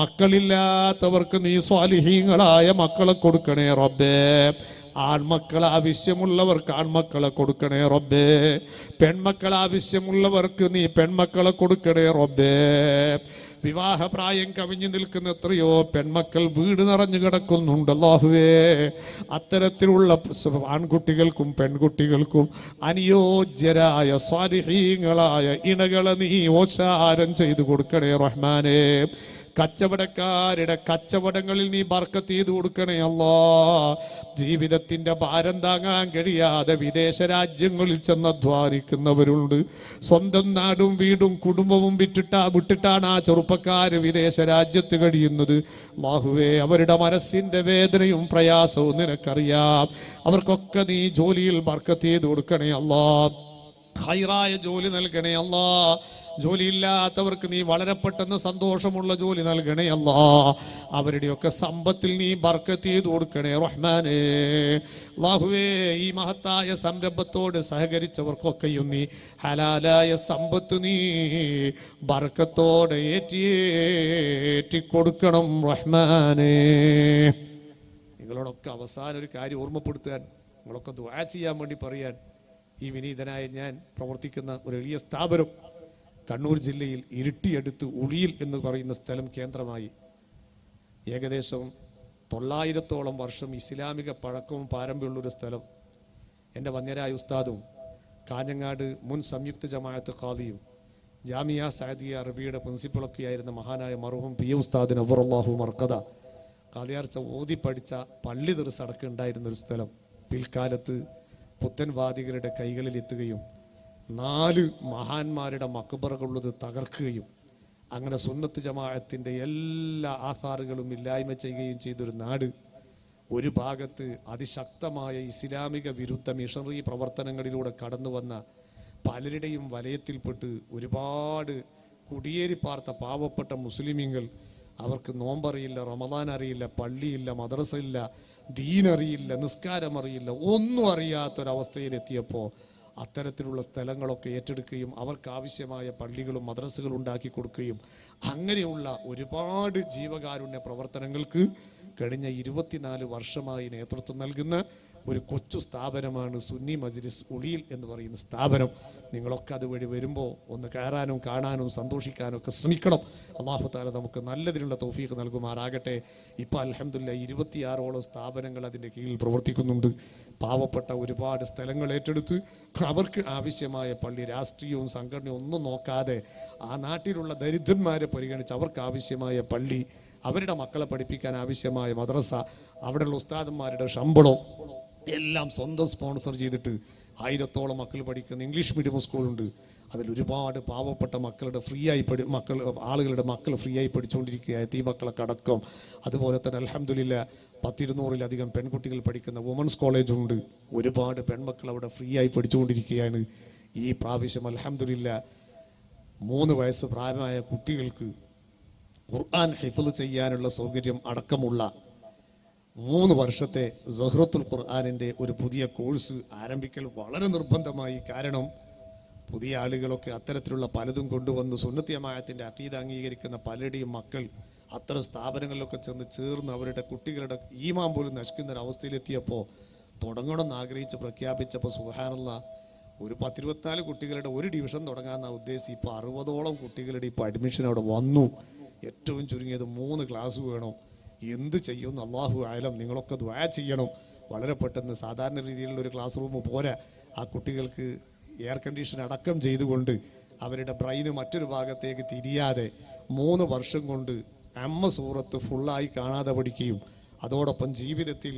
മക്കളില്ലാത്തവർക്ക് നീ സ്വാലിഹീങ്ങളായ മക്കളെ കൊടുക്കണേ റബ്ബേ. ആൺമക്കൾ ആവശ്യമുള്ളവർക്ക് ആൺമക്കളെ കൊടുക്കണേ റബ്ബേ. പെൺമക്കൾ ആവശ്യമുള്ളവർക്ക് നീ പെൺമക്കളെ കൊടുക്കണേ റബ്ബേ. വിവാഹപ്രായം കവിഞ്ഞു നിൽക്കുന്ന എത്രയോ പെൺമക്കൾ വീട് നിറഞ്ഞു കിടക്കുന്നുണ്ട് അല്ലാഹുവേ. അത്തരത്തിലുള്ള ആൺകുട്ടികൾക്കും പെൺകുട്ടികൾക്കും അനുയോജ്യരായ സ്വാലിഹീങ്ങളായ ഇണകളെ നീ ഓശാരം ചെയ്തു കൊടുക്കണേ റഹ്മാനേ. കച്ചവടക്കാരുടെ കച്ചവടങ്ങളിൽ നീ ബർക്കത്ത് ചെയ്തു കൊടുക്കണേ അല്ലാ. ജീവിതത്തിന്റെ ഭാരം താങ്ങാൻ കഴിയാതെ വിദേശ രാജ്യങ്ങളിൽ ചെന്ന് അധ്വാനിക്കുന്നവരുണ്ട്. സ്വന്തം നാടും വീടും കുടുംബവും വിട്ടിട്ടാണ് ആ ചെറുപ്പക്കാര് വിദേശ രാജ്യത്ത് കഴിയുന്നത്. അല്ലാഹുവേ, അവരുടെ മനസ്സിന്റെ വേദനയും പ്രയാസവും നിനക്കറിയാം. അവർക്കൊക്കെ നീ ജോലിയിൽ ബർക്കത്ത് ചെയ്തു കൊടുക്കണേ അല്ലാ. ഖൈറായ ജോലി നൽകണേ അല്ലാ. ജോലിയില്ലാത്തവർക്ക് നീ വളരെ പെട്ടെന്ന് സന്തോഷമുള്ള ജോലി നൽകണേ അല്ലാ. അവരുടെയൊക്കെ സമ്പത്തിൽ നീ ബർക്കത്ത് ചെയ്തു കൊടുക്കണേ റഹ്മാനേ. അല്ലാഹുവേ, ഈ മഹത്തായ സംരംഭത്തോട് സഹകരിച്ചവർക്കൊക്കെയും നീ ഹലാലായ സമ്പത്ത് നീ ബർക്കത്തോടെ ഏറ്റി കൊടുക്കണം റഹ്മാനേ. നിങ്ങളോടൊക്കെ അവസാനം ഒരു കാര്യം ഓർമ്മപ്പെടുത്താൻ, നിങ്ങളൊക്കെ ദുആ ചെയ്യാൻ വേണ്ടി പറയാൻ, ഈ വിനീതനായ ഞാൻ പ്രവർത്തിക്കുന്ന ഒരു വലിയ സ്ഥാപനം കണ്ണൂർ ജില്ലയിൽ ഇരിട്ടിയടുത്ത് ഉളിയിൽ എന്ന് പറയുന്ന സ്ഥലം കേന്ദ്രമായി ഏകദേശം 900ഓളം വർഷം ഇസ്ലാമിക പഴക്കവും പാരമ്പര്യമുള്ളൊരു സ്ഥലം. എൻ്റെ വന്യരായ ഉസ്താദും കാഞ്ഞങ്ങാട് മുൻ സംയുക്ത ജമാഅത്ത് ഖാദിയും ജാമിയ സഅദിയ അറബിയുടെ പ്രിൻസിപ്പളൊക്കെ ആയിരുന്ന മഹാനായ മർഹൂം പി ഉസ്താദിന് അവറല്ലാഹു മർക്കദ ഖാദിയാർച്ച ഓതി പഠിച്ച പള്ളി ദർസ് ഉണ്ടായിരുന്ന ഒരു സ്ഥലം പിൽക്കാലത്ത് പുത്തൻവാദികളുടെ കൈകളിൽ എത്തുകയും 4 മഹാന്മാരുടെ മക്ബറകളുള്ളത് തകർക്കുകയും അങ്ങനെ സുന്നത്ത് ജമാഅത്തിന്റെ എല്ലാ ആധാറുകളും ഇല്ലായ്മ ചെയ്യുകയും ചെയ്തൊരു നാട്. ഒരു ഭാഗത്ത് അതിശക്തമായ ഇസ്ലാമിക വിരുദ്ധ മിഷണറി പ്രവർത്തനങ്ങളിലൂടെ കടന്നു വന്ന പലരുടെയും വലയത്തിൽപ്പെട്ട് ഒരുപാട് കുടിയേറി പാർത്ത പാവപ്പെട്ട മുസ്ലിമീങ്ങൾ, അവർക്ക് നോമ്പറിയില്ല, റമദാൻ അറിയില്ല, പള്ളിയില്ല, മദ്രസ ഇല്ല, ദീനറിയില്ല, നിസ്കാരം അറിയില്ല, ഒന്നും അറിയാത്തൊരവസ്ഥയിലെത്തിയപ്പോൾ അത്തരത്തിലുള്ള സ്ഥലങ്ങളൊക്കെ ഏറ്റെടുക്കുകയും അവർക്ക് ആവശ്യമായ പള്ളികളും മദ്രസകളും ഉണ്ടാക്കി കൊടുക്കുകയും അങ്ങനെയുള്ള ഒരുപാട് ജീവകാരുണ്യ പ്രവർത്തനങ്ങൾക്ക് കഴിഞ്ഞ 24 വർഷമായി നേതൃത്വം നൽകുന്ന ഒരു കൊച്ചു സ്ഥാപനമാണ് സുന്നി മജ്ലിസ് ഉളിയിൽ എന്ന് പറയുന്ന സ്ഥാപനം. നിങ്ങളൊക്കെ അതുവഴി വരുമ്പോൾ ഒന്ന് കയറാനും കാണാനും സന്തോഷിക്കാനും ഒക്കെ ശ്രമിക്കണം. അല്ലാഹു തആല നമുക്ക് നല്ലതിനുള്ള തൗഫീഖ് നൽകുമാറാകട്ടെ. ഇപ്പോൾ അൽഹംദുലില്ലാ 26ഓളം സ്ഥാപനങ്ങൾ അതിൻ്റെ കീഴിൽ പ്രവർത്തിക്കുന്നുണ്ട്. പാവപ്പെട്ട ഒരുപാട് സ്ഥലങ്ങൾ ഏറ്റെടുത്ത് അവർക്ക് ആവശ്യമായ പള്ളി, രാഷ്ട്രീയവും സംഘടനയും ഒന്നും നോക്കാതെ ആ നാട്ടിലുള്ള ദരിദ്രന്മാരെ പരിഗണിച്ച് അവർക്ക് ആവശ്യമായ പള്ളി, അവരുടെ മക്കളെ പഠിപ്പിക്കാൻ ആവശ്യമായ മദ്രസ, അവിടെയുള്ള ഉസ്താദന്മാരുടെ ശമ്പളം എല്ലാം സ്വന്തം സ്പോൺസർ ചെയ്തിട്ട് 1000ഓളം മക്കൾ പഠിക്കുന്ന ഇംഗ്ലീഷ് മീഡിയം സ്കൂളുണ്ട്. അതിലൊരുപാട് പാവപ്പെട്ട മക്കളുടെ ആളുകളുടെ മക്കൾ ഫ്രീ ആയി പഠിച്ചുകൊണ്ടിരിക്കുക, യതീമക്കളൊക്കെ അടക്കം. അതുപോലെ തന്നെ അൽഹംദുലില്ലാ 100-200-ലധികം പെൺകുട്ടികൾ പഠിക്കുന്ന വുമൻസ് കോളേജുണ്ട്. ഒരുപാട് പെൺമക്കൾ അവിടെ ഫ്രീ ആയി പഠിച്ചുകൊണ്ടിരിക്കുകയാണ്. ഈ പ്രാവശ്യം അൽഹംദുലില്ലാ 3 വയസ്സ് പ്രായമായ കുട്ടികൾക്ക് ഖുർആൻ ഹിഫ്ള് ചെയ്യാനുള്ള സൗകര്യം അടക്കമുള്ള 3 വർഷത്തെ സഹ്റത്തുൽ ഖുർആനിൻ്റെ ഒരു പുതിയ കോഴ്സ് ആരംഭിക്കൽ വളരെ നിർബന്ധമായി. കാരണം പുതിയ ആളുകളൊക്കെ അത്തരത്തിലുള്ള പലതും കൊണ്ടുവന്ന് സുന്നത്ത് ജമാഅത്തിന്റെ അഖീദ അംഗീകരിക്കുന്ന പലരുടെയും മക്കൾ അത്തരം സ്ഥാപനങ്ങളിലൊക്കെ ചെന്ന് ചേർന്ന് അവരുടെ കുട്ടികളുടെ ഈമാൻ പോലും നശിക്കുന്ന ഒരു അവസ്ഥയിലെത്തിയപ്പോൾ തുടങ്ങണമെന്ന് ആഗ്രഹിച്ച് പ്രഖ്യാപിച്ചപ്പോൾ സുബ്ഹാനല്ലാഹ് ഒരു 10-24 കുട്ടികളുടെ ഒരു ഡിവിഷൻ തുടങ്ങാമെന്നാണ് ഉദ്ദേശിച്ച്. ഇപ്പോൾ 60ഓളം കുട്ടികളുടെ ഇപ്പോൾ അഡ്മിഷൻ അവിടെ വന്നു. ഏറ്റവും ചുരുങ്ങിയത് 3 ക്ലാസ് വേണം. എന്ത് ചെയ്യുമെന്ന് അല്ലാഹു ആലം. നിങ്ങളൊക്കെ ദുആ ചെയ്യണം. വളരെ പെട്ടെന്ന് സാധാരണ രീതിയിലുള്ള ഒരു ക്ലാസ് റൂം പോരാ. ആ കുട്ടികൾക്ക് എയർ കണ്ടീഷൻ അടക്കം ചെയ്തുകൊണ്ട് അവരുടെ ബ്രെയിന് മറ്റൊരു ഭാഗത്തേക്ക് തിരിയാതെ 3 വർഷം കൊണ്ട് സൂറത്ത് ഫുള്ളായി കാണാതെ പഠിക്കുകയും അതോടൊപ്പം ജീവിതത്തിൽ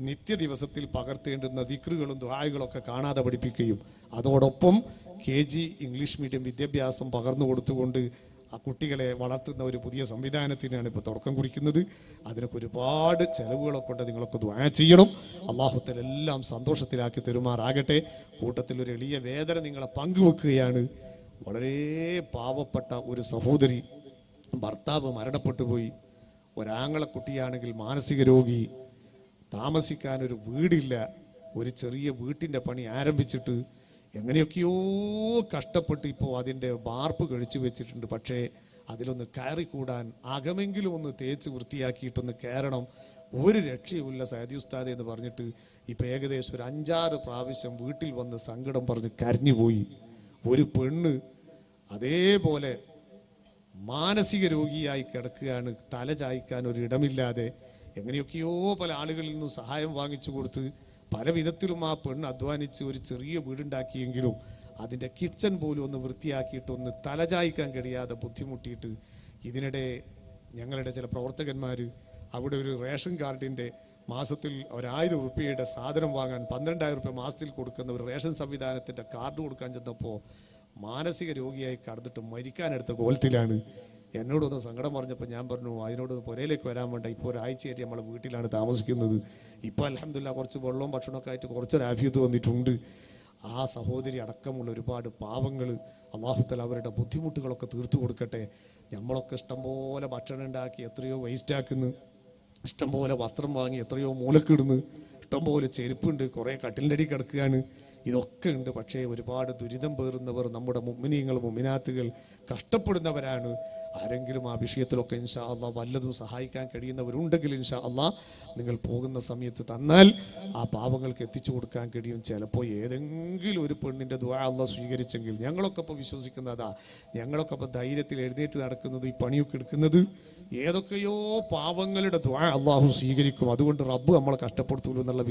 നിത്യദിവസത്തിൽ പകർത്തേണ്ടുന്ന ദിക്റുകളും ദുആകളൊക്കെ കാണാതെ പഠിപ്പിക്കുകയും അതോടൊപ്പം KG ഇംഗ്ലീഷ് മീഡിയം വിദ്യാഭ്യാസം പകർന്നു കൊടുത്തുകൊണ്ട് ആ കുട്ടികളെ വളർത്തുന്ന ഒരു പുതിയ സംവിധാനത്തിനാണ് ഇപ്പോൾ തുടക്കം കുറിക്കുന്നത്. അതിനൊക്കെ ഒരുപാട് ചെലവുകളൊക്കെ കൊണ്ട് നിങ്ങളൊക്കെ ദുആ ചെയ്യണം. അല്ലാഹു തആല എല്ലാം സന്തോഷത്തിലാക്കി തരുമാറാകട്ടെ. കൂട്ടത്തിൽ ഒരു എളിയ വേദന നിങ്ങളെ പങ്കുവെക്കുകയാണ്. വളരെ പാവപ്പെട്ട ഒരു സഹോദരി, ഭർത്താവ് മരണപ്പെട്ടു പോയി. ഒരാങ്ങളെ കുട്ടിയാണെങ്കിൽ മാനസിക രോഗി, താമസിക്കാനൊരു വീടില്ല. ഒരു ചെറിയ വീട്ടിൻ്റെ പണി ആരംഭിച്ചിട്ട് എങ്ങനെയൊക്കെയോ കഷ്ടപ്പെട്ട് ഇപ്പോൾ അതിൻ്റെ വാർപ്പ് കഴിച്ചു വെച്ചിട്ടുണ്ട്. പക്ഷേ അതിലൊന്ന് കയറിക്കൂടാൻ, അകമെങ്കിലും ഒന്ന് തേച്ച് വൃത്തിയാക്കിയിട്ടൊന്ന് കയറണം. ഒരു രക്ഷയുമില്ല സയ്യിദ് ഉസ്താദ് എന്ന് പറഞ്ഞിട്ട് ഇപ്പം ഏകദേശം ഒരു 5-6 പ്രാവശ്യം വീട്ടിൽ വന്ന് സങ്കടം പറഞ്ഞ് കരഞ്ഞുപോയി. ഒരു പെണ്ണ് അതേപോലെ മാനസിക രോഗിയായി കിടക്കുകയാണ്. തല ചായ്ക്കാൻ ഒരു ഇടമില്ലാതെ എങ്ങനെയൊക്കെയോ പല ആളുകളിൽ നിന്നും സഹായം വാങ്ങിച്ചു കൊടുത്ത് പല വിധത്തിലും ആ പെണ്ണ് അധ്വാനിച്ച് ഒരു ചെറിയ വീടുണ്ടാക്കിയെങ്കിലും അതിൻ്റെ കിച്ചൺ പോലും ഒന്ന് വൃത്തിയാക്കിയിട്ട് ഒന്ന് തലചായ്ക്കാൻ കഴിയാതെ ബുദ്ധിമുട്ടിയിട്ട് ഇതിനിടെ ഞങ്ങളുടെ ചില പ്രവർത്തകന്മാർ അവിടെ ഒരു റേഷൻ കാർഡിൻ്റെ മാസത്തിൽ 1000 രൂപയുടെ സാധനം വാങ്ങാൻ 12,000 രൂപ മാസത്തിൽ കൊടുക്കുന്ന ഒരു റേഷൻ സംവിധാനത്തിൻ്റെ കാർഡ് കൊടുക്കാൻ ചെന്നപ്പോൾ മാനസിക രോഗിയായി കടന്നിട്ട് മരിക്കാനെടുത്ത കോലത്തിലാണ്. എന്നോടൊന്ന് സങ്കടം പറഞ്ഞപ്പോൾ ഞാൻ പറഞ്ഞു അതിനോടൊന്ന് പുരയിലേക്ക് വരാൻ വേണ്ട. ഇപ്പോൾ ഒരാഴ്ചയായിട്ട് നമ്മളെ വീട്ടിലാണ് താമസിക്കുന്നത്. ഇപ്പോൾ അൽഹംദുലില്ലാ കുറച്ച് വെള്ളവും ഭക്ഷണമൊക്കെ ആയിട്ട് കുറച്ചൊരു ആഫിയത്ത് വന്നിട്ടുണ്ട്. ആ സഹോദരി അടക്കമുള്ള ഒരുപാട് പാവങ്ങൾ അല്ലാഹു തആല അവരുടെ ബുദ്ധിമുട്ടുകളൊക്കെ തീർത്തു കൊടുക്കട്ടെ. നമ്മളൊക്കെ ഇഷ്ടംപോലെ ഭക്ഷണം ഉണ്ടാക്കി എത്രയോ വേസ്റ്റാക്കുന്നു, ഇഷ്ടംപോലെ വസ്ത്രം വാങ്ങി എത്രയോ മൂലക്കിടുന്നു, ഇഷ്ടംപോലെ ചെരുപ്പുണ്ട്, കുറേ കട്ടിലിൻ്റെ അടി കിടക്കുകയാണ്. ഇതൊക്കെ ഉണ്ട്. പക്ഷേ ഒരുപാട് ദുരിതം പേറുന്നവർ നമ്മുടെ മുഅ്മിനീങ്ങൾ മുഅ്മിനാത്തുകൾ കഷ്ടപ്പെടുന്നവരാണ്. ആരെങ്കിലും ആ വിഷയത്തിലൊക്കെ ഇൻഷാ അല്ലാഹ് വല്ലതും സഹായിക്കാൻ കഴിയുന്നവരുണ്ടെങ്കിൽ ഇൻഷാ അല്ലാഹ് നിങ്ങൾ പോകുന്ന സമയത്ത് തന്നാൽ ആ പാവങ്ങൾക്ക് എത്തിച്ചു കൊടുക്കാൻ കഴിയും. ചിലപ്പോൾ ഏതെങ്കിലും ഒരു പെണ്ണിൻ്റെ ദുആ അല്ലാഹ് സ്വീകരിച്ചെങ്കിൽ ഞങ്ങളൊക്കെ ഇപ്പോൾ വിശ്വസിക്കുന്നതാ. ഞങ്ങളൊക്കെ ഇപ്പോൾ ധൈര്യത്തിൽ എഴുന്നേറ്റ് നടക്കുന്നത്, ഈ പണിയൊക്കെ എടുക്കുന്നത് ഏതൊക്കെയോ പാവങ്ങളുടെ ദുആ അല്ലാഹു സ്വീകരിക്കും. അതുകൊണ്ട് റബ്ബ് നമ്മളെ കഷ്ടപ്പെടുത്തൂല എന്നുള്ള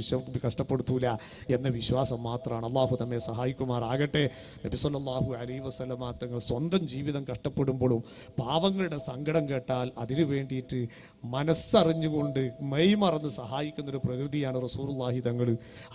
കഷ്ടപ്പെടുത്തൂല എന്ന വിശ്വാസം മാത്രമാണ്. അല്ലാഹു നമ്മെ സഹായിക്കുമാറാകട്ടെ. നബി സല്ലല്ലാഹു അലൈഹി വസല്ലമ തങ്ങൾ സ്വന്തം ജീവിതം കഷ്ടപ്പെടുമ്പോഴും പാവങ്ങളുടെ സങ്കടം കേട്ടാൽ അതിനു വേണ്ടിയിട്ട് മനസ്സറിഞ്ഞുകൊണ്ട് മെയ്മറന്ന് സഹായിക്കുന്നൊരു പ്രകൃതിയാണ് റസൂലുള്ളാഹി തങ്ങൾ.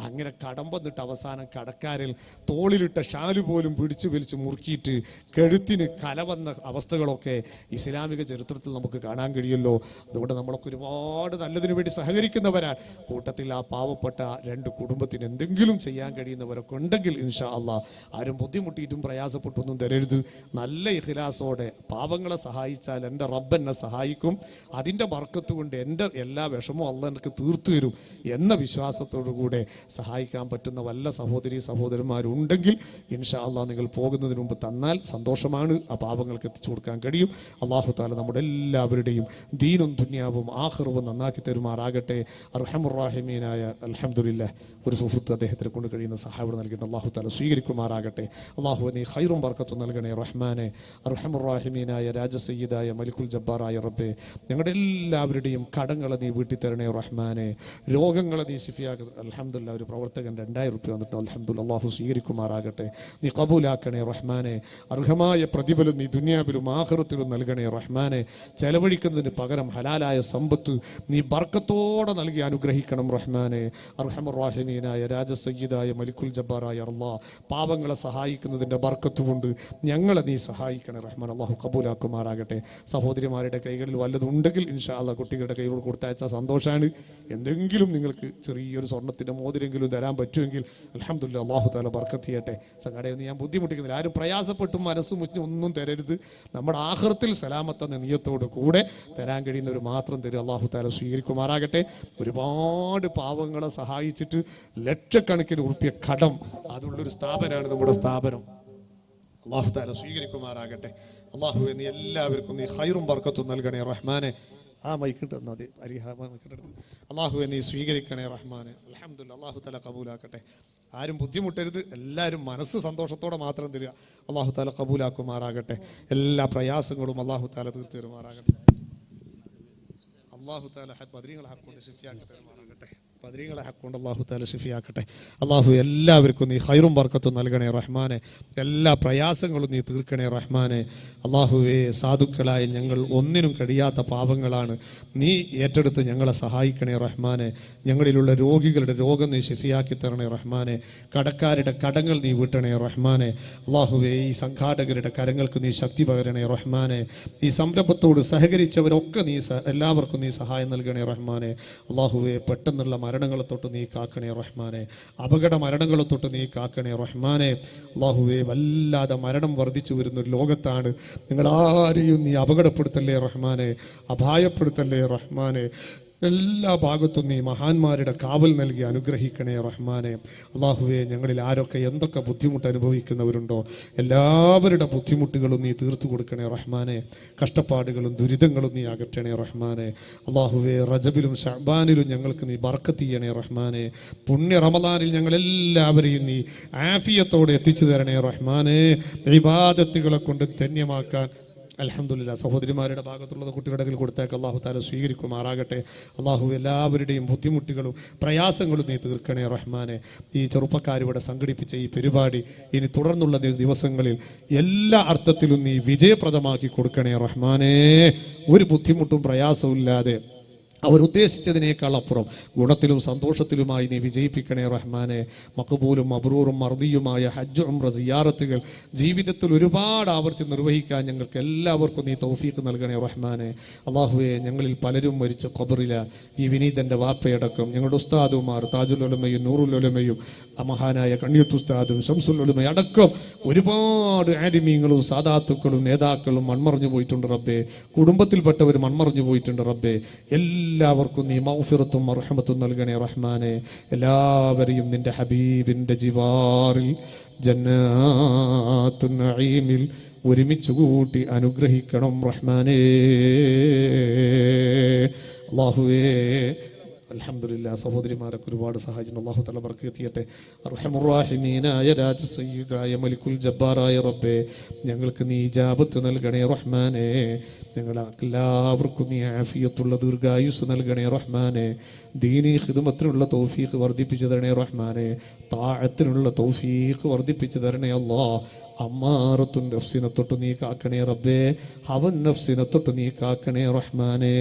അങ്ങനെ കടം വന്നിട്ട് അവസാനം കടക്കാരിൽ തോളിലിട്ട ഷാല് പോലും പിടിച്ചു വലിച്ച് മുറുക്കിയിട്ട് കഴുത്തിന് കല വന്ന അവസ്ഥകളൊക്കെ ഇസ്ലാമിക ചരിത്രത്തിൽ നമുക്ക് കാണാൻ കഴിയുമല്ലോ. അതുകൊണ്ട് നമ്മളൊക്കെ ഒരുപാട് നല്ലതിനു വേണ്ടി സഹകരിക്കുന്നവരാണ്. കൂട്ടത്തിൽ ആ പാവപ്പെട്ട 2 കുടുംബത്തിന് എന്തെങ്കിലും ചെയ്യാൻ കഴിയുന്നവരൊക്കെ ഉണ്ടെങ്കിൽ ഇൻഷാ അല്ലാഹ് ആരും ബുദ്ധിമുട്ടിയിട്ടും പ്രയാസപ്പെട്ടൊന്നും തരരുത്. നല്ല ഇഖ്ലാസോടെ പാവങ്ങളെ സഹായിച്ചാൽ എൻ്റെ റബ്ബ് എന്നെ സഹായിക്കും. അതിൻ്റെ ബർക്കത്ത് കൊണ്ട് എൻ്റെ എല്ലാ വിഷമവും അള്ളാഹ് എനിക്ക് തീർത്തു തരും എന്ന വിശ്വാസത്തോടു കൂടെ സഹായിക്കാൻ പറ്റുന്ന വല്ല സഹോദരി സഹോദരന്മാരുണ്ടെങ്കിൽ ഇൻഷാ അല്ലാഹ് നിങ്ങൾ പോകുന്നതിന് മുമ്പ് തന്നാൽ സന്തോഷമാണ്. ആ പാവങ്ങൾക്ക് എത്തിച്ചു കൊടുക്കാൻ കഴിയും. അല്ലാഹു തആല നമ്മുടെ എല്ലാവരുടെയും ദീനും ദുനിയാവും ആഖിറവും നന്നാക്കി തരുമാറാകട്ടെ. അർഹമുർ റഹീമീനായ അൽഹംദുലില്ലാഹ് ഒരു സുഹൃത്ത് അദ്ദേഹത്തിന് കൊണ്ട് കഴിയുന്ന സഹായം നൽകിയിട്ട് അല്ലാഹു തആല സ്വീകരിക്കുമാറാകട്ടെ. അല്ലാഹു നീ ഖൈറും ബർക്കത്തും നൽകണേ റഹ്മാനെ. അർഹമുർ റഹീമീനായ രാജസയ്യിദായ മലിക്കുൽ ജബ്ബാറായ റബ്ബേ, ഞങ്ങളുടെ എല്ലാവരുടെയും കടങ്ങളെ നീ വീട്ടി തരണേ റഹ്മാനെ. രോഗങ്ങളെ നീ ശിഫിയാക്കുക. അൽഹംദുലില്ലാഹ് ഒരു പ്രവർത്തകൻ 2000 രൂപ വന്നിട്ട് അൽഹംദുലില്ലാഹ് അല്ലാഹു സ്വീകരിക്കുമാറാകട്ടെ. നീ കബൂലാക്കണേ റഹ്മാനെ. അർഹമായ പ്രതിഫലം നീ ദുനിയാവിലും ആഖിറത്തിലും നൽകണേ റഹ്മാനെ. ചെലവഴിക്കുന്നതിന് പകരം ഹലാലായ സമ്പത്ത് നീ ബർക്കത്തോടെ നൽകി അനുഗ്രഹിക്കണം റഹ്മാനെ. അർഹമുർ റഹീമീനായ രാജസയ്യിദായ മലിക്കുൽ ജബ്ബാറായ അല്ലാഹ്, പാവങ്ങളെ സഹായിക്കുന്നതിൻ്റെ ബർക്കത്ത് കൊണ്ട് ഞങ്ങളെ നീ സഹായിക്കണേ റഹ്മാൻ. അല്ലാഹു കബൂലാക്കുമാറാകട്ടെ. സഹോദരിമാരുടെ കൈകളിൽ വല്ലതും ഉണ്ടെങ്കിൽ ഇൻഷാ അല്ലാഹ് കുട്ടികളുടെ കൈകൾ കൊടുത്തയച്ചാൽ സന്തോഷമാണ്. എന്തെങ്കിലും നിങ്ങൾക്ക് ചെറിയൊരു സ്വർണ്ണത്തിൻ്റെ മോതിരെങ്കിലും തരാൻ പറ്റുമെങ്കിൽ അൽഹംദുലില്ലാഹ് അല്ലാഹു തആല ബർക്കത്ത് ചെയ്യട്ടെ. സംഘടന ഞാൻ ബുദ്ധിമുട്ടിക്കുന്നില്ല. ആരും പ്രയാസപ്പെട്ടും മനസ്സ് മുറിഞ്ഞ് ഒന്നും തരരുത്. നമ്മുടെ ആഖിറത്തിൽ സലാമത്ത് എന്ന നിയ്യത്തോട് കൂടെ തരാൻ കഴിയുന്നവർ മാത്രം തരും. അല്ലാഹു തആല സ്വീകരിക്കുമാറാകട്ടെ. ഒരുപാട് പാവങ്ങളെ സഹായിച്ചിട്ട് ലക്ഷക്കണക്കിന് ഉറുപ്പിയ കടം അതുള്ളൊരു സ്ഥാപനമാണ് നമ്മുടെ സ്ഥാപനം. അല്ലാഹു തആല സ്വീകരിക്കുമാറാകട്ടെ. അല്ലാഹുവേ നീ എല്ലാവർക്കും നീ ഖൈറും ബർക്കത്തും നൽകണേ റഹ്മാനെ. ആ മൈക്കിട്ട് മതി അല്ലാഹുവേ നീ സ്വീകരിക്കണേ റഹ്മാനെ. അൽഹംദുലില്ലാഹ് അല്ലാഹു തആല കബൂലാക്കട്ടെ. ആരും ബുദ്ധിമുട്ടരുത്. എല്ലാവരും മനസ്സ് സന്തോഷത്തോടെ മാത്രം തരിക. അല്ലാഹു തആല കബൂലാക്കുമാറാകട്ടെ. എല്ലാ പ്രയാസങ്ങളും അല്ലാഹു തആല തീർത്തു തരുമാറാകട്ടെ. അല്ലാഹു തആല ബദരീങ്ങളെ ഹക്ക് കൊണ്ട് ശിഫിയാക്കി തരുമാറാകട്ടെ. പദ്രീകളെ ഹക്കൊണ്ട് അള്ളാഹു താല ഷിഫിയാക്കട്ടെ. അള്ളാഹു എല്ലാവർക്കും നീ ഖൈറും ബർക്കത്തും നൽകണേ റഹ്മാനെ. എല്ലാ പ്രയാസങ്ങളും നീ തീർക്കണേ റഹ്മാനെ. അള്ളാഹുവേ, സാധുക്കളായ ഞങ്ങൾ ഒന്നിനും കഴിയാത്ത പാപങ്ങളാണ്. നീ ഏറ്റെടുത്ത് ഞങ്ങളെ സഹായിക്കണേ റഹ്മാനെ. ഞങ്ങളിലുള്ള രോഗികളുടെ രോഗം നീ ഷിഫിയാക്കി തരണേ റഹ്മാനെ. കടക്കാരുടെ കടങ്ങൾ നീ വീട്ടണേ റഹ്മാനെ. അള്ളാഹുവേ, ഈ സംഘാടകരുടെ കരങ്ങൾക്ക് നീ ശക്തി പകരണേ റഹ്മാനെ. ഈ സംരംഭത്തോട് സഹകരിച്ചവരൊക്കെ നീ എല്ലാവർക്കും നീ സഹായം നൽകണേ റഹ്മാനെ. അള്ളാഹുവേ, പെട്ടെന്നുള്ള മരണങ്ങളെ തൊട്ട് നീ കാക്കണേ റഹ്മാനെ. അപകട മരണങ്ങളെ തൊട്ട് നീ കാക്കണേ റഹ്മാനെ. അള്ളാഹുവേ, വല്ലാതെ മരണം വർദ്ധിച്ചു വരുന്നൊരു ലോകത്താണ്. നിങ്ങൾ ആരെയും നീ അപകടപ്പെടുത്തല്ലേ റഹ്മാനെ, അപായപ്പെടുത്തല്ലേ റഹ്മാനെ. എല്ലാ ഭാഗത്തും നീ മഹാന്മാരുടെ കാവൽ നൽകി അനുഗ്രഹിക്കണേ റഹ്മാനെ. അള്ളാഹുവേ, ഞങ്ങളിൽ ആരൊക്കെ എന്തൊക്കെ ബുദ്ധിമുട്ട് അനുഭവിക്കുന്നവരുണ്ടോ എല്ലാവരുടെ ബുദ്ധിമുട്ടുകളും നീ തീർത്തു കൊടുക്കണേ റഹ്മാനെ. കഷ്ടപ്പാടുകളും ദുരിതങ്ങളും നീ അകറ്റണേ റഹ്മാനെ. അള്ളാഹുവേ, റജബിലും ഷഅബാനിലും ഞങ്ങൾക്ക് നീ ബർക്കത്ത് ചെയ്യണേ റഹ്മാനെ. പുണ്യ റമദാനിൽ ഞങ്ങളെല്ലാവരെയും നീ ആഫിയത്തോടെ എത്തിച്ചു തരണേ റഹ്മാനെ. ഇബാദത്തുകളെ കൊണ്ട് ധന്യമാക്കാൻ അൽഹംദുലില്ലാഹ് സഹോദരിമാരുടെ ഭാഗത്തുള്ളത് കുട്ടികളുടെ കയ്യിൽ കൊടുത്തേക്ക് അള്ളാഹു താല സ്വീകരിക്കുമാറാകട്ടെ. അള്ളാഹു എല്ലാവരുടെയും ബുദ്ധിമുട്ടുകളും പ്രയാസങ്ങളും നീ തീർക്കണേ റഹ്മാനെ. ഈ ചെറുപ്പക്കാരിവിടെ സംഘടിപ്പിച്ച ഈ പരിപാടി ഇനി തുടർന്നുള്ള ദിവസങ്ങളിൽ എല്ലാ അർത്ഥത്തിലും നീ വിജയപ്രദമാക്കി കൊടുക്കണേ റഹ്മാനെ. ഒരു ബുദ്ധിമുട്ടും പ്രയാസവും ഇല്ലാതെ അവരുദ്ദേശിച്ചതിനേക്കാൾ അപ്പുറം ഗുണത്തിലും സന്തോഷത്തിലുമായി നീ വിജയിപ്പിക്കണേ റഹ്മാനെ. മഖബൂലും മബ്രൂറും മർദിയുമായ ഹജ്ജ് ഉംറ സിയാറത്തുകൾ ജീവിതത്തിൽ ഒരുപാട് ആവർത്തി നിർവഹിക്കാൻ ഞങ്ങൾക്ക് എല്ലാവർക്കും നീ തൗഫീഖ് നൽകണേ റഹ്മാനെ. അള്ളാഹുവേ, ഞങ്ങളിൽ പലരും മരിച്ച ഖബറില ഈ വിനീതന്റെ വാപ്പയടക്കം ഞങ്ങളുടെ ഉസ്താദുമാർ താജുൽ ഉലമയും നൂറുൽ ഉലമയും മഹാനായ കണ്ണിയത്ത് ഉസ്താദും ശംസുൽ ഉലമയും അടക്കം ഒരുപാട് ആലിമീങ്ങളും സാദാത്തുക്കളും നേതാക്കളും മൺമറഞ്ഞു പോയിട്ടുണ്ട് റബ്ബേ. കുടുംബത്തിൽപ്പെട്ടവർ മൺമറഞ്ഞു പോയിട്ടുണ്ട് റബ്ബേ. എല്ലാവർക്കും നീ മഗ്ഫിറത്തും മർഹമത്തും നൽകണേ റഹ്മാനെ. എല്ലാവരെയും നിന്റെ ഹബീബിന്റെ ജിവാറിൽ ജന്നാത്തുൻ നഈമിൽ ഒരുമിച്ച് കൂട്ടി അനുഗ്രഹിക്കണം റഹ്മാനേ. അല്ലാഹുവേ, അൽഹംദുലില്ലാഹ് സഹോദരിമാരൊക്കെ ഒരുപാട് സഹായിച്ചു. അല്ലാഹു തആല ബർക്കത്ത് ചെയ്യട്ടെ. അർഹമുർ റഹീമീനായ രാജ സയ്യിദായ മലിക്കുൽ ജബ്ബാറായ റബ്ബേ, ഞങ്ങൾക്ക് നീ ഇജാബത്ത് നൽകണേ റഹ്മാനേ. ഞങ്ങളെല്ലാവർക്കും നീ ആഫിയത്തുള്ള ദീർഘായുസ് നൽകണേ റഹ്മാനെ. ദീനി ഖിദ്മത്തിനുള്ള തൗഫീഖ് വർദ്ധിപ്പിച്ചു തരണേ റഹ്മാനെ. താഅത്തിനുള്ള തൗഫീഖ് വർദ്ധിപ്പിച്ചു തരണേ അല്ലാഹ്. അമ്മാറത്തുൻ നഫ്സിനെ തൊട്ട് നീ കാക്കണേ റബ്ബേ. ഹവൻ നഫ്സിനെ തൊട്ട് നീ കാക്കണേ റഹ്മാനേ.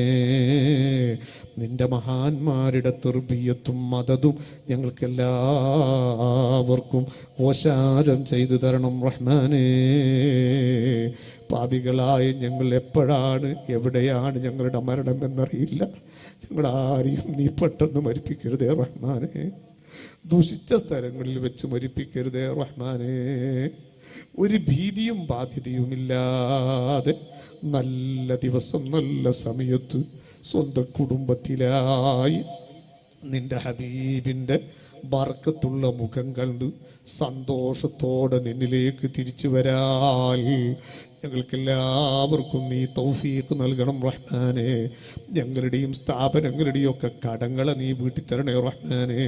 നിന്റെ മഹാന്മാരുടെ തർബിയത്തും മദതും ഞങ്ങൾക്കെല്ലാവർക്കും ഓശാരം ചെയ്തു തരണം റഹ്മാനേ. പാപികളായ ഞങ്ങൾ എപ്പോഴാണ് എവിടെയാണ് ഞങ്ങളുടെ മരണം എന്നറിയില്ല. ഞങ്ങളാരെയും നീ പെട്ടെന്ന് മരിപ്പിക്കരുതേ റഹ്മാനെ. ദൂഷിച്ച സ്ഥലങ്ങളിൽ വെച്ച് മരിപ്പിക്കരുതേ റഹ്മാനെ. ഒരു ഭീതിയും ബാധ്യതയുമില്ലാതെ നല്ല ദിവസം നല്ല സമയത്ത് സ്വന്തം കുടുംബത്തിലായി നിന്റെ ഹബീബിന്റെ ബർക്കത്തുള്ള മുഖം കണ്ട് സന്തോഷത്തോടെ നിന്നിലേക്ക് തിരിച്ചു വരാൻ ഞങ്ങൾക്കെല്ലാവർക്കും നീ തൗഫീഖ് നൽകണം റഹ്മാനെ. ഞങ്ങളുടെയും സ്ഥാപനങ്ങളുടെയും ഒക്കെ കടങ്ങളെ നീ വീട്ടിത്തരണേ റഹ്മാനെ.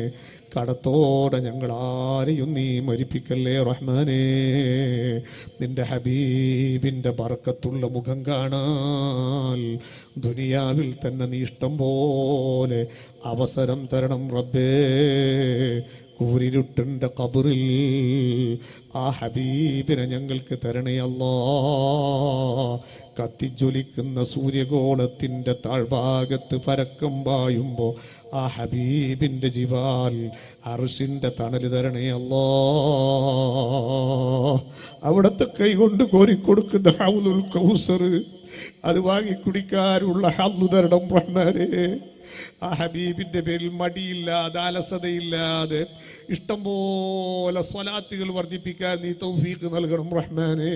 കടത്തോടെ ഞങ്ങൾ ആരെയും നീ മരിപ്പിക്കല്ലേ റഹ്മാനെ. നിന്റെ ഹബീബിന്റെ ബർക്കത്തുള്ള മുഖം കാണാൻ ദുനിയാവിൽ തന്നെ നീ ഇഷ്ടം പോലെ അവസരം തരണം റബ്ബേ. കൂരിരുട്ടിൻ്റെ ഖബറിൽ ആ ഹബീബിനെ ഞങ്ങൾക്ക് തരണേ അല്ലാ. കത്തിജ്വലിക്കുന്ന സൂര്യഗോളത്തിൻ്റെ താഴ്ഭാഗത്ത് പരക്കം പായുമ്പോൾ ആ ഹബീബിൻ്റെ ജിവാൽ അർശിൻ്റെ തണല് തരണേ അല്ലാ. അവിടുത്തെ കൈകൊണ്ട് കോരിക്കൊടുക്കുന്ന ഹൗലുൽ കൗസർ അത് വാങ്ങി കുടിക്കാനുള്ള ഹല്ലു തരണം റഹ്മാനേ. ആ ഹബീബിന്റെ പേരിൽ മടിയില്ലാതെ അലസതയില്ലാതെ ഇഷ്ടം പോലെ സ്വലാത്തുകൾ വർദ്ധിപ്പിക്കാൻ നീ തൗഫീഖ് നൽകണം റഹ്മാനേ.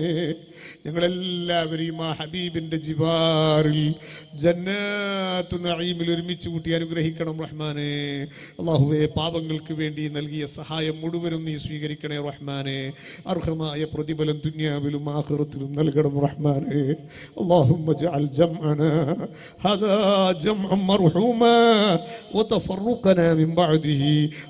ഞങ്ങളെല്ലാവരെയും ആ ഹബീബിന്റെ ജിവാറിൽ ജന്നാത്തു നഈമിൽ ഒരുമിച്ച് കൂട്ടി അനുഗ്രഹിക്കണം റഹ്മാനേ. അല്ലാഹുവേ, പാപങ്ങൾക്ക് വേണ്ടി നൽകിയ സഹായം മുഴുവനും നീ സ്വീകരിക്കണേ റഹ്മാനേ. അർഹമായ പ്രതിഫലം ദുനിയാവിലും ആഖിറത്തിലും നൽകണം റഹ്മാനേ. അല്ലാഹുമ്മ ജഅൽ ജംഅനാ ഹദാ ജംഅൻ മർഹൂമാ وتفرقنا من بعده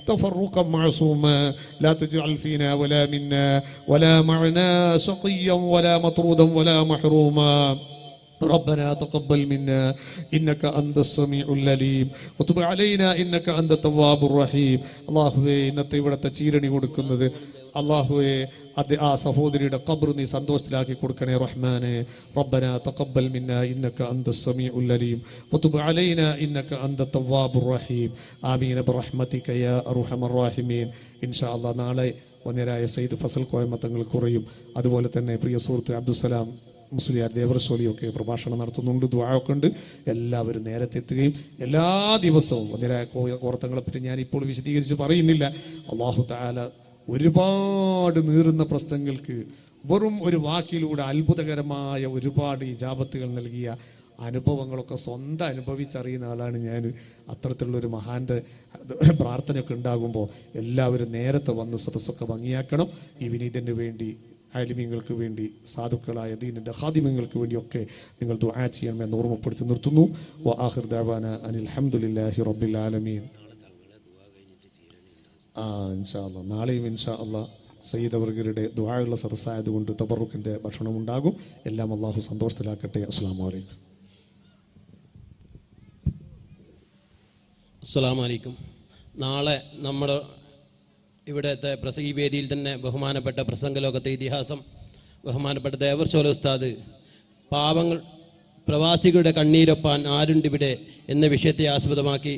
تفرقا معصوما لا تجعل فينا ولا منا ولا معنا شقيا ولا مطرودا ولا محروما ربنا تقبل منا إنك أنت السميع العليم وتب علينا إنك أنت التواب الرحيم അല്ലാഹുവേ ഇന്നത്തെ ഇവിടുത്തെ ചീരണി കൊടുക്കുന്നത് അല്ലാഹുവേ അത് ആ സഹോദരിയുടെ ഖബർ നീ സന്തോഷത്തിലാക്കി കൊടുക്കണേ റഹ്മാനെ റബ്ബന തഖബ്ബൽ മിന്നാ ഇന്നക അൻതസ് സമീഉൽ അലീം വതുബ് അലൈനാ ഇന്നക അൻത തവ്വാബുർ റഹീം ആമീൻ ബിറഹ്മതിക യാ അർഹമർ റഹീമീൻ ഇൻഷാ അല്ലാഹ് നാളെ വന്യരായ സയ്യിദ് ഫസൽ കോയമ്മ തങ്ങൾ കുറയും അതുപോലെ തന്നെ പ്രിയ സുഹൃത്ത് അബ്ദുസലാം മുസ്ലിയാർ ദേവർശോലിയൊക്കെ പ്രഭാഷണം നടത്തുന്നുണ്ട് ദുആയൊക്കെ ഉണ്ട് എല്ലാവരും നേരത്തെ എത്തുകയും എല്ലാ ദിവസവും വന്യരായ കോർത്തങ്ങളെ പറ്റി ഞാൻ ഇപ്പോൾ വിശദീകരിച്ച് പറയുന്നില്ല അല്ലാഹു തആല ഒരുപാട് നീറുന്ന പ്രശ്നങ്ങൾക്ക് വെറും ഒരു വാക്കിലൂടെ അത്ഭുതകരമായ ഒരുപാട് ഇജാബത്തുകൾ നൽകിയ അനുഭവങ്ങളൊക്കെ സ്വന്തം അനുഭവിച്ചറിയുന്ന ആളാണ് ഞാൻ. അത്തരത്തിലുള്ളൊരു മഹാന്റെ പ്രാർത്ഥനയൊക്കെ ഉണ്ടാകുമ്പോൾ എല്ലാവരും നേരത്തെ വന്ന് സദസ്സൊക്കെ ഭംഗിയാക്കണം. ഈ വിനീതന് വേണ്ടി, ആലിമീങ്ങൾക്ക് വേണ്ടി, സാധുക്കളായ ദീനിൻ്റെ ഖാദിമങ്ങൾക്ക് വേണ്ടിയൊക്കെ നിങ്ങൾ ദുആ ചെയ്യണമെന്ന് ഓർമ്മപ്പെടുത്തി നിർത്തുന്നു. വ ആഖിർ ദഅവാന അനിൽ ഹംദുലില്ലാഹി റബ്ബിൽ ആലമീൻ. ഇൻഷാ അല്ലാഹ് നാളെയും ഇൻഷാ അല്ലാഹ് സയ്യിദ് അവർഗരുടെ ദുആയുള്ള സദസ്സായതുകൊണ്ട് തബറുക്കിൻ്റെ ഭക്ഷണം ഉണ്ടാകും. എല്ലാം അള്ളാഹു സന്തോഷത്തിലാക്കട്ടെ. അസ്സലാമു അലൈക്കും. അസ്സലാമു അലൈക്കും. നാളെ നമ്മുടെ ഇവിടുത്തെ ഈ വേദിയിൽ തന്നെ ബഹുമാനപ്പെട്ട പ്രസംഗലോകത്തെ ഇതിഹാസം ബഹുമാനപ്പെട്ട ദേവർശോല ഉസ്താദ് പാവങ്ങൾ പ്രവാസികളുടെ കണ്ണീരൊപ്പാൻ ആരുണ്ടിവിടെ എന്ന വിഷയത്തെ ആസ്പദമാക്കി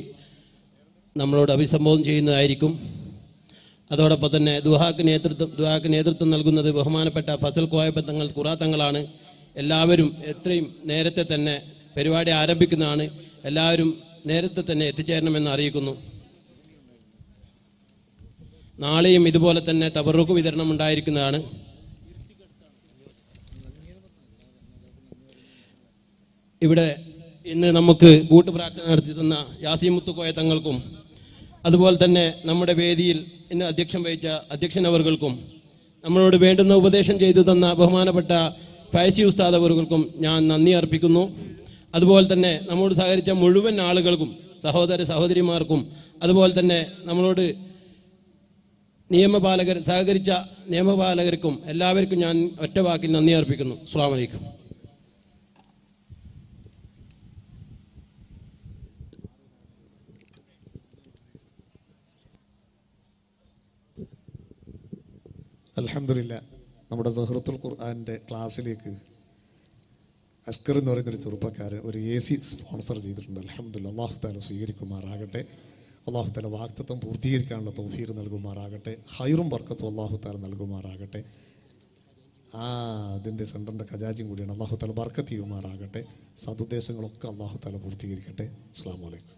നമ്മളോട് അഭിസംബോധന ചെയ്യുന്നതായിരിക്കും. അതോടൊപ്പം തന്നെ ദുആക്ക് നേതൃത്വം നൽകുന്നത് ബഹുമാനപ്പെട്ട ഫസൽ കോയബ തങ്ങൾ ഖുറാത്തങ്ങളാണ്. എല്ലാവരും എത്രയും നേരത്തെ തന്നെ പരിപാടി ആരംഭിക്കുന്നതാണ്. എല്ലാവരും നേരത്തെ തന്നെ എത്തിച്ചേരണമെന്ന് അറിയിക്കുന്നു. നാളെയും ഇതുപോലെ തന്നെ തബറുക്ക് വിതരണം ഉണ്ടായിരിക്കുന്നതാണ്. ഇവിടെ ഇന്ന് നമുക്ക് കൂട്ടുപ്രാർത്ഥന നടത്തി തന്ന യാസീൻ മുത്തുക്കോയ തങ്ങൾക്കും അതുപോലെ തന്നെ നമ്മുടെ വേദിയിൽ ഇന്ന് അധ്യക്ഷം വഹിച്ച അധ്യക്ഷനവർക്കും നമ്മളോട് വേണ്ടുന്ന ഉപദേശം ചെയ്തു തന്ന ബഹുമാനപ്പെട്ട ഫൈസി ഉസ്താദ് അവർക്കും ഞാൻ നന്ദി അർപ്പിക്കുന്നു. അതുപോലെ തന്നെ നമ്മോട് സഹകരിച്ച മുഴുവൻ ആളുകൾക്കും, സഹോദരിമാർക്കും, അതുപോലെ തന്നെ നമ്മളോട് സഹകരിച്ച നിയമപാലകർക്കും എല്ലാവർക്കും ഞാൻ ഒറ്റ വാക്കിൽ നന്ദി അർപ്പിക്കുന്നു. അസ്സലാമു അലൈക്കും. അൽഹംദുലില്ലാ, നമ്മുടെ സഹ്റത്തുൽ ഖുർആൻ്റെ ക്ലാസ്സിലേക്ക് അഷ്കർ എന്ന് പറയുന്നൊരു ചെറുപ്പക്കാരൻ ഒരു AC സ്പോൺസർ ചെയ്തിട്ടുണ്ട്. അൽഹംദുലില്ലാ, അല്ലാഹു തആല സ്വീകരിക്കുമാറാകട്ടെ. അല്ലാഹു തആല വാഗ്ദത്തം പൂർത്തീകരിക്കാനുള്ള തൗഫീഖ് നൽകുമാറാകട്ടെ. ഖൈറും ബർക്കത്തും അല്ലാഹു തആല നൽകുമാറാകട്ടെ. അതിൻ്റെ സെൻറ്ററിൻ്റെ ഖജാജിയും കൂടിയാണ്. അല്ലാഹു തആല ബർക്കത്ത് ചെയ്യുമാറാകട്ടെ. സദുദ്ദേശങ്ങളൊക്കെ അല്ലാഹു തആല പൂർത്തീകരിക്കട്ടെ. അസ്സലാമു അലൈക്കും.